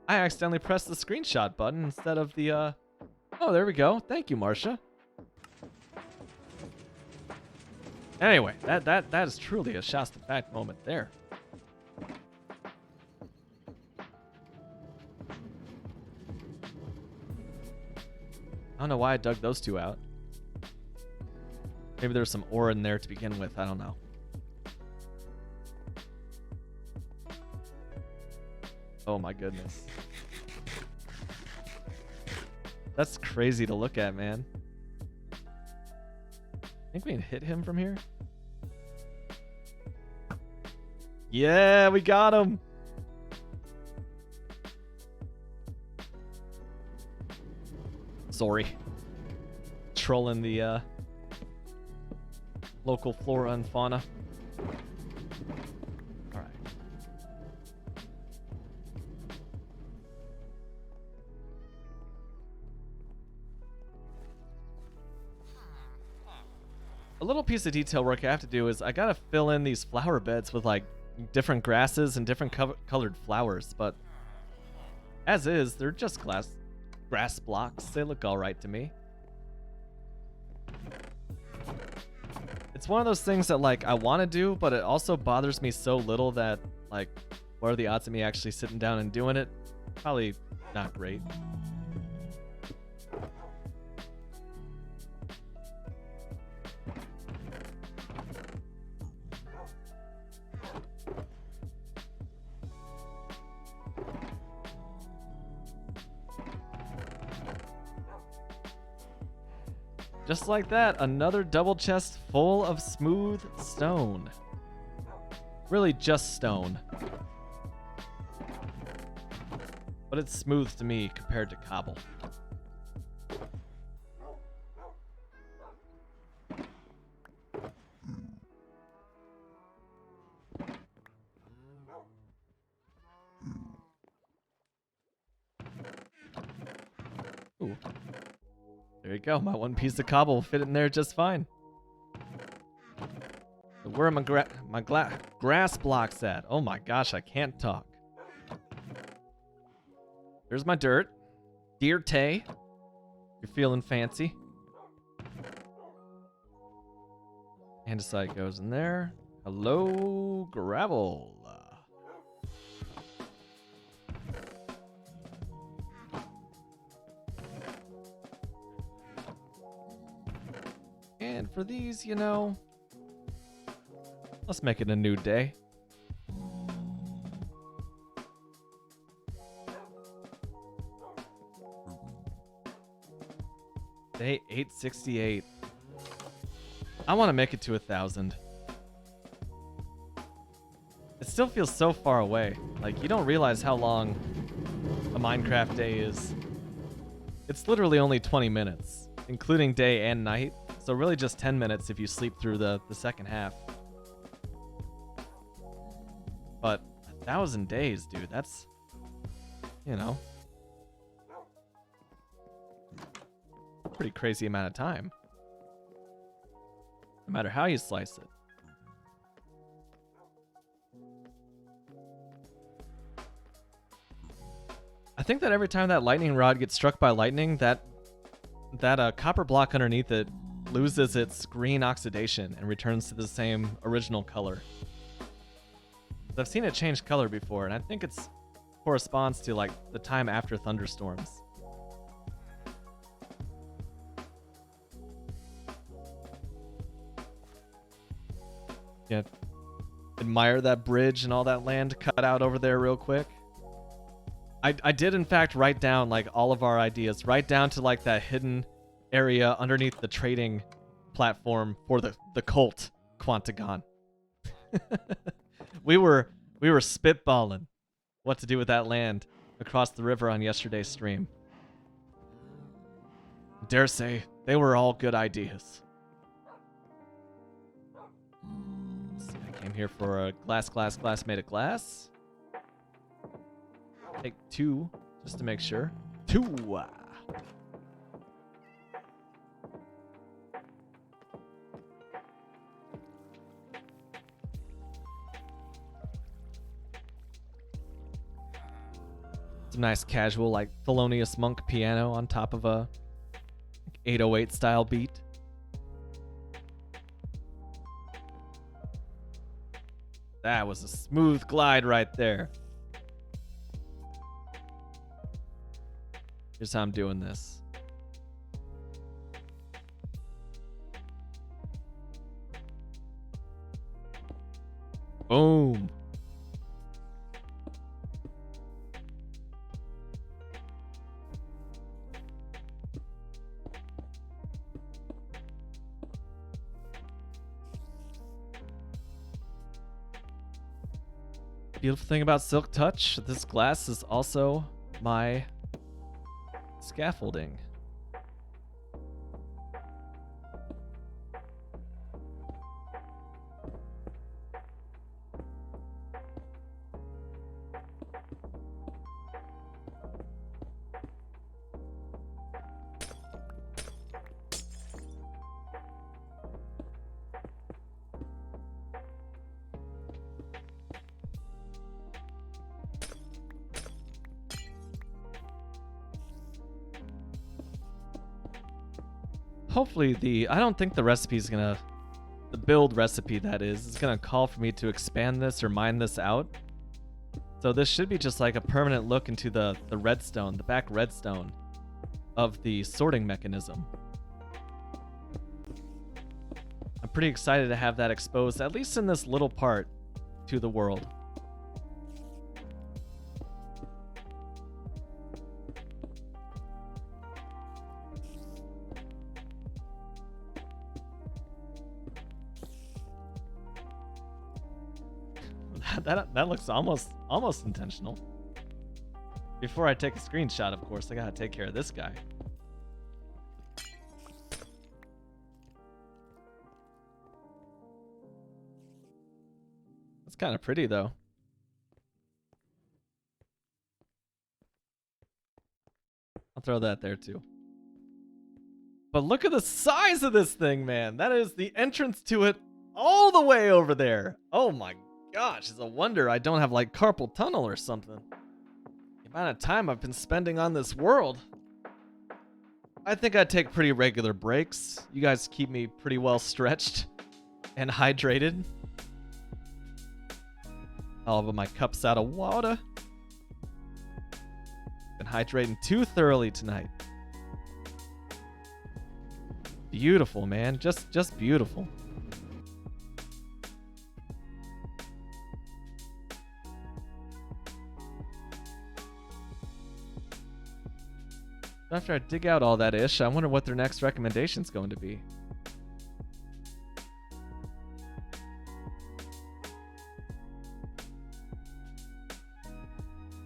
I accidentally pressed the screenshot button instead of the, Oh, there we go. Thank you, Marcia. Anyway, that is truly a shots to fact moment there. I don't know why I dug those two out. Maybe there's some ore in there to begin with. I don't know. Oh my goodness. That's crazy to look at, man. I think we can hit him from here. Yeah, we got him. Sorry. Trolling the local flora and fauna. All right. A little piece of detail work I have to do is I gotta fill in these flower beds with like different grasses and different colored flowers, but as is, they're just grass blocks. They look all right to me. It's one of those things that like I want to do, but it also bothers me so little that like, what are the odds of me actually sitting down and doing it? Probably not great. Just like that, another double chest full of smooth stone. Really just stone. But it's smooth to me compared to cobble. Ooh. There you go. My one piece of cobble will fit in there just fine. So where are my grass blocks at? Oh my gosh, I can't talk. There's my dirt. Dear Tay, you're feeling fancy. Andesite goes in there. Hello, gravel. And for these, you know, let's make it a new day. Day 868. I want to make it to 1,000. It still feels so far away. Like, you don't realize how long a Minecraft day is. It's literally only 20 minutes, including day and night. So really just 10 minutes if you sleep through the second half. But 1,000 days, dude, that's, you know, a pretty crazy amount of time. No matter how you slice it. I think that every time that lightning rod gets struck by lightning, that copper block underneath it loses its green oxidation and returns to the same original color. I've seen it change color before, and I think it corresponds to like the time after thunderstorms. Yeah, admire that bridge and all that land cut out over there real quick. I did in fact write down like all of our ideas, right down to like that hidden area underneath the trading platform for the cult Quantagon. we were spitballing what to do with that land across the river on yesterday's stream. Dare say they were all good ideas. Let's see, I came here for a glass made of glass. Take 2 just to make sure. 2. Some nice casual, like Thelonious Monk piano on top of a 808 style beat. That was a smooth glide right there. Here's how I'm doing this. Boom. Beautiful thing about Silk Touch, this glass is also my scaffolding. hopefully I don't think the recipe is gonna, the build recipe that is gonna call for me to expand this or mine this out. So this should be just like a permanent look into the redstone, the back redstone of the sorting mechanism. I'm pretty excited to have that exposed, at least in this little part, to the world. That looks almost intentional. Before I take a screenshot, of course, I gotta take care of this guy. That's kind of pretty, though. I'll throw that there, too. But look at the size of this thing, man. That is the entrance to it all the way over there. Oh my gosh, it's a wonder I don't have like carpal tunnel or something. The amount of time I've been spending on this world. I think I take pretty regular breaks. You guys keep me pretty well stretched and hydrated. All of my cups out of water. Been hydrating too thoroughly tonight. Beautiful, man. Just beautiful. After I dig out all that ish, I wonder what their next recommendation's going to be.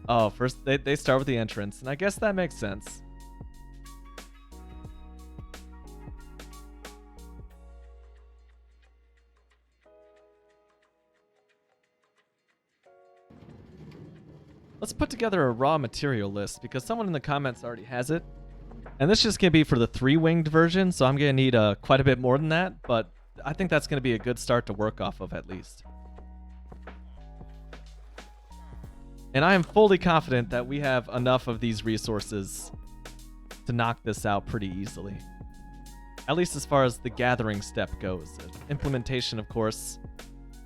Oh, first they start with the entrance, and I guess that makes sense. Let's put together a raw material list because someone in the comments already has it. And this just gonna be for the 3-winged version, so I'm gonna need quite a bit more than that, but I think that's gonna be a good start to work off of at least. And I am fully confident that we have enough of these resources to knock this out pretty easily. At least as far as the gathering step goes. Implementation, of course,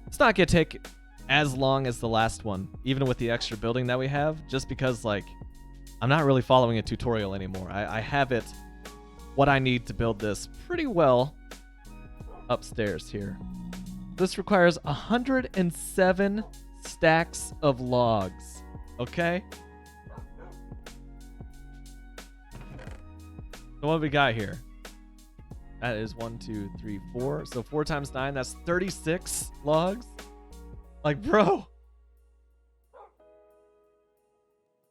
it's not gonna take as long as the last one, even with the extra building that we have, just because, like, I'm not really following a tutorial anymore. I have it, what I need to build this pretty well upstairs here. This requires 107 stacks of logs, okay? So what we got here? That is 1, 2, 3, 4. So 4 times 9, that's 36 logs. Like, bro.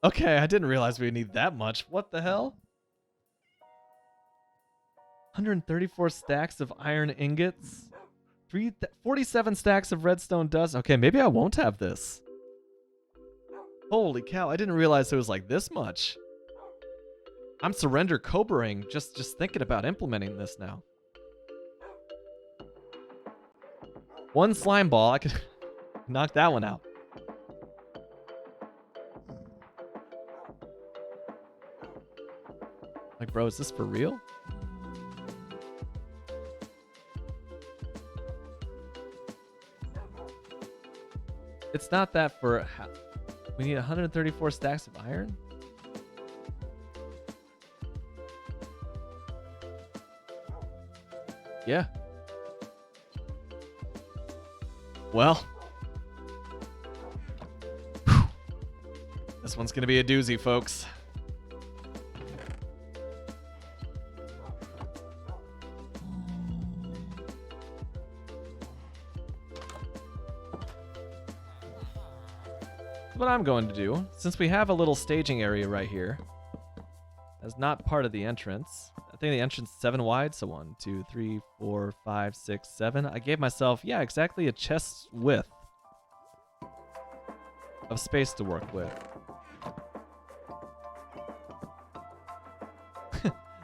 Okay, I didn't realize we need that much. What the hell? 134 stacks of iron ingots. 47 stacks of redstone dust. Okay, maybe I won't have this. Holy cow, I didn't realize it was like this much. I'm surrender cobraing just thinking about implementing this now. 1 slime ball, I could knock that one out. Like, bro, is this for real? It's not that for... We need 134 stacks of iron? Yeah. Well. Whew. This one's gonna be a doozy, folks. What I'm going to do, since we have a little staging area right here, as not part of the entrance. I think the entrance is 7 wide, so 1, 2, 3, 4, 5, 6, 7. I gave myself, yeah, exactly a chest width of space to work with.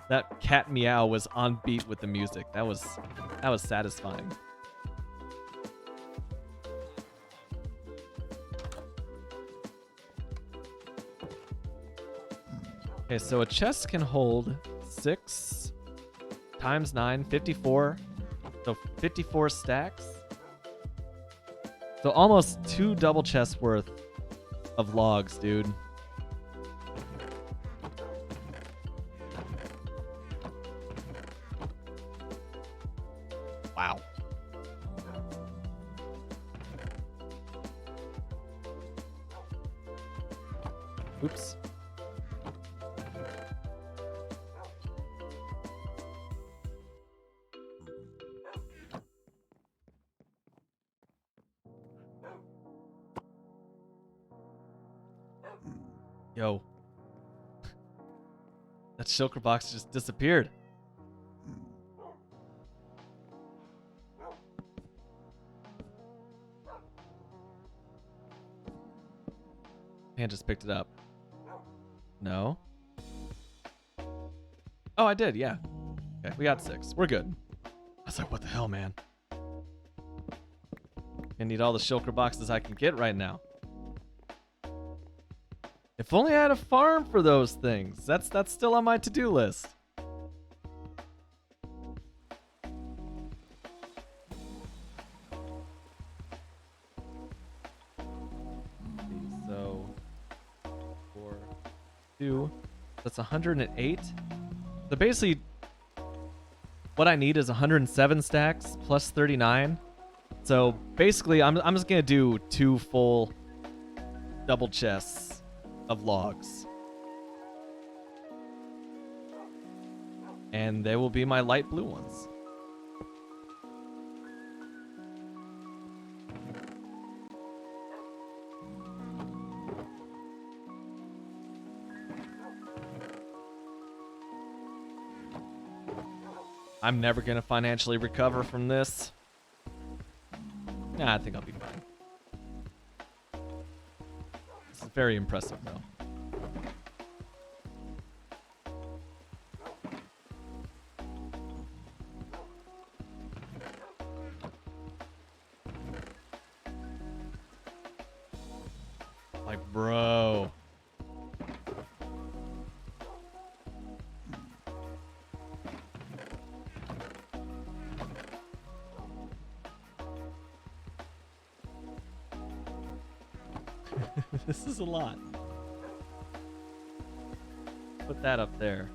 That cat meow was on beat with the music. That was satisfying. Okay, so a chest can hold 6 times 9, 54. So 54 stacks. So almost 2 double chests worth of logs, dude. Wow. Oops. Yo. That shulker box just disappeared. And just picked it up. No. Oh, I did, yeah. Okay, we got 6. We're good. I was like, what the hell, man? I need all the shulker boxes I can get right now. If only I had a farm for those things. That's still on my to-do list. So 4, 2. That's 108. So basically, what I need is 107 stacks plus 39. So basically, I'm just gonna do 2 full double chests of logs, and they will be my light blue ones. I'm never gonna financially recover from this. Nah, I think I'll be fine. This is very impressive, though. Like, bro. This is a lot. Put that up there.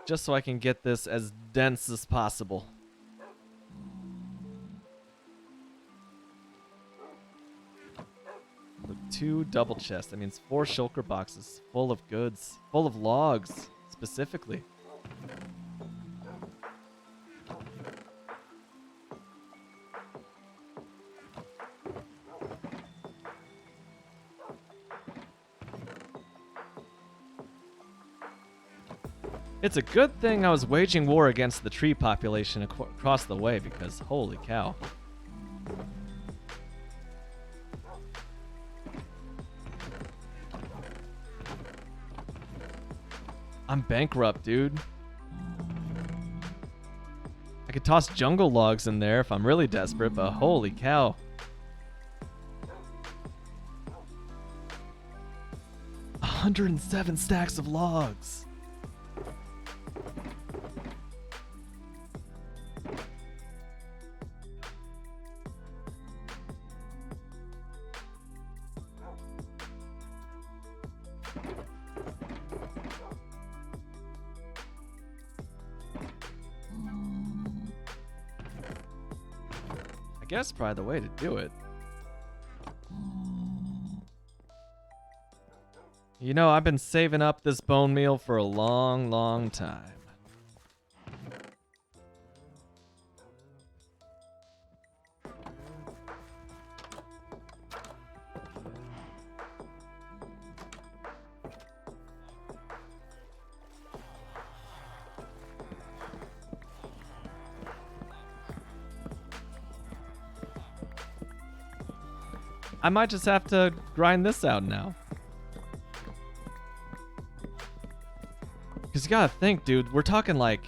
Just so I can get this as dense as possible. So 2 double chests. That means 4 shulker boxes full of goods. Full of logs, specifically. It's a good thing I was waging war against the tree population across the way, because holy cow. I'm bankrupt, dude. I could toss jungle logs in there if I'm really desperate, but holy cow. $107 stacks of logs. I guess probably the way to do it. You know, I've been saving up this bone meal for a long, long time. I might just have to grind this out now. Because you gotta think, dude, we're talking like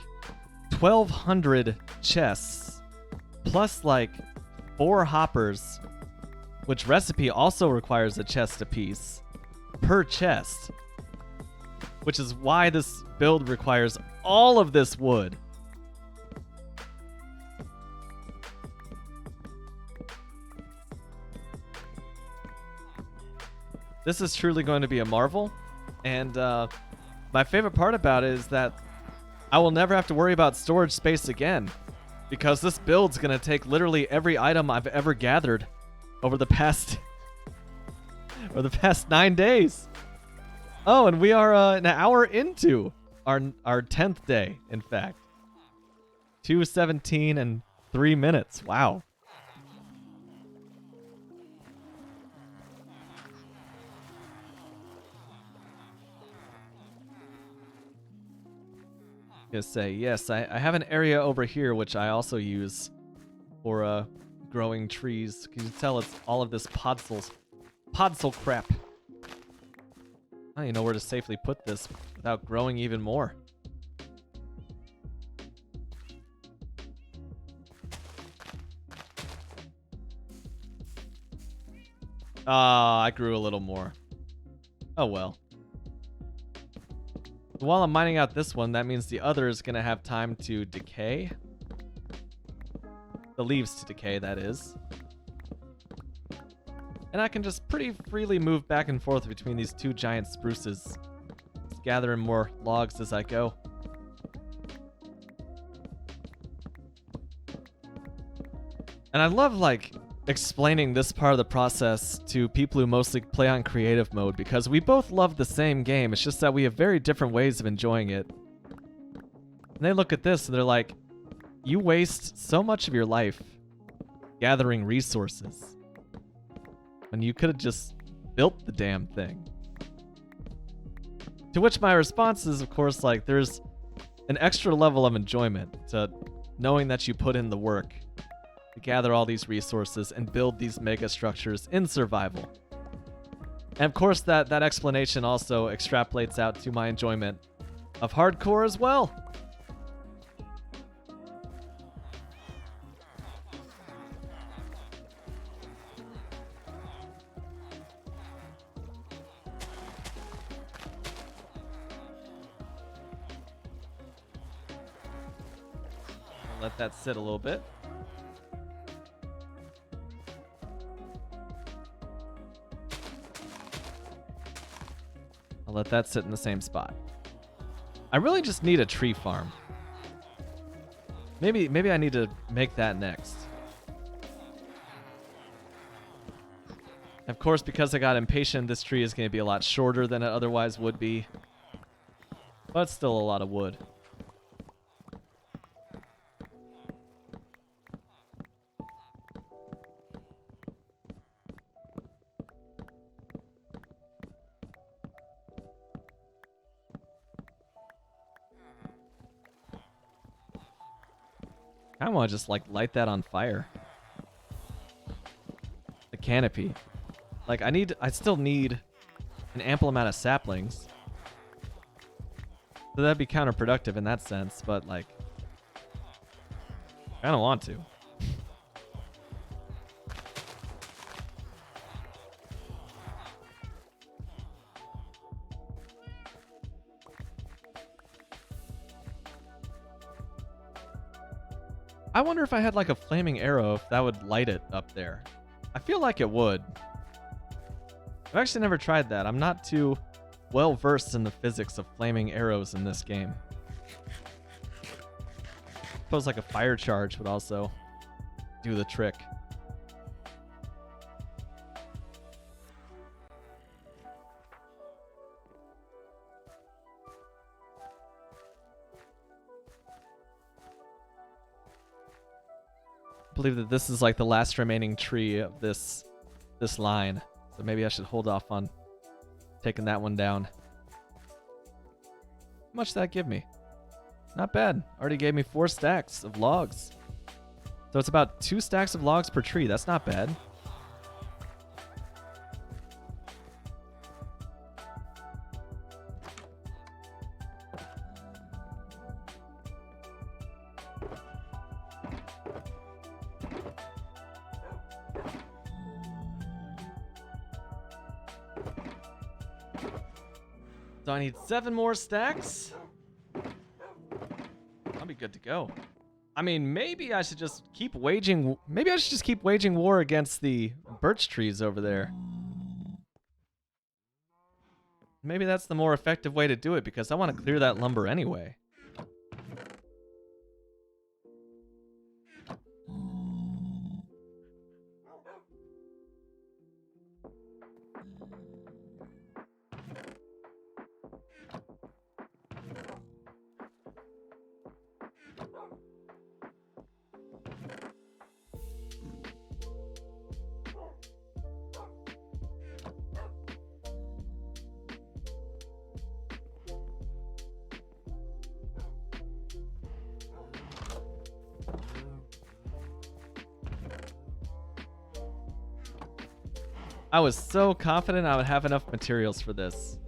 1,200 chests, plus like 4 hoppers, which recipe also requires a chest apiece per chest. which is why this build requires all of this wood. This is truly going to be a marvel, and my favorite part about it is that I will never have to worry about storage space again, because this build's going to take literally every item I've ever gathered over the past 9 days. Oh, and we are an hour into our 10th day, in fact. 2:17 and 3 minutes. Wow. Gonna say, yes, I have an area over here which I also use for growing trees. Can you tell it's all of this podzol crap? I don't even know where to safely put this without growing even more. Ah, I grew a little more. Oh well. While I'm mining out this one, that means the other is going to have time to decay. The leaves to decay, that is. And I can just pretty freely move back and forth between these two giant spruces. Just gathering more logs as I go. And I love, like, explaining this part of the process to people who mostly play on creative mode, because we both love the same game. It's just that we have very different ways of enjoying it. And they look at this and they're like, you waste so much of your life gathering resources when you could have just built the damn thing. To which my response is, of course, like, there's an extra level of enjoyment to knowing that you put in the work to gather all these resources and build these mega structures in survival. And of course, that explanation also extrapolates out to my enjoyment of hardcore as well. I'll let that sit a little bit. I'll let that sit in the same spot. I really just need a tree farm. Maybe I need to make that next. Of course, because I got impatient, this tree is going to be a lot shorter than it otherwise would be. But still a lot of wood. I want to just, like, light that on fire. The canopy. Like, I still need an ample amount of saplings. So that'd be counterproductive in that sense, but, like, I don't want to. I wonder if I had, like, a flaming arrow, if that would light it up there. I feel like it would. I've actually never tried that. I'm not too well versed in the physics of flaming arrows in this game. I suppose, like, a fire charge would also do the trick. I believe that this is, like, the last remaining tree of this line. So maybe I should hold off on taking that one down. How much did that give me? Not bad. Already gave me 4 stacks of logs. So it's about 2 stacks of logs per tree. That's not bad. So I need 7 more stacks. I'll be good to go. I mean, maybe I should just keep waging. Maybe I should just keep waging war against the birch trees over there. Maybe that's the more effective way to do it because I want to clear that lumber anyway. I was so confident I would have enough materials for this.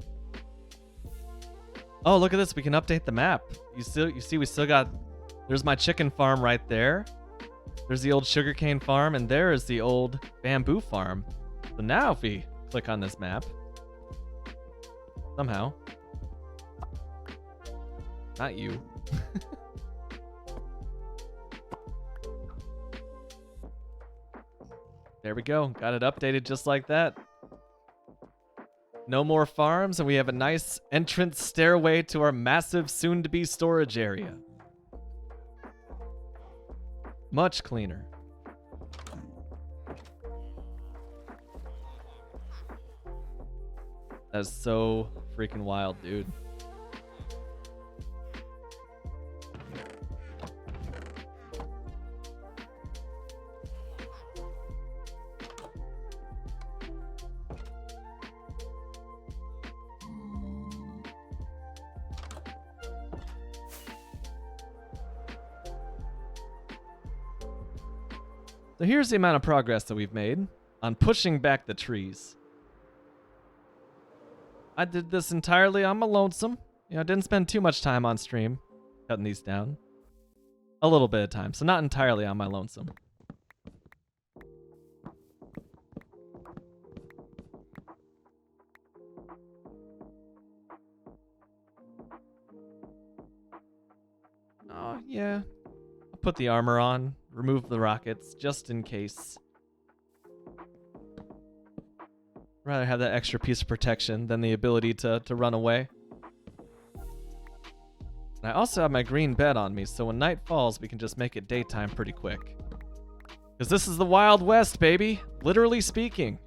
Oh, look at this. We can update the map. You see we still got... There's my chicken farm right there. There's the old sugarcane farm, and there is the old bamboo farm. So now if we click on this map... Somehow... Not you. There we go. Got it updated just like that. No more farms, and we have a nice entrance stairway to our massive soon-to-be storage area. Much cleaner. That's so freaking wild, dude. So here's the amount of progress that we've made on pushing back the trees. I did this entirely on my lonesome. You know, I didn't spend too much time on stream cutting these down. A little bit of time, so not entirely on my lonesome. Oh, yeah. I'll put the armor on, remove the rockets, just in case. Rather have that extra piece of protection than the ability to run away. And I also have my green bed on me, so when night falls, we can just make it daytime pretty quick. Because this is the Wild West, baby! Literally speaking.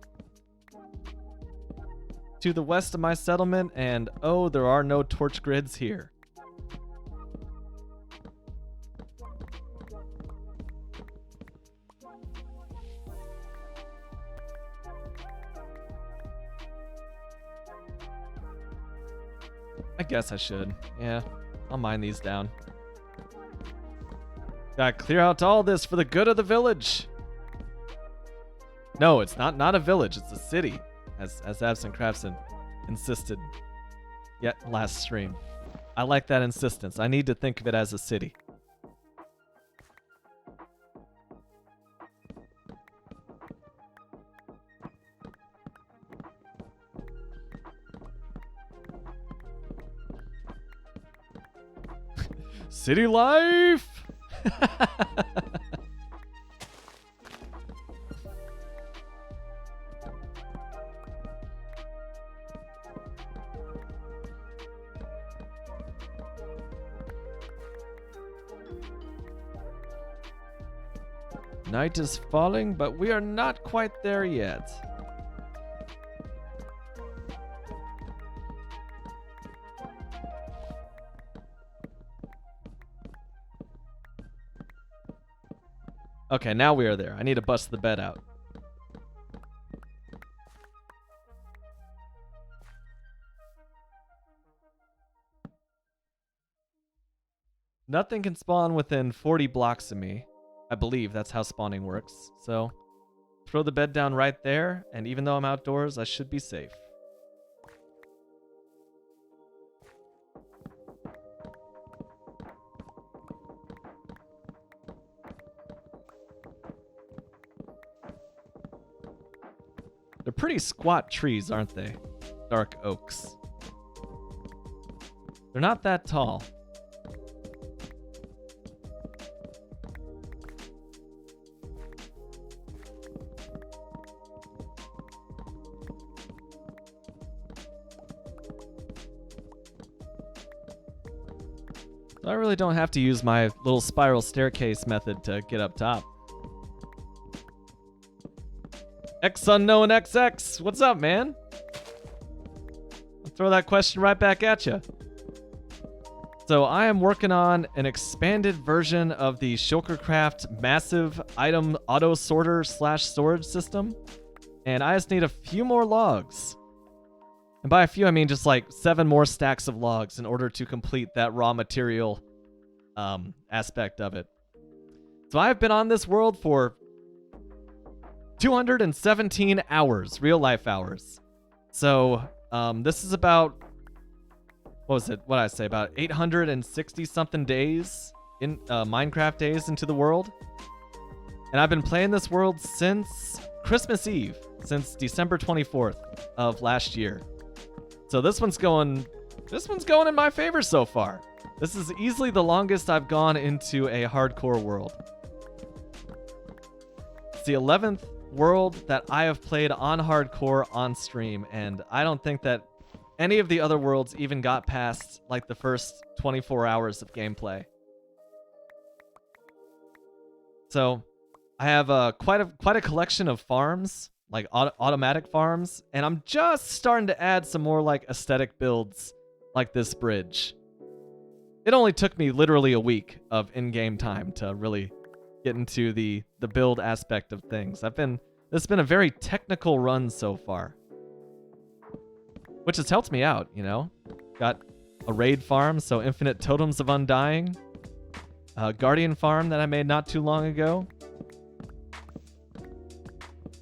To the west of my settlement, and oh, there are no torch grids here. I guess I should. Yeah, I'll mine these down. Gotta clear out all this for the good of the village. No, it's not a village, it's a city, as Absent Craftsman insisted yet last stream. I like that insistence. I need to think of it as a city. City life! Night is falling, but we are not quite there yet. Okay, now we are there. I need to bust the bed out. Nothing can spawn within 40 blocks of me. I believe that's how spawning works. So, throw the bed down right there, and even though I'm outdoors, I should be safe. They're pretty squat trees, aren't they? Dark oaks. They're not that tall. I really don't have to use my little spiral staircase method to get up top. X Unknown XX, what's up, man? I'll throw that question right back at you. So I am working on an expanded version of the Shulkercraft massive item auto sorter / storage system, and I just need a few more logs. And by a few, I mean just like 7 more stacks of logs in order to complete that raw material aspect of it. So I've been on this world for 217 hours, real life hours. So this is about, what was it? What did I say? About 860 something days in Minecraft days into the world. And I've been playing this world since Christmas Eve, since December 24th of last year. So this one's going in my favor so far. This is easily the longest I've gone into a hardcore world. It's the 11th world that I have played on hardcore on stream, and I don't think that any of the other worlds even got past like the first 24 hours of gameplay. So I have quite a collection of farms, like automatic farms, and I'm just starting to add some more like aesthetic builds like this bridge. It only took me literally a week of in-game time to really get into the build aspect of things. This has been a very technical run so far, which has helped me out, you know. Got a raid farm, so infinite totems of undying, a guardian farm that I made not too long ago.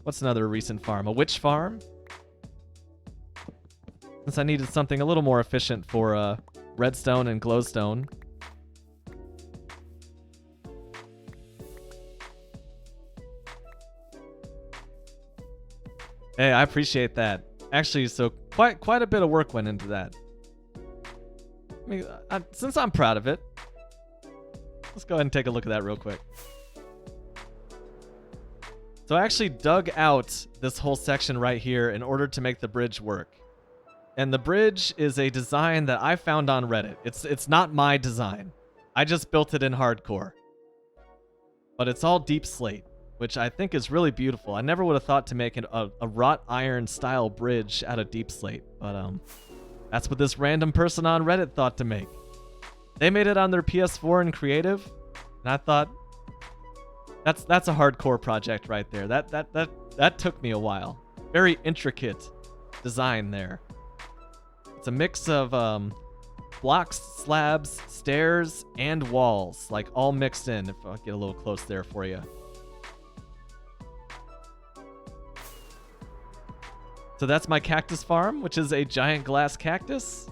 What's another recent farm? A witch farm? Since I needed something a little more efficient for redstone and glowstone. Hey, I appreciate that. Actually, so quite a bit of work went into that. I mean, since I'm proud of it, let's go ahead and take a look at that real quick. So I actually dug out this whole section right here in order to make the bridge work. And the bridge is a design that I found on Reddit. It's not my design. I just built it in hardcore. But it's all deep slate, which I think is really beautiful. I never would have thought to make a wrought iron style bridge out of deep slate, but that's what this random person on Reddit thought to make. They made it on their PS4 in creative, and I thought that's a hardcore project right there. That took me a while. Very intricate design there. It's a mix of blocks, slabs, stairs, and walls, like all mixed in. If I get a little close there for you. So that's my cactus farm, which is a giant glass cactus.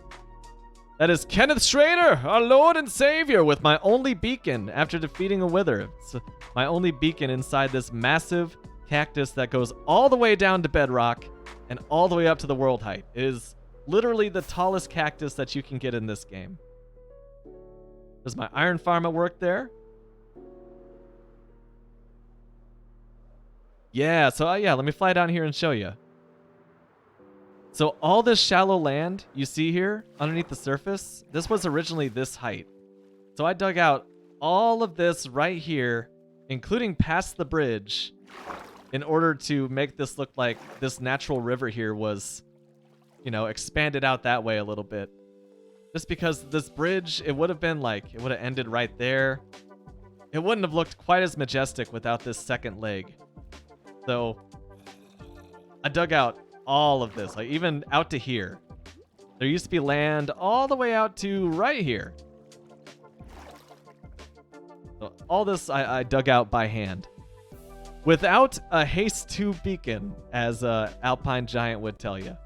That is Kenneth Schrader, our Lord and Savior, with my only beacon after defeating a wither. It's my only beacon inside this massive cactus that goes all the way down to bedrock and all the way up to the world height. It is literally the tallest cactus that you can get in this game. There's my iron farm at work there. Yeah, so yeah, let me fly down here and show you. So all this shallow land you see here underneath the surface, this was originally this height. So I dug out all of this right here, including past the bridge, in order to make this look like this natural river here was, you know, expanded out that way a little bit. Just because this bridge, it would have been like, it would have ended right there. It wouldn't have looked quite as majestic without this second leg. So I dug out all of this, like even out to here. There used to be land all the way out to right here. So all this I dug out by hand. Without a haste 2 beacon, as Alpine Giant would tell you.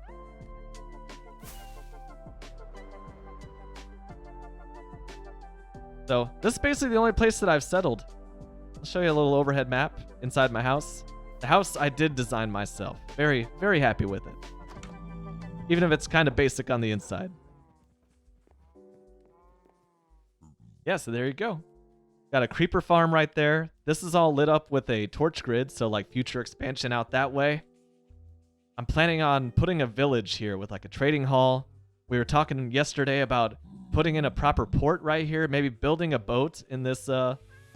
So this is basically the only place that I've settled. I'll show you a little overhead map inside my house. The house I did design myself. Very, very happy with it. Even if it's kind of basic on the inside. Yeah, so there you go. Got a creeper farm right there. This is all lit up with a torch grid, so like future expansion out that way. I'm planning on putting a village here with like a trading hall. We were talking yesterday about putting in a proper port right here, maybe building a boat in this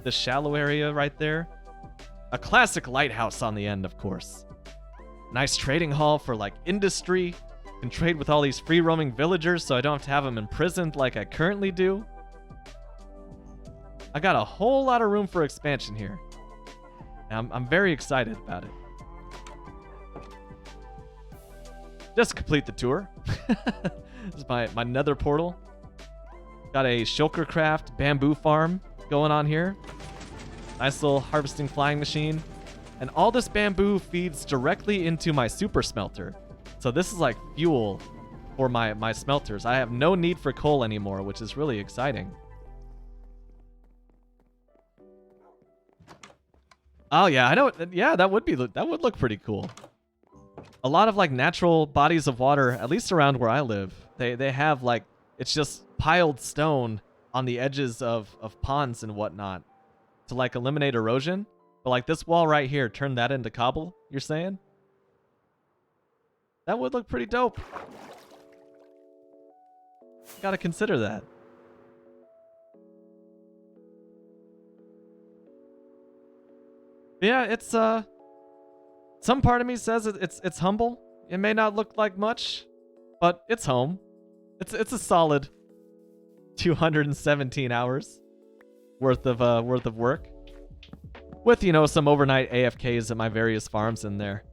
this shallow area right there. A classic lighthouse on the end, of course. Nice trading hall for like industry. Can trade with all these free roaming villagers so I don't have to have them imprisoned like I currently do. I got a whole lot of room for expansion here. I'm very excited about it. Just to complete the tour. This is my nether portal. Got a Shulkercraft bamboo farm going on here. Nice little harvesting flying machine. And all this bamboo feeds directly into my super smelter. So this is like fuel for my smelters. I have no need for coal anymore, which is really exciting. Oh yeah, I know. Yeah, that would look pretty cool. A lot of like natural bodies of water, at least around where I live, they have like, it's just piled stone on the edges of ponds and whatnot to like eliminate erosion. But like this wall right here, turn that into cobble, you're saying? That would look pretty dope. Gotta consider that. Yeah, it's some part of me says it's humble. It may not look like much, but it's home. It's a solid 217 hours worth of work, with some overnight AFKs at my various farms in there.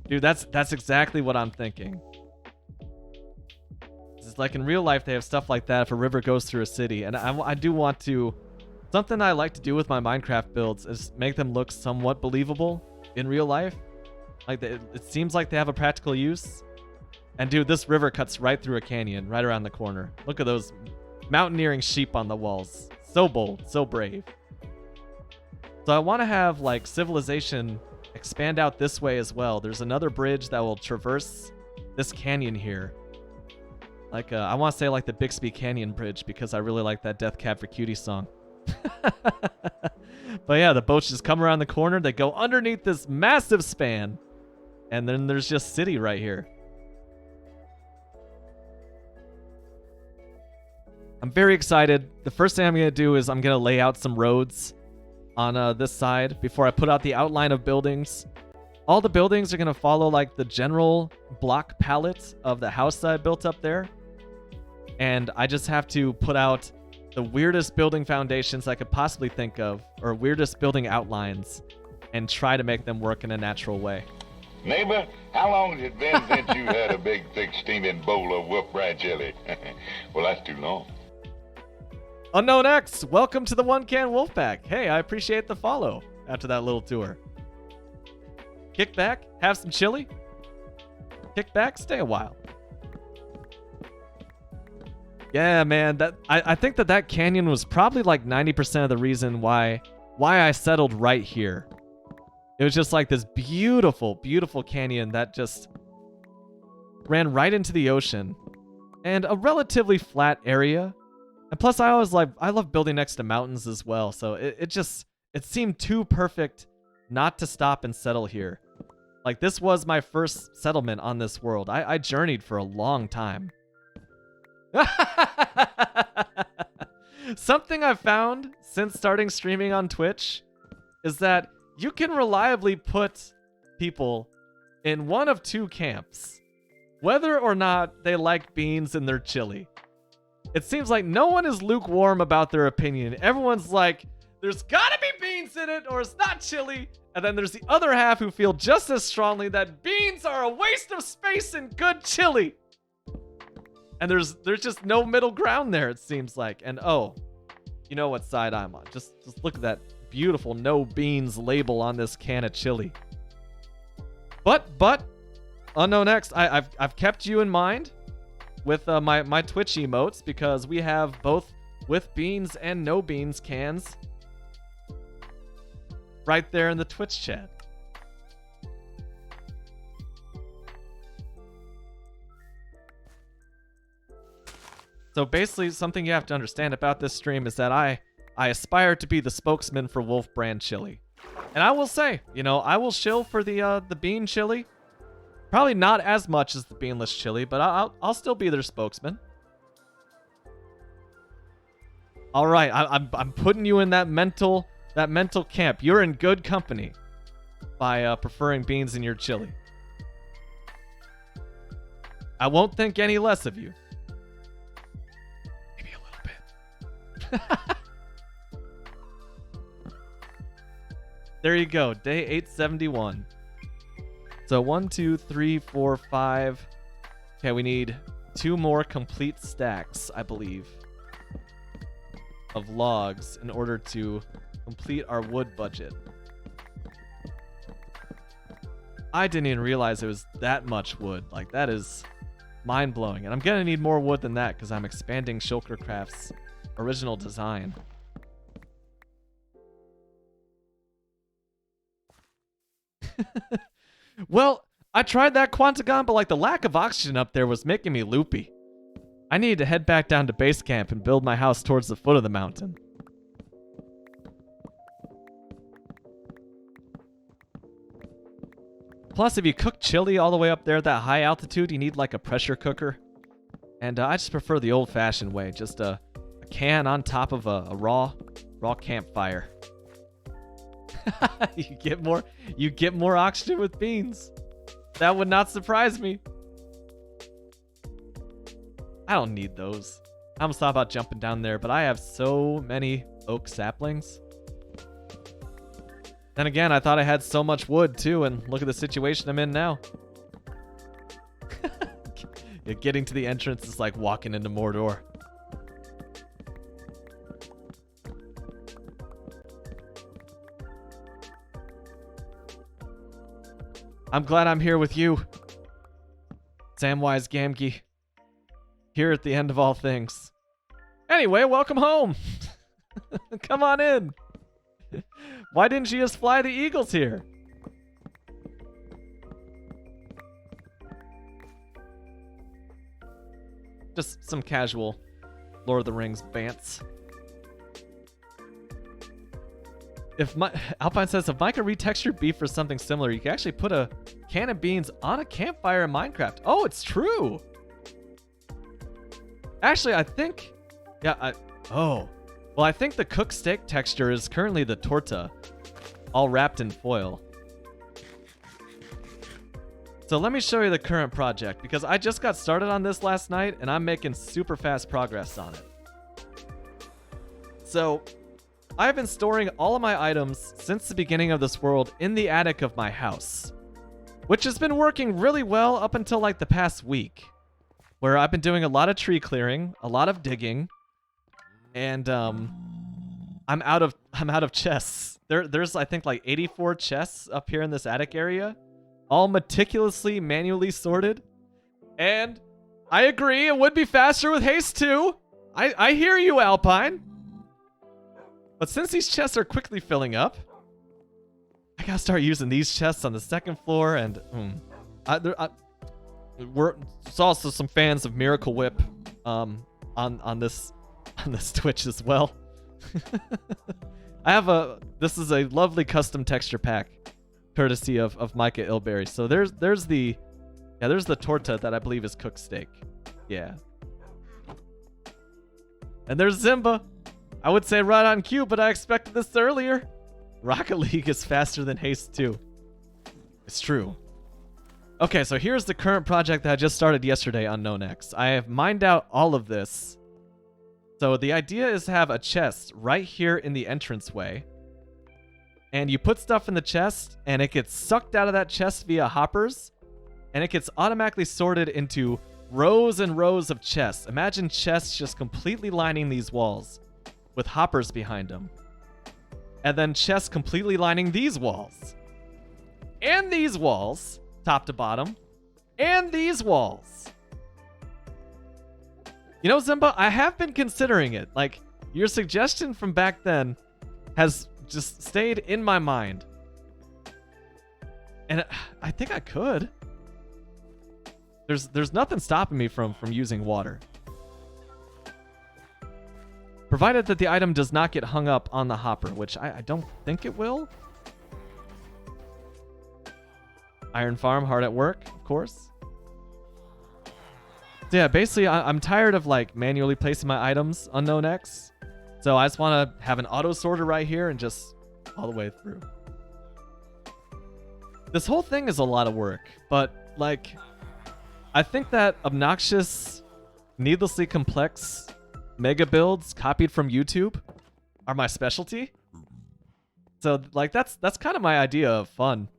Dude, that's exactly what I'm thinking. It's like in real life they have stuff like that if a river goes through a city, and I do want to. Something I like to do with my Minecraft builds is make them look somewhat believable in real life. Like it seems like they have a practical use. And dude, this river cuts right through a canyon, right around the corner. Look at those mountaineering sheep on the walls. So bold, so brave. So I want to have like civilization expand out this way as well. There's another bridge that will traverse this canyon here. Like I want to say like the Bixby Canyon Bridge because I really like that Death Cab for Cutie song. But yeah, the boats just come around the corner, they go underneath this massive span, and then there's just city right here. I'm very excited. The first thing I'm going to do is I'm going to lay out some roads on this side before I put out the outline of buildings. All the buildings are going to follow like the general block palette of the house that I built up there. And I just have to put out the weirdest building foundations I could possibly think of, or weirdest building outlines, and try to make them work in a natural way. Neighbor, how long has it been since you had a big, thick, steaming bowl of whoop rat jelly? Well, that's too long. Unknown X, welcome to the One Can Wolfpack. Hey, I appreciate the follow after that little tour. Kick back, have some chili. Kick back, stay a while. Yeah, man, I think that canyon was probably like 90% of the reason why I settled right here. It was just like this beautiful, beautiful canyon that just ran right into the ocean, and a relatively flat area. And plus, I love building next to mountains as well, so it seemed too perfect not to stop and settle here. Like, this was my first settlement on this world. I journeyed for a long time. Something I've found since starting streaming on Twitch is that you can reliably put people in one of two camps, whether or not they like beans in their chili. It seems like no one is lukewarm about their opinion. Everyone's like, there's gotta be beans in it or it's not chili. And then there's the other half who feel just as strongly that beans are a waste of space in good chili. And there's just no middle ground there, it seems like. And oh, you know what side I'm on. Just look at that beautiful no beans label on this can of chili. But Unknown X, I've kept you in mind with my Twitch emotes, because we have both with beans and no beans cans right there in the Twitch chat. So basically, something you have to understand about this stream is that I aspire to be the spokesman for Wolf Brand Chili. And I will say, you know, I will shill for the bean chili. Probably not as much as the beanless chili, but I'll still be their spokesman. All right, I'm putting you in that mental camp. You're in good company by preferring beans in your chili. I won't think any less of you. Maybe a little bit. There you go, day 871. So 1, 2, 3, 4, 5. Okay, we need 2 more complete stacks, I believe, of logs in order to complete our wood budget. I didn't even realize it was that much wood. Like, that is mind-blowing. And I'm gonna need more wood than that because I'm expanding Shulker Craft's original design. Well, I tried that Quantagon, but like the lack of oxygen up there was making me loopy. I needed to head back down to base camp and build my house towards the foot of the mountain. Plus, if you cook chili all the way up there at that high altitude, you need like a pressure cooker. And I just prefer the old-fashioned way, just a can on top of a raw campfire. You get more oxygen with beans. That would not surprise me. I don't need those. I almost thought about jumping down there, but I have so many oak saplings. Then again, I thought I had so much wood too, and look at the situation I'm in now. Yeah, getting to the entrance is like walking into Mordor. I'm glad I'm here with you, Samwise Gamgee. Here at the end of all things. Anyway, welcome home. Come on in. Why didn't you just fly the eagles here? Just some casual Lord of the Rings bants. Alpine says, if Mike could retexture beef for something similar, you can actually put a can of beans on a campfire in Minecraft. Oh, it's true. Actually, I think... Yeah, oh. Well, I think the cooked steak texture is currently the torta, all wrapped in foil. So let me show you the current project, because I just got started on this last night, and I'm making super fast progress on it. So, I've been storing all of my items since the beginning of this world in the attic of my house, which has been working really well up until like the past week, where I've been doing a lot of tree clearing, a lot of digging, and I'm out of chests. There's I think like 84 chests up here in this attic area, all meticulously manually sorted. And I agree, it would be faster with haste too. I hear you, Alpine. But since these chests are quickly filling up, I gotta start using these chests on the second floor. And we're also some fans of Miracle Whip on this Twitch as well. This is a lovely custom texture pack courtesy of Micah Ilberry. So there's the torta that I believe is cooked steak. Yeah. And there's Zimba. I would say right on cue, but I expected this earlier. Rocket League is faster than Haste 2. It's true. Okay, so here's the current project that I just started yesterday on KnownX. I have mined out all of this. So the idea is to have a chest right here in the entranceway. And you put stuff in the chest, and it gets sucked out of that chest via hoppers. And it gets automatically sorted into rows and rows of chests. Imagine chests just completely lining these walls with hoppers behind them. And then chests completely lining these walls. And these walls, top to bottom. And these walls. You know, Zimba, I have been considering it. Like, your suggestion from back then has just stayed in my mind. And I think I could. There's nothing stopping me from using water. Provided that the item does not get hung up on the hopper, which I don't think it will. Iron Farm, hard at work, of course. So yeah, basically, I'm tired of like manually placing my items Unknown X. So I just want to have an auto sorter right here and just all the way through. This whole thing is a lot of work, but like, I think that obnoxious, needlessly complex mega builds copied from YouTube are my specialty. So like that's kind of my idea of fun.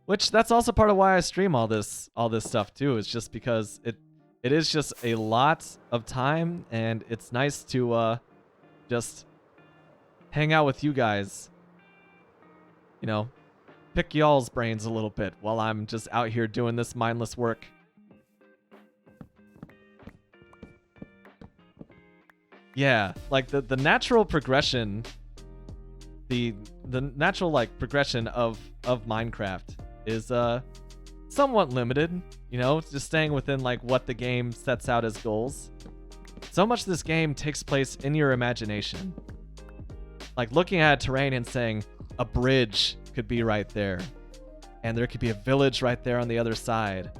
Which that's also part of why I stream all this stuff too. It's just because it is just a lot of time, and it's nice to just hang out with you guys. You know, pick y'all's brains a little bit while I'm just out here doing this mindless work. Yeah, like the natural progression, the natural like progression of Minecraft is somewhat limited, you know, just staying within like what the game sets out as goals. So much of this game takes place in your imagination. Like looking at a terrain and saying a bridge could be right there, and there could be a village right there on the other side,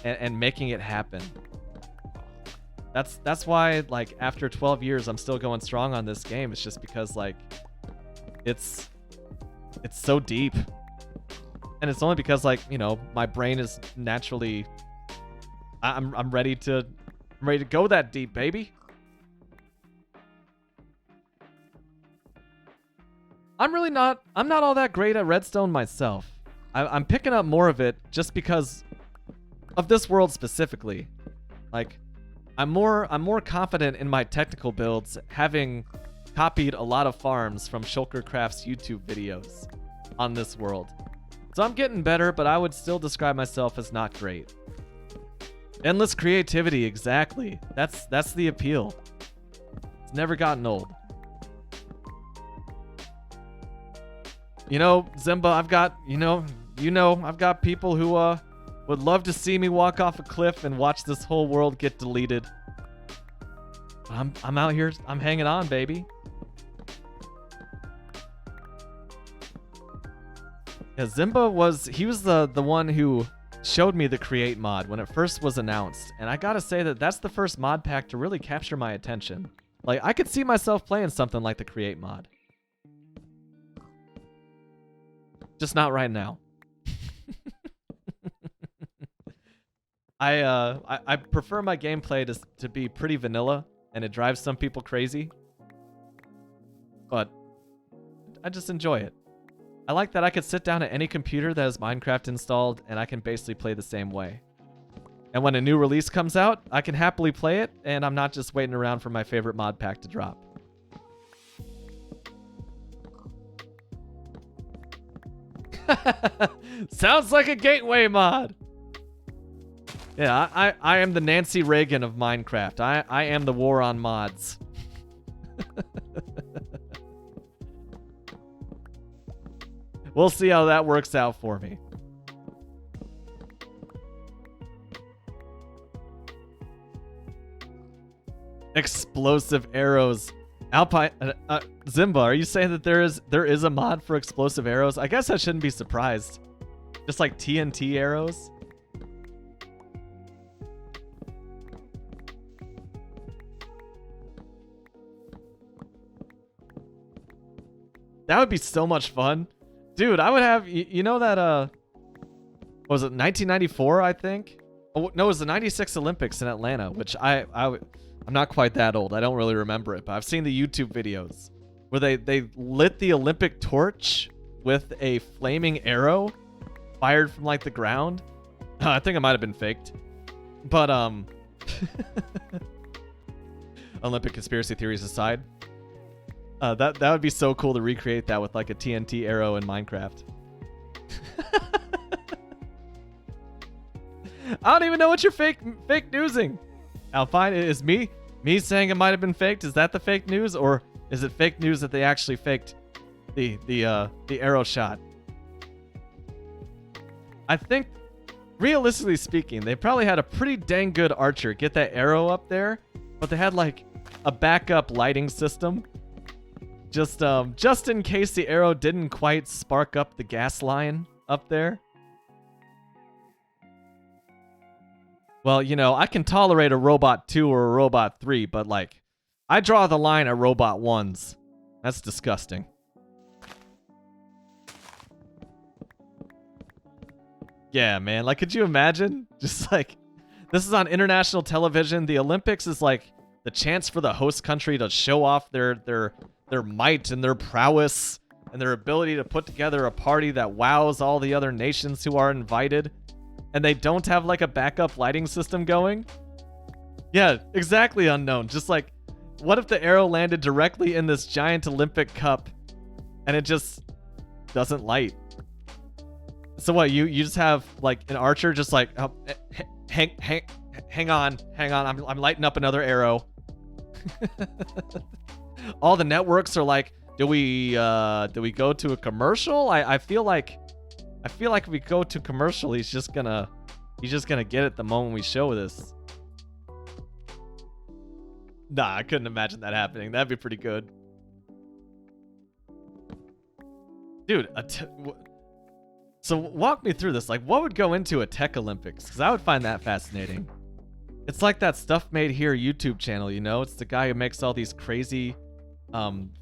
and making it happen. That's why like after 12 years I'm still going strong on this game. It's just because like it's so deep. And it's only because like, you know, my brain is naturally I'm ready to go that deep, baby. I'm not all that great at redstone myself. I'm picking up more of it just because of this world specifically. Like I'm more confident in my technical builds, having copied a lot of farms from Shulkercraft's YouTube videos on this world. So I'm getting better, but I would still describe myself as not great. Endless creativity, exactly. That's the appeal. It's never gotten old. You know, Zimba, I've got, I've got people who would love to see me walk off a cliff and watch this whole world get deleted. I'm out here, I'm hanging on, baby. Yeah, Zimba was the one who showed me the Create mod when it first was announced, and I gotta say that that's the first mod pack to really capture my attention. Like, I could see myself playing something like the Create mod. Just not right now. I prefer my gameplay to be pretty vanilla, and it drives some people crazy. But I just enjoy it. I like that I could sit down at any computer that has Minecraft installed, and I can basically play the same way. And when a new release comes out, I can happily play it, and I'm not just waiting around for my favorite mod pack to drop. Sounds like a gateway mod. Yeah, I am the Nancy Reagan of Minecraft. I am the war on mods. We'll see how that works out for me. Explosive arrows. Alpine Zimba, are you saying that there is a mod for explosive arrows? I guess I shouldn't be surprised. Just like TNT arrows. That would be so much fun. Dude, I would have, you know that, what was it, 1994, I think? Oh, no, it was the 96 Olympics in Atlanta, which I'm not quite that old. I don't really remember it, but I've seen the YouTube videos where they lit the Olympic torch with a flaming arrow fired from, like, the ground. I think it might have been faked. But, Olympic conspiracy theories aside. That would be so cool to recreate that with like a TNT arrow in Minecraft. I don't even know what you're fake newsing. Alpine, is me saying it might have been faked? Is that the fake news, or is it fake news that they actually faked the arrow shot? I think realistically speaking, they probably had a pretty dang good archer get that arrow up there, but they had like a backup lighting system. Just in case the arrow didn't quite spark up the gas line up there. Well, you know, I can tolerate a robot 2 or a robot 3, but like, I draw the line at robot 1s. That's disgusting. Yeah, man. Like, could you imagine? Just like, this is on international television. The Olympics is like the chance for the host country to show off their might and their prowess and their ability to put together a party that wows all the other nations who are invited. And they don't have like a backup lighting system going? Yeah, exactly, Unknown. Just like, what if the arrow landed directly in this giant Olympic cup and it just doesn't light? So what, you just have like an archer just like, oh, hang on, I'm lighting up another arrow. All the networks are like, do we go to a commercial? I feel like if we go to commercial, he's just gonna get it the moment we show this. Nah, I couldn't imagine that happening. That'd be pretty good. Dude, so walk me through this. Like, what would go into a tech Olympics? Because I would find that fascinating. It's like that Stuff Made Here YouTube channel, you know? It's the guy who makes all these crazy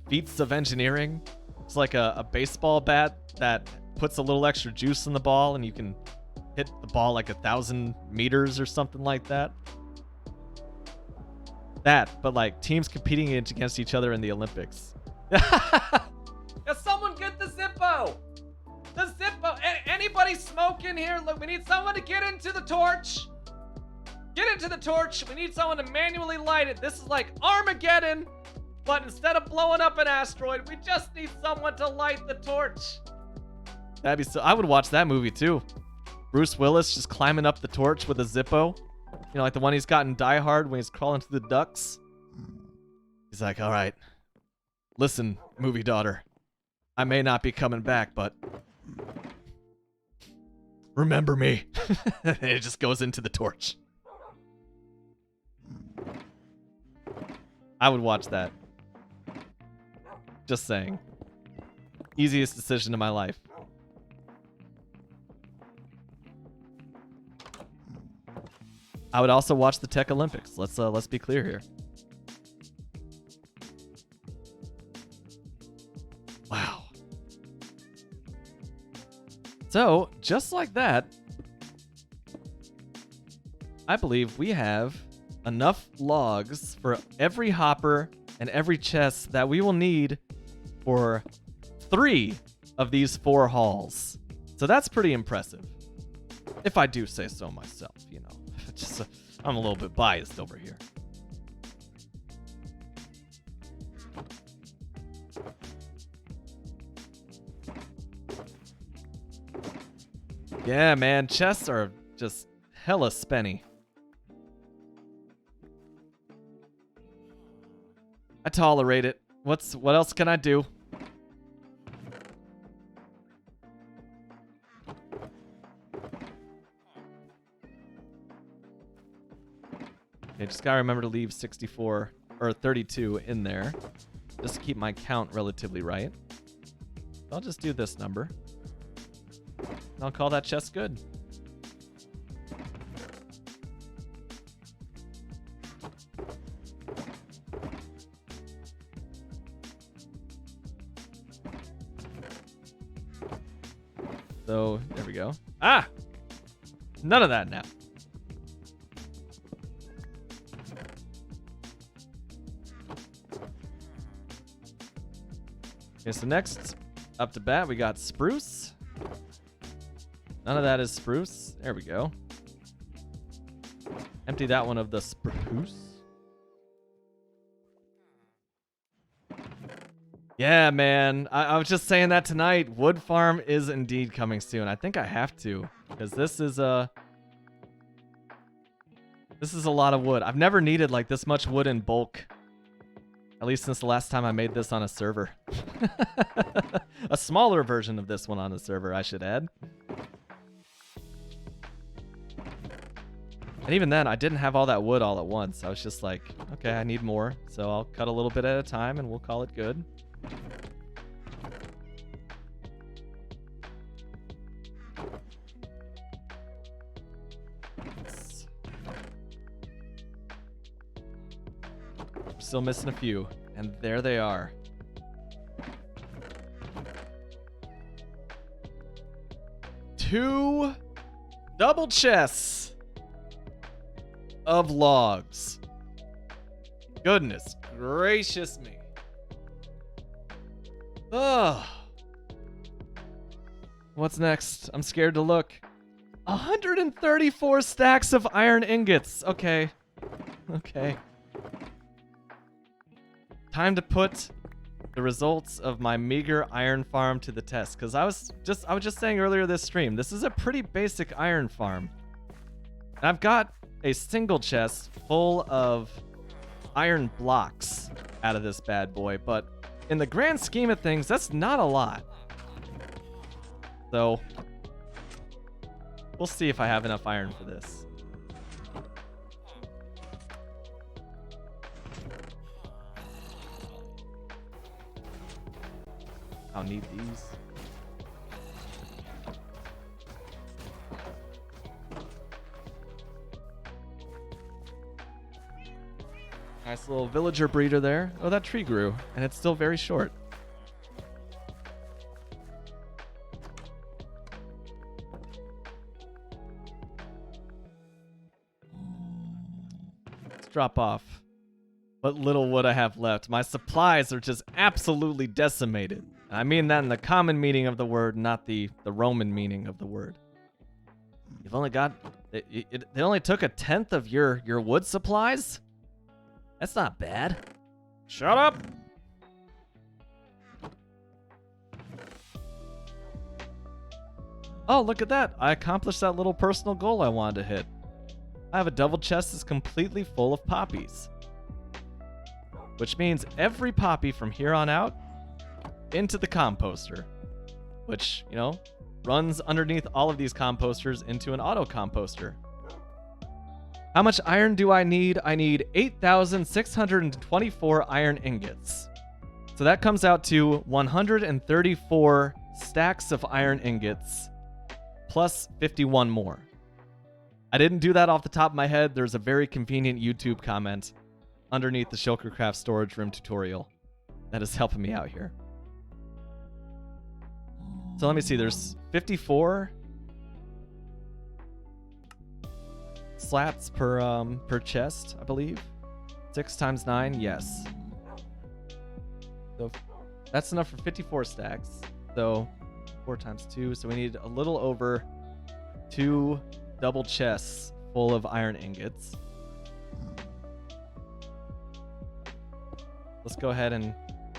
feats of engineering. It's like a baseball bat that puts a little extra juice in the ball and you can hit the ball like 1,000 meters or something like that. But like teams competing against each other in the Olympics. Yeah, someone get the Zippo! The Zippo! Anybody smoke in here? Look, we need someone to get into the torch! Get into the torch! We need someone to manually light it. This is like Armageddon, but instead of blowing up an asteroid, we just need someone to light the torch. That'd be so... I would watch that movie too. Bruce Willis just climbing up the torch with a Zippo. You know, like the one he's got in Die Hard when he's crawling through the ducts. He's like, all right, listen, movie daughter. I may not be coming back, but remember me. And it just goes into the torch. I would watch that. Just saying. Easiest decision of my life. I would also watch the Tech Olympics. Let's be clear here. Wow. So, just like that, I believe we have enough logs for every hopper and every chest that we will need for 3 of these 4 halls. So that's pretty impressive. If I do say so myself, you know. Just, I'm a little bit biased over here. Yeah, man, chests are just hella spenny. I tolerate it. What else can I do? Okay, just gotta remember to leave 64 or 32 in there, just to keep my count relatively right. I'll just do this number. And I'll call that chest good. So, there we go. Ah! None of that now. Okay, so next, up to bat, we got spruce. None of that is spruce. There we go. Empty that one of the spruce. Yeah, man. I was just saying that tonight. Wood farm is indeed coming soon. I think I have to, because this is a lot of wood. I've never needed like this much wood in bulk. At least since the last time I made this on a server. A smaller version of this one on the server, I should add. And even then, I didn't have all that wood all at once. I was just like, okay, I need more. So I'll cut a little bit at a time and we'll call it good. Still missing a few. And there they are. Two double chests of logs. Goodness gracious me. Ugh. What's next? I'm scared to look. 134 stacks of iron ingots. Okay. Okay. Time to put the results of my meager iron farm to the test, because I was just saying earlier this stream, this is a pretty basic iron farm. And I've got a single chest full of iron blocks out of this bad boy, but in the grand scheme of things, that's not a lot. So we'll see if I have enough iron for this. I'll need these. Nice little villager breeder there. Oh, that tree grew, and it's still very short. Let's drop off what little wood I have left. My supplies are just absolutely decimated. I mean that in the common meaning of the word, not the Roman meaning of the word. You've only got... It only took 1/10 of your wood supplies? That's not bad. Shut up! Oh, look at that. I accomplished that little personal goal I wanted to hit. I have a double chest that's completely full of poppies. Which means every poppy from here on out into the composter, which, you know, runs underneath all of these composters into an auto composter. How much iron do I need? I need 8,624 iron ingots. So that comes out to 134 stacks of iron ingots plus 51 more. I didn't do that off the top of my head. There's a very convenient YouTube comment underneath the Shulkercraft storage room tutorial that is helping me out here. So let me see, there's 54 slats per chest, I believe. 6 times 9, yes. So that's enough for 54 stacks. So 4 times 2, so we need a little over 2 double chests full of iron ingots. Let's go ahead and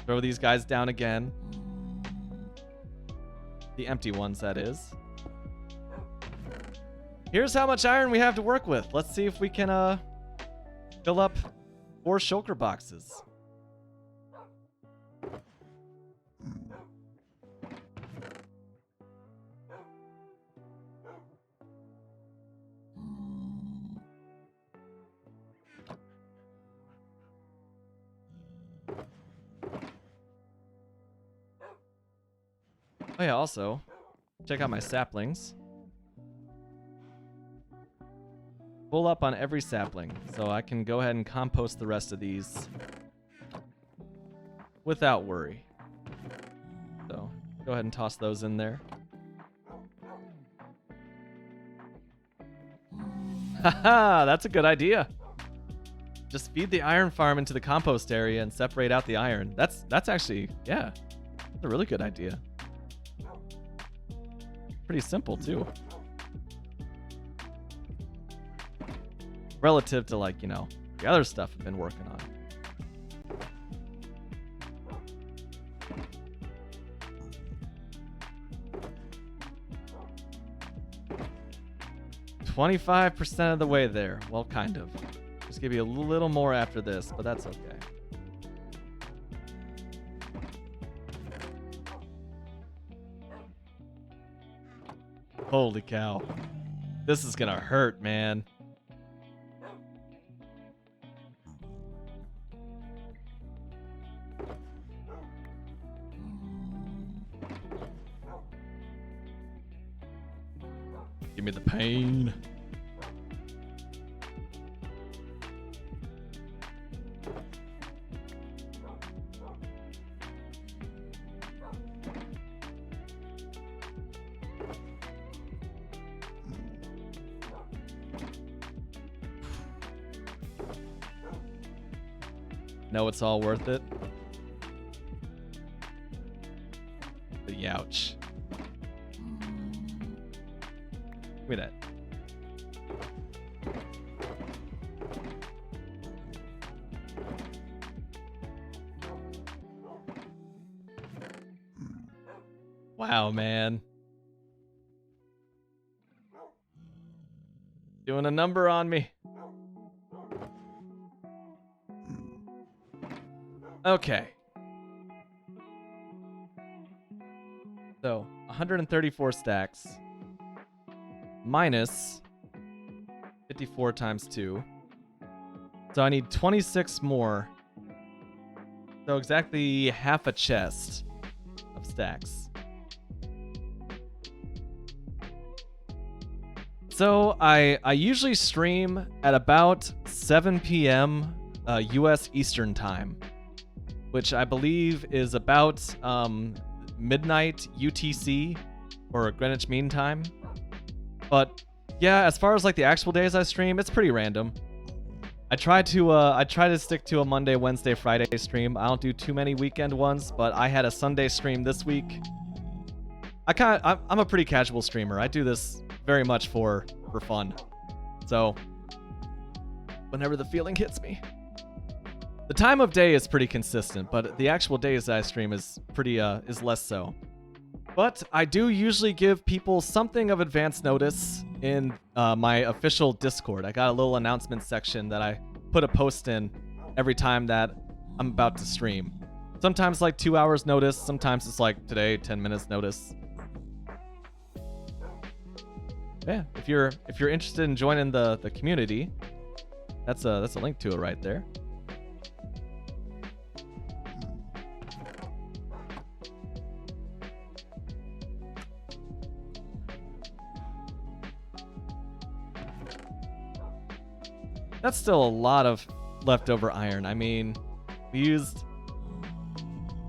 throw these guys down again. The empty ones, that is. Here's how much iron we have to work with. Let's see if we can fill up 4 shulker boxes. Oh yeah, also, check out my saplings. Full up on every sapling, so I can go ahead and compost the rest of these without worry. So, go ahead and toss those in there. Haha, that's a good idea. Just feed the iron farm into the compost area and separate out the iron. That's actually, yeah, that's a really good idea. Pretty simple, too. Relative to, like, you know, the other stuff I've been working on. "25% of the way there." Well, kind of. Just give you a little more after this, but that's okay. Holy cow. This is gonna hurt, man. Give me the pain. No, it's all worth it. But youch. Give me that. Wow, man. Doing a number on me. Okay. So, 134 stacks minus 54 times 2. So I need 26 more. So exactly half a chest of stacks. So I usually stream at about 7 p.m. US Eastern Time, which I believe is about midnight UTC or Greenwich Mean Time. But yeah, as far as like the actual days I stream, it's pretty random. I try to stick to a Monday, Wednesday, Friday stream. I don't do too many weekend ones, but I had a Sunday stream this week. I'm a pretty casual streamer. I do this very much for fun. So whenever the feeling hits me. The time of day is pretty consistent, but the actual days that I stream is less so. But I do usually give people something of advance notice in my official Discord. I got a little announcement section that I put a post in every time that I'm about to stream. Sometimes like 2 hours notice, sometimes it's like today, 10 minutes notice. Yeah, if you're interested in joining the community, that's a link to it right there. That's still a lot of leftover iron. I mean, we used,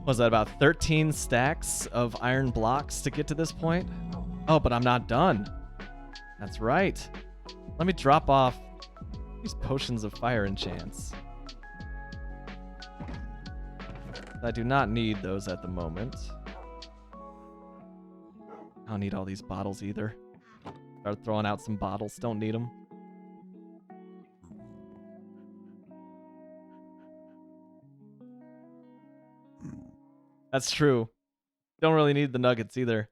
was that about 13 stacks of iron blocks to get to this point? Oh, but I'm not done. That's right. Let me drop off these potions of fire enchants. I do not need those at the moment. I don't need all these bottles either. Start throwing out some bottles. Don't need them. That's true. Don't really need the nuggets either.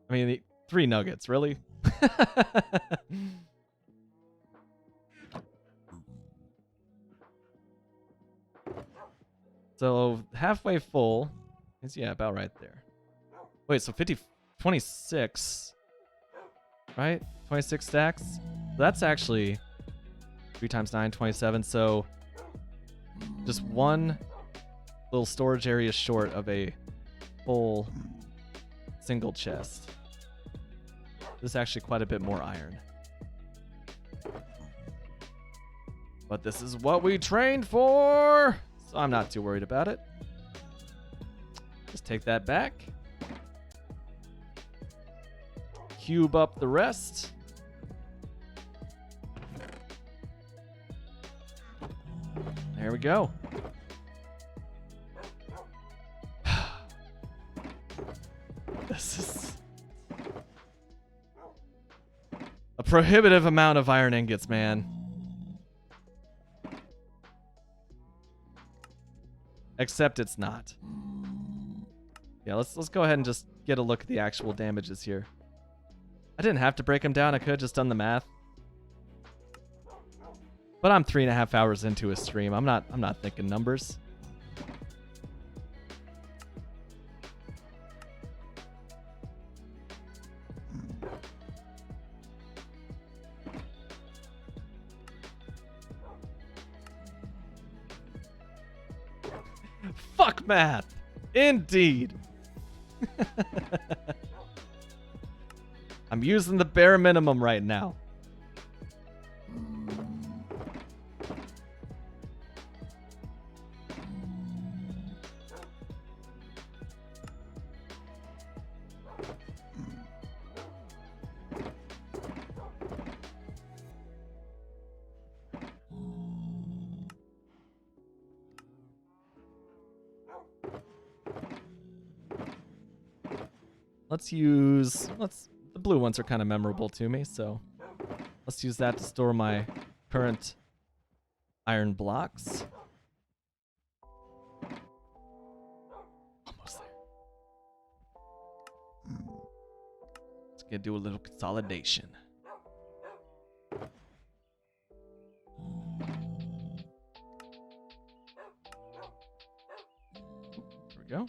I mean, 3 nuggets, really? So, halfway full is, yeah, about right there. Wait, so 26, right? 26 stacks? That's actually 3 times 9, 27. So just one little storage area short of a full single chest. This is actually quite a bit more iron. But this is what we trained for, so I'm not too worried about it. Just take that back. Cube up the rest. There we go. This is a prohibitive amount of iron ingots, man. Except it's not. Yeah, let's go ahead and just get a look at the actual damages here. I didn't have to break them down. I could have just done the math. But I'm 3.5 hours into a stream. I'm not thinking numbers. Fuck math. Indeed. I'm using the bare minimum right now. The blue ones are kind of memorable to me, so let's use that to store my current iron blocks. Almost there. Let's get do a little consolidation. There we go.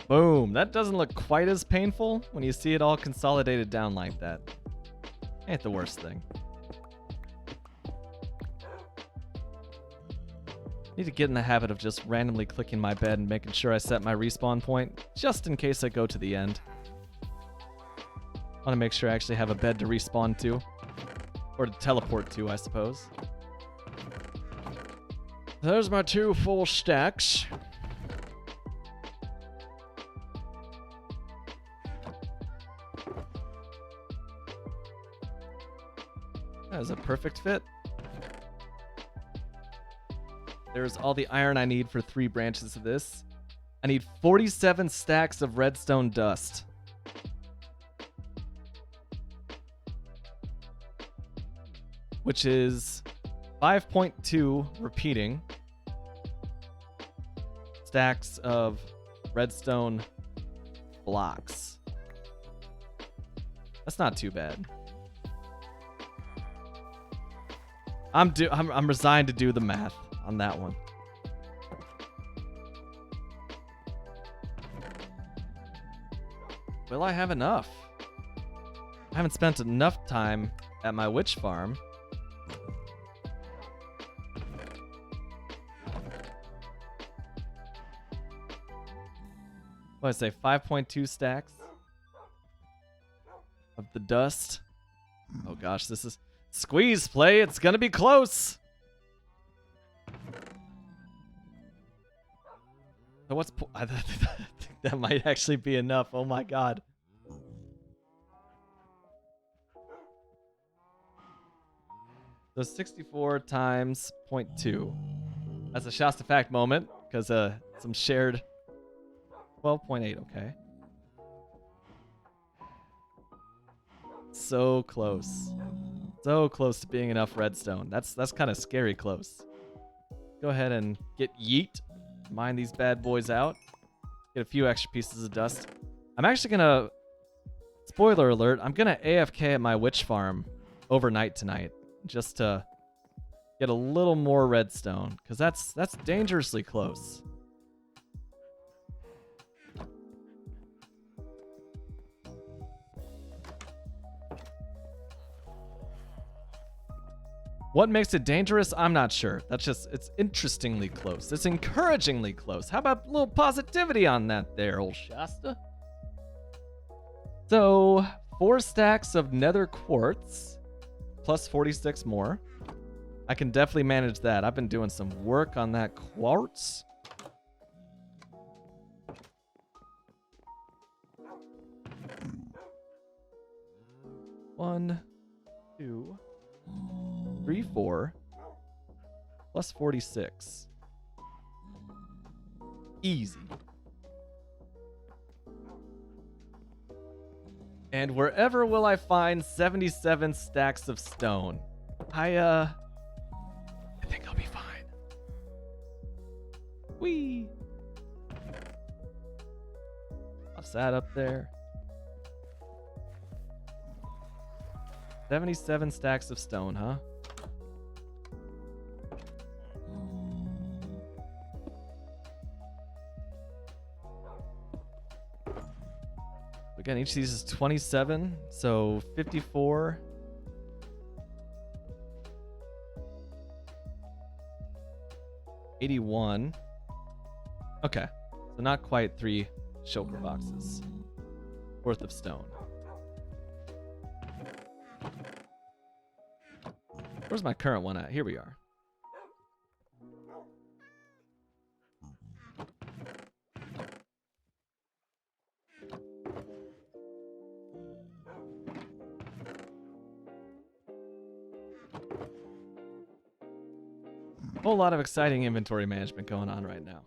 Boom. That doesn't look quite as painful when you see it all consolidated down like that. Ain't the worst thing. Need to get in the habit of just randomly clicking my bed and making sure I set my respawn point, just in case I go to the end. Want to make sure I actually have a bed to respawn to. Or to teleport to, I suppose. There's my 2 full stacks. That is a perfect fit. There's all the iron I need for 3 branches of this. I need 47 stacks of redstone dust. Which is 5.2 repeating stacks of redstone blocks. That's not too bad. I'm resigned to do the math on that one. Will I have enough? I haven't spent enough time at my witch farm. What did I say? 5.2 stacks of the dust. Oh gosh, this is squeeze play. It's gonna be close. So what's I think that might actually be enough. Oh my god. So 64 times 0.2. That's a Shasta fact moment because some shared 12.8. Okay. So close. So close to being enough redstone. That's kind of scary close. Go ahead and get yeet. Mine these bad boys out. Get a few extra pieces of dust. I'm actually gonna, spoiler alert, I'm gonna AFK at my witch farm overnight tonight. Just to get a little more redstone. Because that's dangerously close. What makes it dangerous? I'm not sure. It's interestingly close. It's encouragingly close. How about a little positivity on that there, old Shasta? So, 4 stacks of nether quartz, plus 46 more. I can definitely manage that. I've been doing some work on that quartz. One, 2, 3, 4, plus 46. Easy. And wherever will I find 77 stacks of stone? I think I'll be fine. Whee! Toss that up there. 77 stacks of stone, huh? Again, each of these is 27, so 54. $81. Okay, so not quite 3 shulker boxes worth of stone. Where's my current one at? Here we are. Whole lot of exciting inventory management going on right now.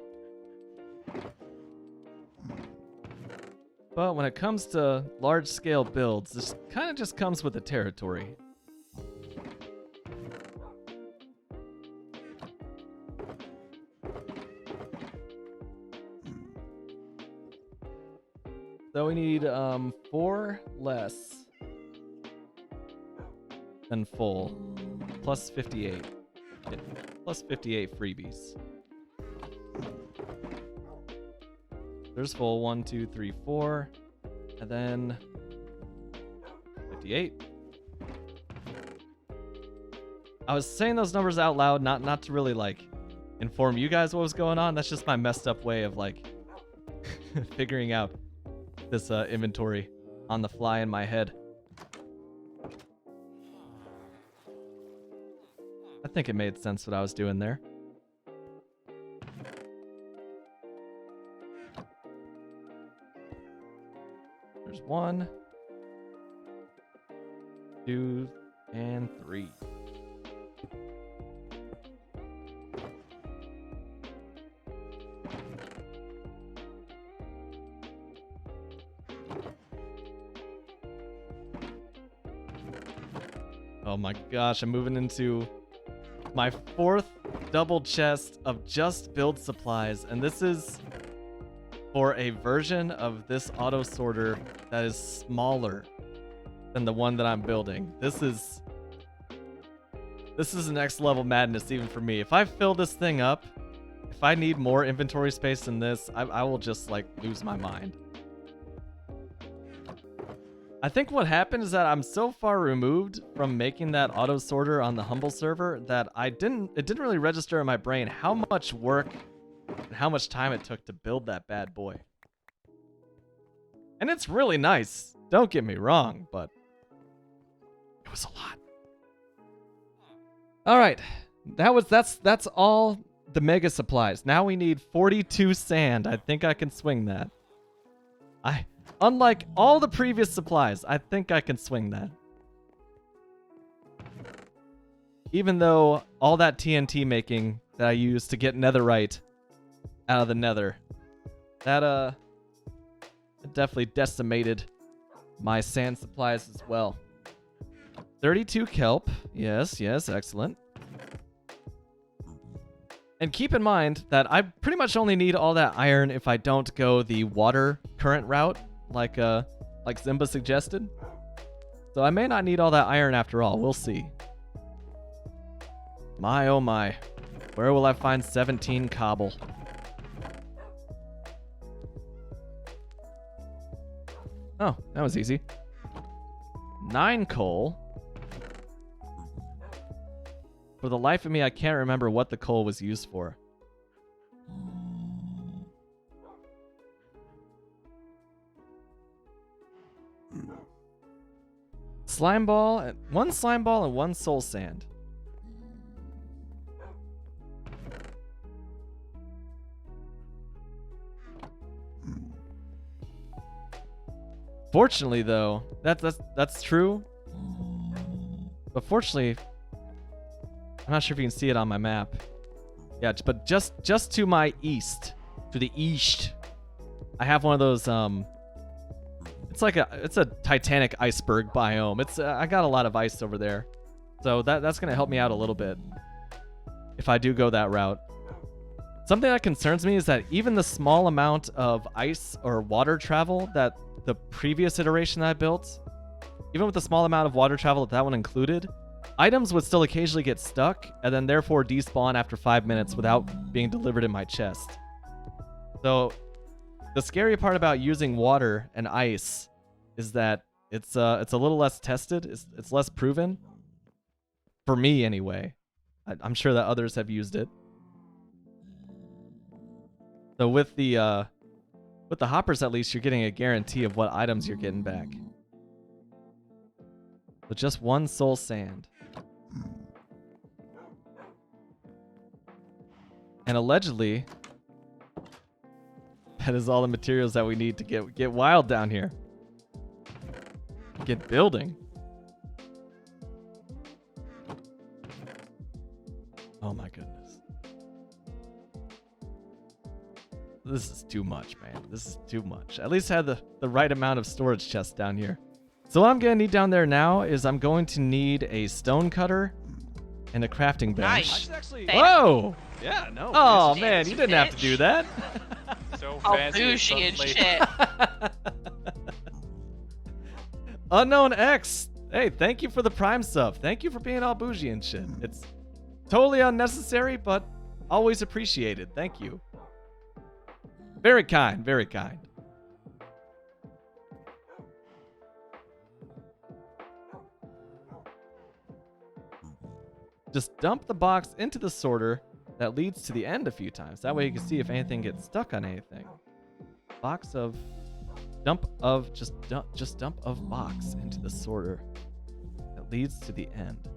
But when it comes to large-scale builds, this kind of just comes with the territory. So we need 4 less than full, plus 58. Yeah, plus 58 freebies. There's full 1, 2, 3, 4, and then 58. I was saying those numbers out loud, not to really like inform you guys what was going on. That's just my messed up way of like figuring out this inventory on the fly in my head. I think it made sense what I was doing there. There's 1, 2, and 3. Oh my gosh, I'm moving into my 4th double chest of just build supplies, and this is for a version of this auto sorter that is smaller than the one that I'm building. This is next level madness even for me. If I fill this thing up, if I need more inventory space than this, I will just like lose my mind. I think what happened is that I'm so far removed from making that auto sorter on the Humble server that it didn't really register in my brain how much work and how much time it took to build that bad boy. And it's really nice, don't get me wrong, but it was a lot. All right, that's all the mega supplies. Now we need 42 sand. I think I can swing that. Unlike all the previous supplies, I think I can swing that. Even though all that TNT making that I used to get netherite out of the nether, that definitely decimated my sand supplies as well. 32 kelp. Yes, excellent. And keep in mind that I pretty much only need all that iron if I don't go the water current route, like Zimba suggested. So I may not need all that iron after all. We'll see. My oh my. Where will I find 17 cobble? Oh, that was easy. 9 coal. For the life of me, I can't remember what the coal was used for. Slime ball, 1 slime ball and 1 soul sand. Fortunately, though, that's true. But fortunately, I'm not sure if you can see it on my map. Yeah, but just to my east, to the east, I have one of those it's a Titanic iceberg biome. I got a lot of ice over there, so that's gonna help me out a little bit if I do go that route. Something that concerns me is that even the small amount of ice or water travel that the previous iteration that I built, even with the small amount of water travel that one included, items would still occasionally get stuck and then therefore despawn after 5 minutes without being delivered in my chest. So the scary part about using water and ice is that it's a little less tested. It's less proven. For me, anyway. I'm sure that others have used it. So with the hoppers, at least, you're getting a guarantee of what items you're getting back. With just one soul sand. And allegedly, that is all the materials that we need to get wild down here. Get building. Oh my goodness. This is too much, man. This is too much. At least have the right amount of storage chests down here. So what I'm going to need down there now is I'm going to need a stone cutter and a crafting bench. Nice. Whoa! Yeah, no. Oh this man, is you didn't have to do that. so All fancy. bougie and suddenly- shit. Unknown X. Hey, thank you for the Prime sub. Thank you for being all bougie and shit. It's totally unnecessary, but always appreciated. Thank you. Very kind, very kind. Just dump the box into the sorter that leads to the end a few times. That way you can see if anything gets stuck on anything. Box of dump of just dump of box into the sorter that leads to the end.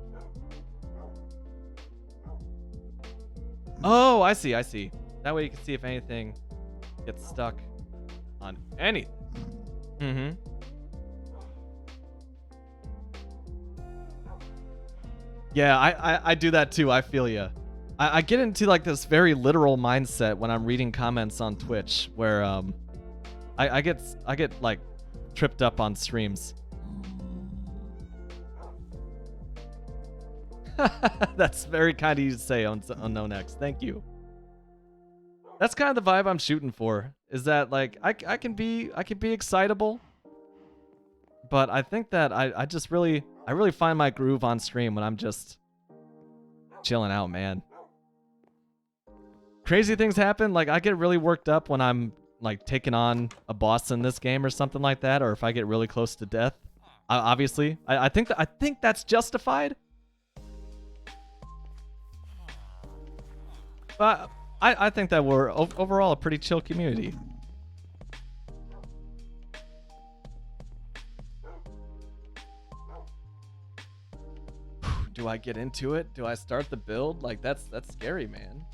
Oh, I see, I see. That way you can see if anything gets stuck on anything. Mm-hmm. Yeah, I do that too. I feel ya. I get into like this very literal mindset when I'm reading comments on Twitch, where I get like tripped up on streams. That's very kind of you to say, Unknown X. Thank you. That's kind of the vibe I'm shooting for. Is that like I can be excitable, but I think that I really find my groove on stream when I'm just chilling out, man. Crazy things happen. Like I get really worked up when I'm like taking on a boss in this game or something like that, or if I get really close to death. Obviously, I think that's justified. But I think that we're overall a pretty chill community. Do I get into it? Do I start the build? Like that's scary, man.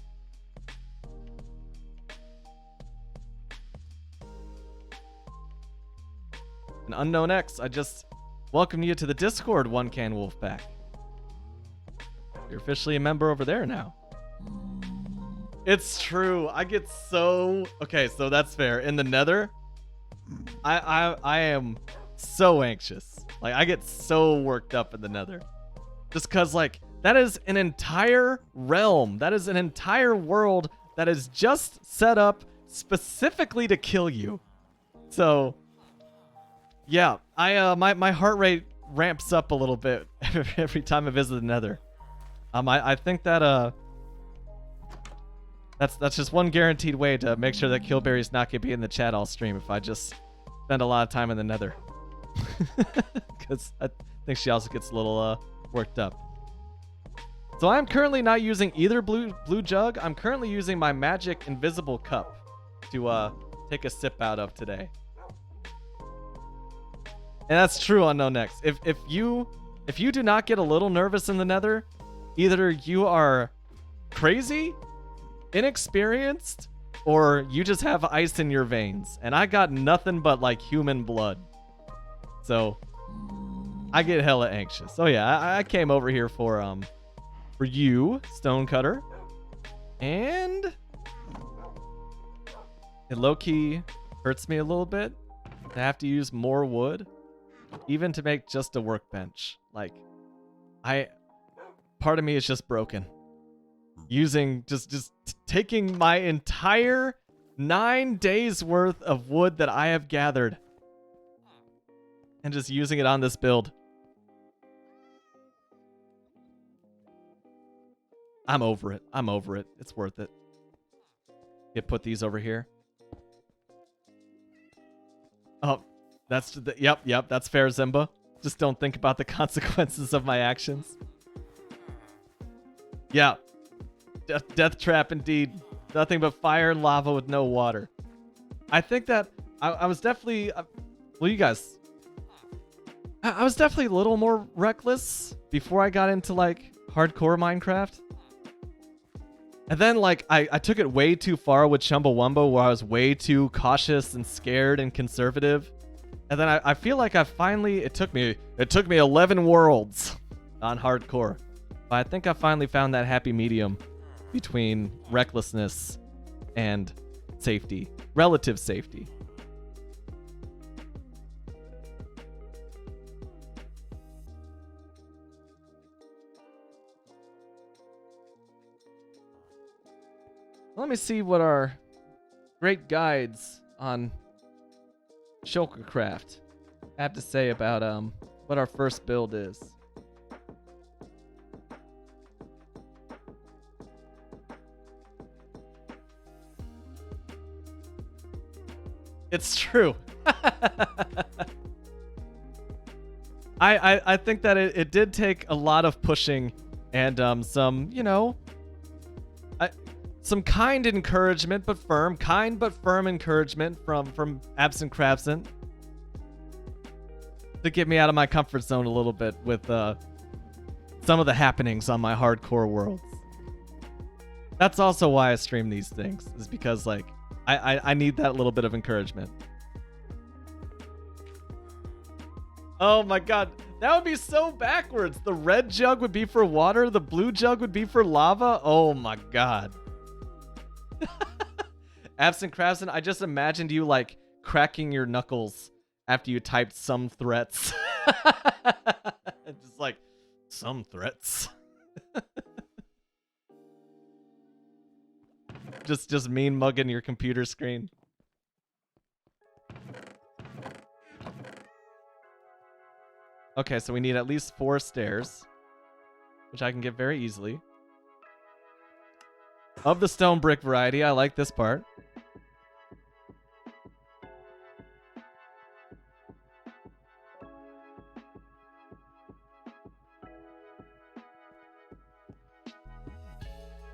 An Unknown X, I just welcome you to the Discord, One Can Wolfpack. You're officially a member over there now. It's true. I get so... Okay, so that's fair. In the Nether, I am so anxious. Like, I get so worked up in the Nether. Just because, like, that is an entire realm. That is an entire world that is just set up specifically to kill you. So, yeah, my heart rate ramps up a little bit every time I visit the Nether. I think that that's just one guaranteed way to make sure that Killberry's not gonna be in the chat all stream if I just spend a lot of time in the Nether. Because I think she also gets a little worked up. So I'm currently not using either blue jug. I'm currently using my magic invisible cup to take a sip out of today. And that's true, Unknown X. If you do not get a little nervous in the Nether, either you are crazy, inexperienced, or you just have ice in your veins. And I got nothing but like human blood. So I get hella anxious. So yeah, I came over here for you, Stonecutter. And it low-key hurts me a little bit to have to use more wood, even to make just a workbench. Like, part of me is just broken. Using, just taking my entire 9 days worth of wood that I have gathered and just using it on this build. I'm over it. I'm over it. It's worth it. Put these over here. Oh, Yep, that's fair, Zimba. Just don't think about the consequences of my actions. Yeah. Death trap indeed. Nothing but fire and lava with no water. I think that I was definitely well, you guys, I was definitely a little more reckless before I got into like hardcore Minecraft. And then like I took it way too far with Chumbawamba, where I was way too cautious and scared and conservative. And then I feel like I finally, it took me 11 worlds on hardcore. But I think I finally found that happy medium between recklessness and safety, relative safety. Let me see what our great guides on Shulkercraft have to say about what our first build is. It's true. I think that it did take a lot of pushing and some, you know, some kind encouragement, but firm encouragement from Absent Crabsent to get me out of my comfort zone a little bit with some of the happenings on my hardcore worlds. That's also why I stream these things, is because like I need that little bit of encouragement. Oh my god, that would be so backwards. The red jug would be for water, the blue jug would be for lava. Oh my god. Absent Crabston, I just imagined you like cracking your knuckles after you typed some threats. Just like, some threats. just mean mugging your computer screen. Okay, so we need at least 4 stairs, which I can get very easily. Of the stone brick variety, I like this part.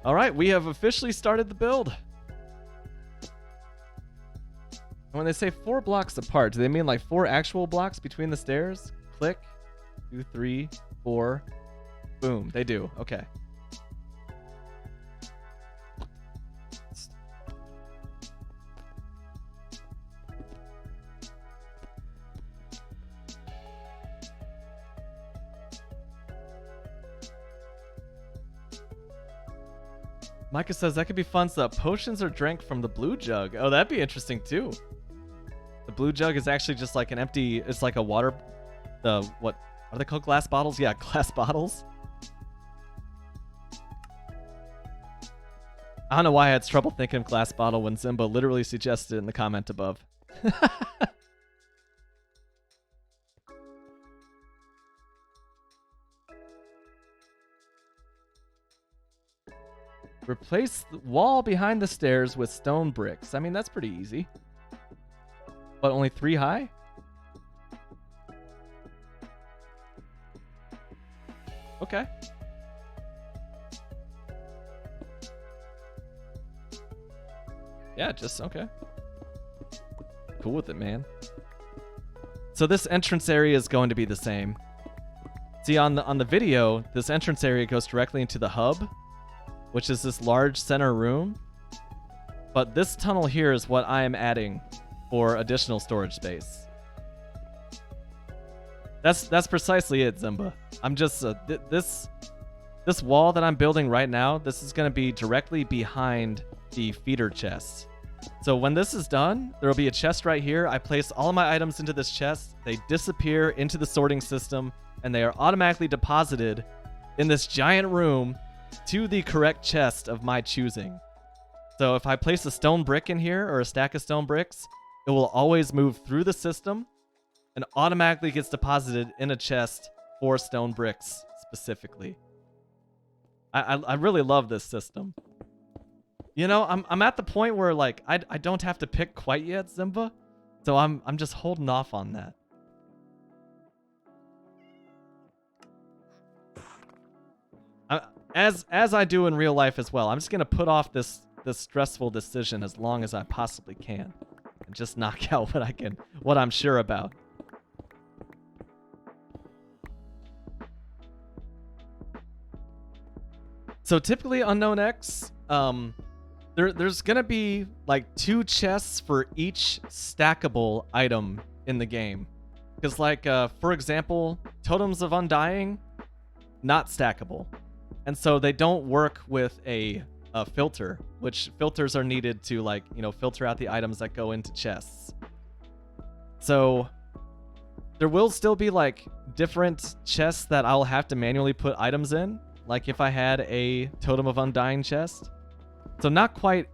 All right, we have officially started the build. When they say 4 blocks apart, do they mean like 4 actual blocks between the stairs? Click, 2, 3, 4, boom. They do. Okay. Micah says that could be fun so that potions are drank from the blue jug. Oh, that'd be interesting too. The blue jug is actually just like an empty, it's like a water, what are they called? Glass bottles? Yeah, glass bottles. I don't know why I had trouble thinking of glass bottle when Zimba literally suggested it in the comment above. Replace the wall behind the stairs with stone bricks. I mean, that's pretty easy. But only 3 high? Okay. Yeah, just okay. Cool with it, man. So this entrance area is going to be the same. See, on the video, this entrance area goes directly into the hub, which is this large center room. But this tunnel here is what I am adding for additional storage space. That's precisely it, Zimba. I'm just this wall that I'm building right now, this is going to be directly behind the feeder chest. So when this is done, there will be a chest right here. I place all of my items into this chest. They disappear into the sorting system, and they are automatically deposited in this giant room to the correct chest of my choosing. So if I place a stone brick in here or a stack of stone bricks, it will always move through the system and automatically gets deposited in a chest for stone bricks specifically. I really love this system. You know, I'm at the point where like I don't have to pick quite yet, Zimba, So I'm just holding off on that. As I do in real life as well, I'm just gonna put off this stressful decision as long as I possibly can, and just knock out what I'm sure about. So typically, Unknown X, there's gonna be like 2 chests for each stackable item in the game, because like for example, Totems of Undying, not stackable. And so they don't work with a filter, which filters are needed to, like, you know, filter out the items that go into chests. So there will still be like different chests that I'll have to manually put items in, like if I had a Totem of Undying chest. So not quite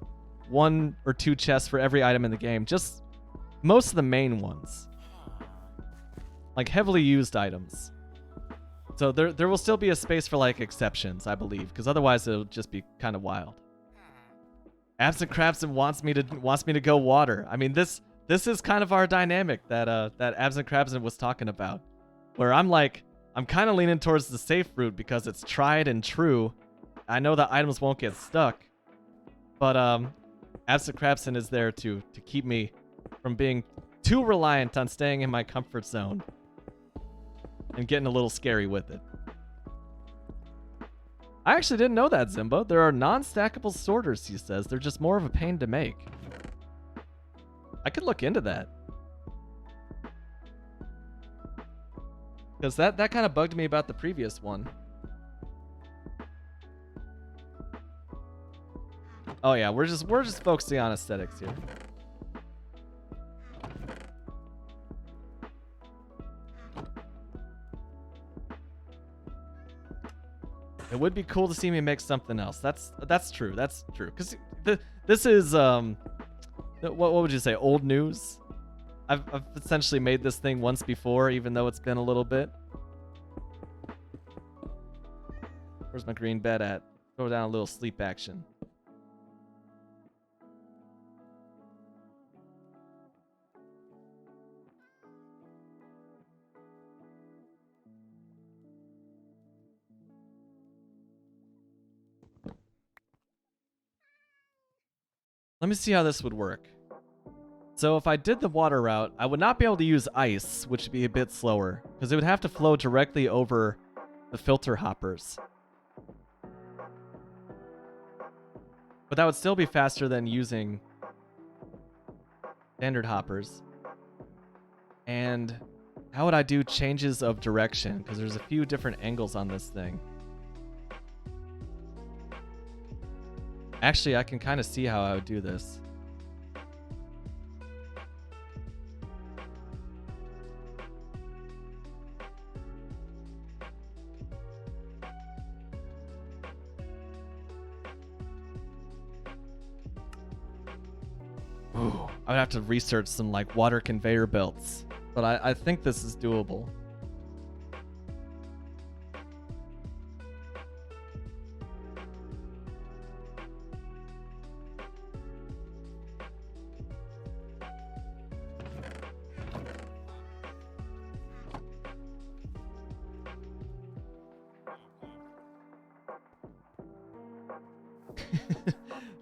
1 or 2 chests for every item in the game, just most of the main ones, like heavily used items. So there will still be a space for like exceptions, I believe, because otherwise it'll just be kind of wild. Absent Crabson wants me to go water. I mean, this is kind of our dynamic that Absent Crabson was talking about, where I'm kind of leaning towards the safe route because it's tried and true. I know that items won't get stuck, but Absent Crabson is there to keep me from being too reliant on staying in my comfort zone and getting a little scary with it. I actually didn't know that, Zimbo. There are non-stackable sorters, he says. They're just more of a pain to make. I could look into that. Because that kind of bugged me about the previous one. Oh yeah, we're just focusing on aesthetics here. It would be cool to see me make something else. That's true. That's true. Because this is what would you say? Old news. I've essentially made this thing once before, even though it's been a little bit. Where's my green bed at? Throw down a little sleep action. Let me see how this would work. So if I did the water route, I would not be able to use ice, which would be a bit slower, because it would have to flow directly over the filter hoppers. But that would still be faster than using standard hoppers. And how would I do changes of direction? Because there's a few different angles on this thing. Actually, I can kind of see how I would do this. Ooh, I would have to research some like water conveyor belts, but I think this is doable.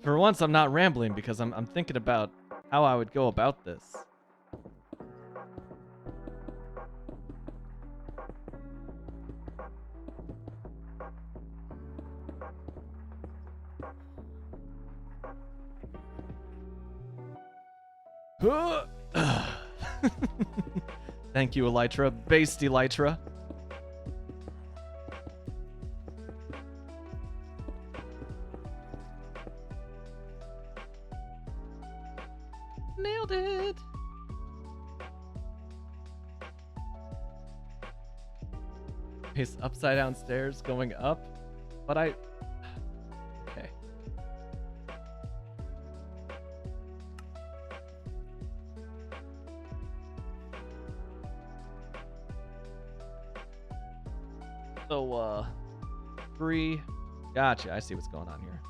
For once, I'm not rambling because I'm thinking about how I would go about this. Thank you, Elytra. Based Elytra. Nailed it. Pace upside down stairs going up, but okay. So, 3. Gotcha. I see what's going on here.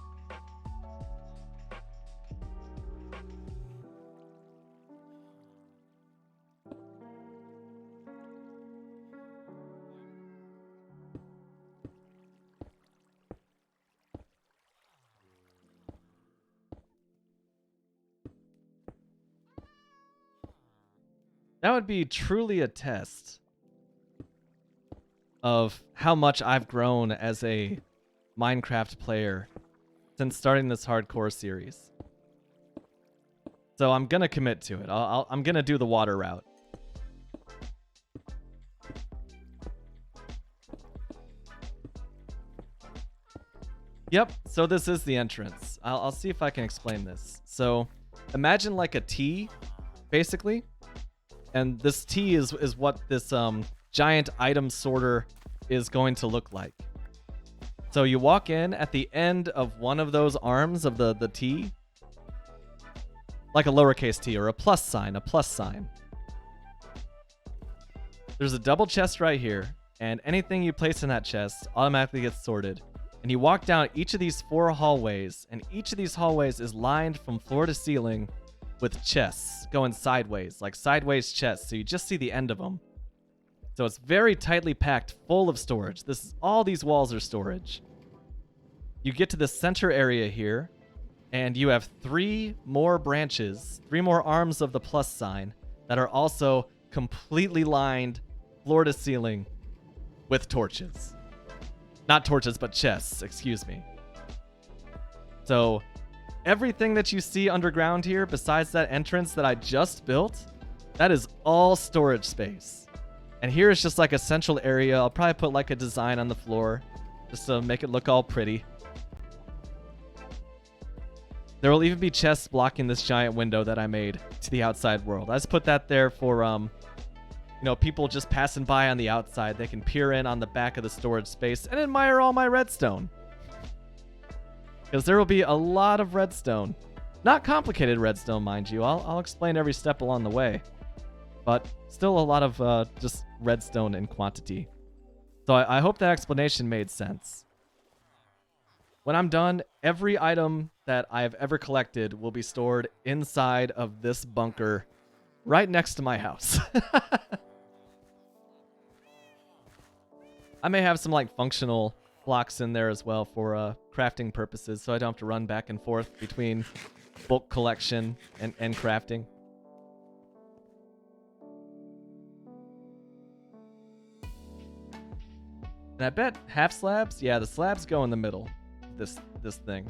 That would be truly a test of how much I've grown as a Minecraft player since starting this hardcore series. So I'm gonna commit to it. I'm gonna do the water route. Yep, so this is the entrance. I'll see if I can explain this. So imagine like a T, basically. And this T is what this giant item sorter is going to look like. So you walk in at the end of one of those arms of the T, like a lowercase t or a plus sign. There's a double chest right here, and anything you place in that chest automatically gets sorted. And you walk down each of these 4 hallways, and each of these hallways is lined from floor to ceiling with chests going sideways, like sideways chests, so you just see the end of them. So it's very tightly packed, full of storage. All these walls are storage. You get to the center area here, and you have 3 more branches, 3 more arms of the plus sign that are also completely lined floor to ceiling with torches. Not torches, but chests, excuse me. So everything that you see underground here, besides that entrance that I just built, that is all storage space. And here is just like a central area. I'll probably put like a design on the floor just to make it look all pretty. There will even be chests blocking this giant window that I made to the outside world. I just put that there for, people just passing by on the outside. They can peer in on the back of the storage space and admire all my redstone. Because there will be a lot of redstone. Not complicated redstone, mind you. I'll explain every step along the way. But still a lot of just redstone in quantity. So I hope that explanation made sense. When I'm done, every item that I've ever collected will be stored inside of this bunker right next to my house. I may have some like functional blocks in there as well for crafting purposes, so I don't have to run back and forth between bulk collection and crafting. And I bet half slabs? Yeah, the slabs go in the middle. This thing.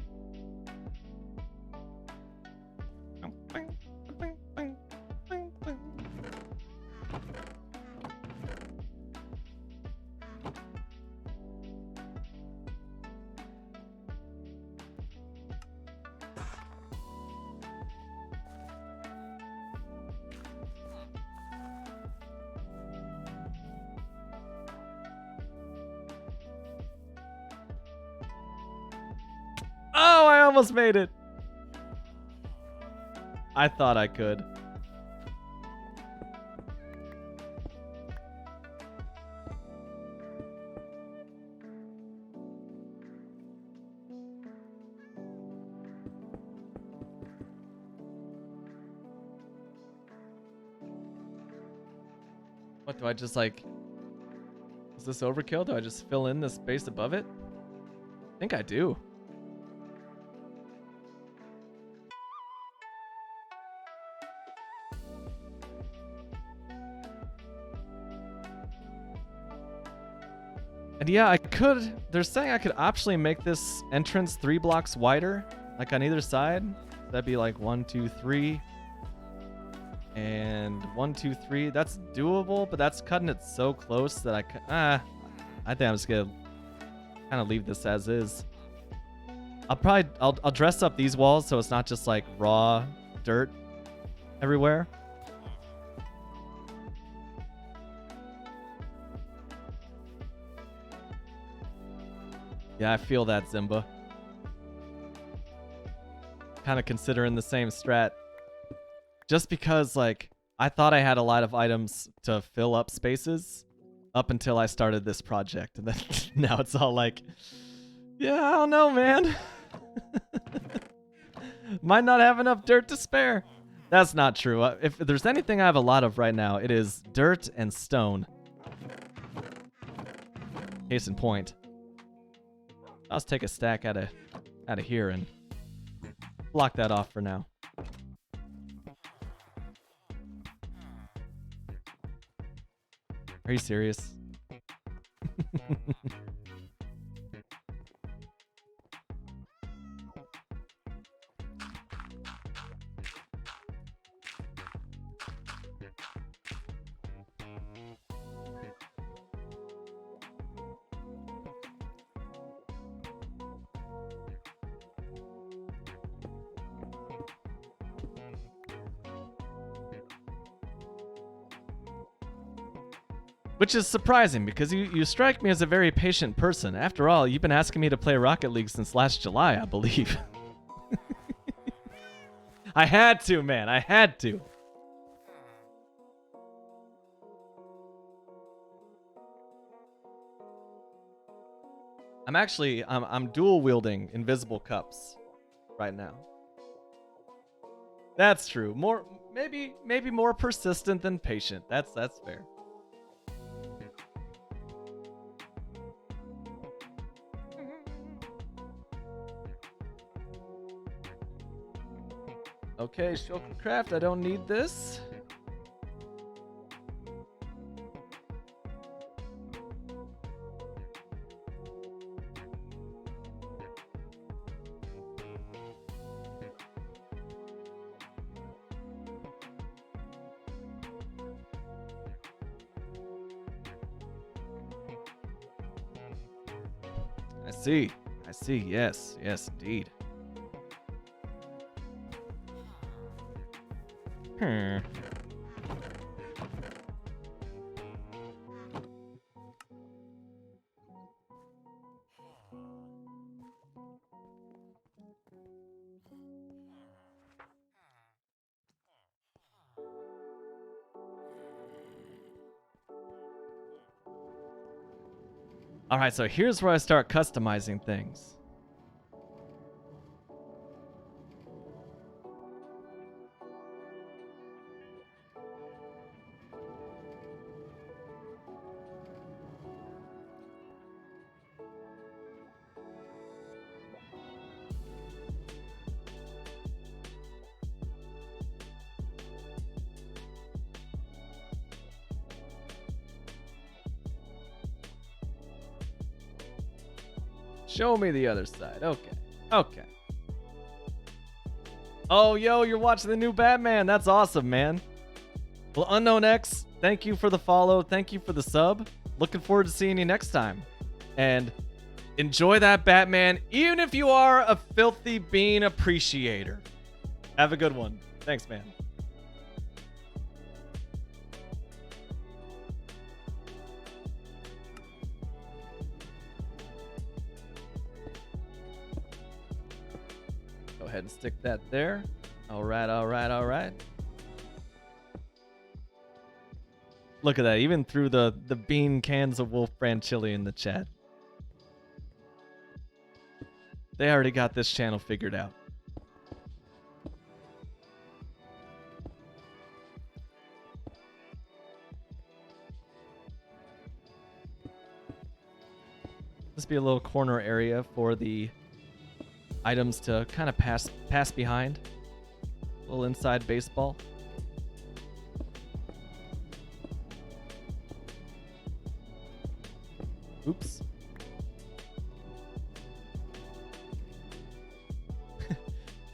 Oh, I almost made it. I thought I could. What do I just like? Is this overkill? Do I just fill in the space above it? I think I do. And yeah, I could. They're saying I could optionally make this entrance 3 blocks wider, like on either side. That'd be like 1, 2, 3. And 1, 2, 3. That's doable, but that's cutting it so close that I think I'm just gonna kind of leave this as is. I'll dress up these walls so it's not just like raw dirt everywhere. Yeah, I feel that, Zimba. Kind of considering the same strat. Just because, like, I thought I had a lot of items to fill up spaces up until I started this project. And then now it's all like, yeah, I don't know, man. Might not have enough dirt to spare. That's not true. If there's anything I have a lot of right now, it is dirt and stone. Case in point. I'll just take a stack out of here and block that off for now. Are you serious? Which is surprising because you strike me as a very patient person. After all, you've been asking me to play Rocket League since last July, I believe. I had to, man. I had to. I'm dual wielding invisible cups right now. That's true. Maybe more persistent than patient. That's fair. Okay, Shulkercraft, I don't need this. I see, yes, indeed. All right, so here's where I start customizing things. Show me the other side. Okay. Oh, yo, you're watching the new Batman. That's awesome, man. Well, Unknown X, thank you for the follow. Thank you for the sub. Looking forward to seeing you next time. And enjoy that Batman, even if you are a filthy bean appreciator. Have a good one. Thanks, man. Go ahead and stick that there. All right. Look at that. Even through the bean cans of Wolf Brand Chili in the chat. They already got this channel figured out. This be a little corner area for the items to kind of pass behind. A little inside baseball. Oops.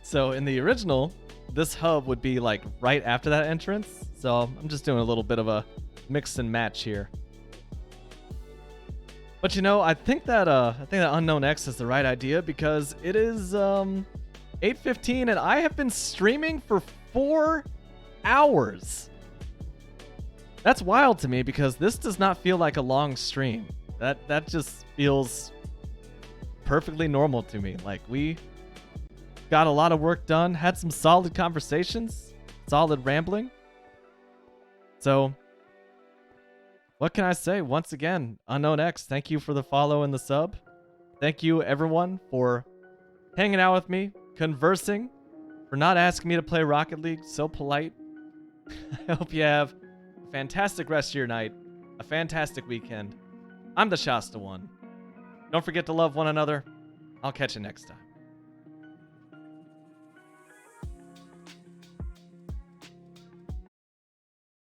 So in the original, this hub would be like right after that entrance. So I'm just doing a little bit of a mix and match here. But you know, I think that Unknown X is the right idea because it is 8:15 and I have been streaming for 4 hours. That's wild to me because this does not feel like a long stream. That just feels perfectly normal to me. Like we got a lot of work done, had some solid conversations, solid rambling. So what can I say? Once again, Unknown X, thank you for the follow and the sub. Thank you, everyone, for hanging out with me, conversing, for not asking me to play Rocket League. So polite. I hope you have a fantastic rest of your night, a fantastic weekend. I'm the Shasta One. Don't forget to love one another. I'll catch you next time.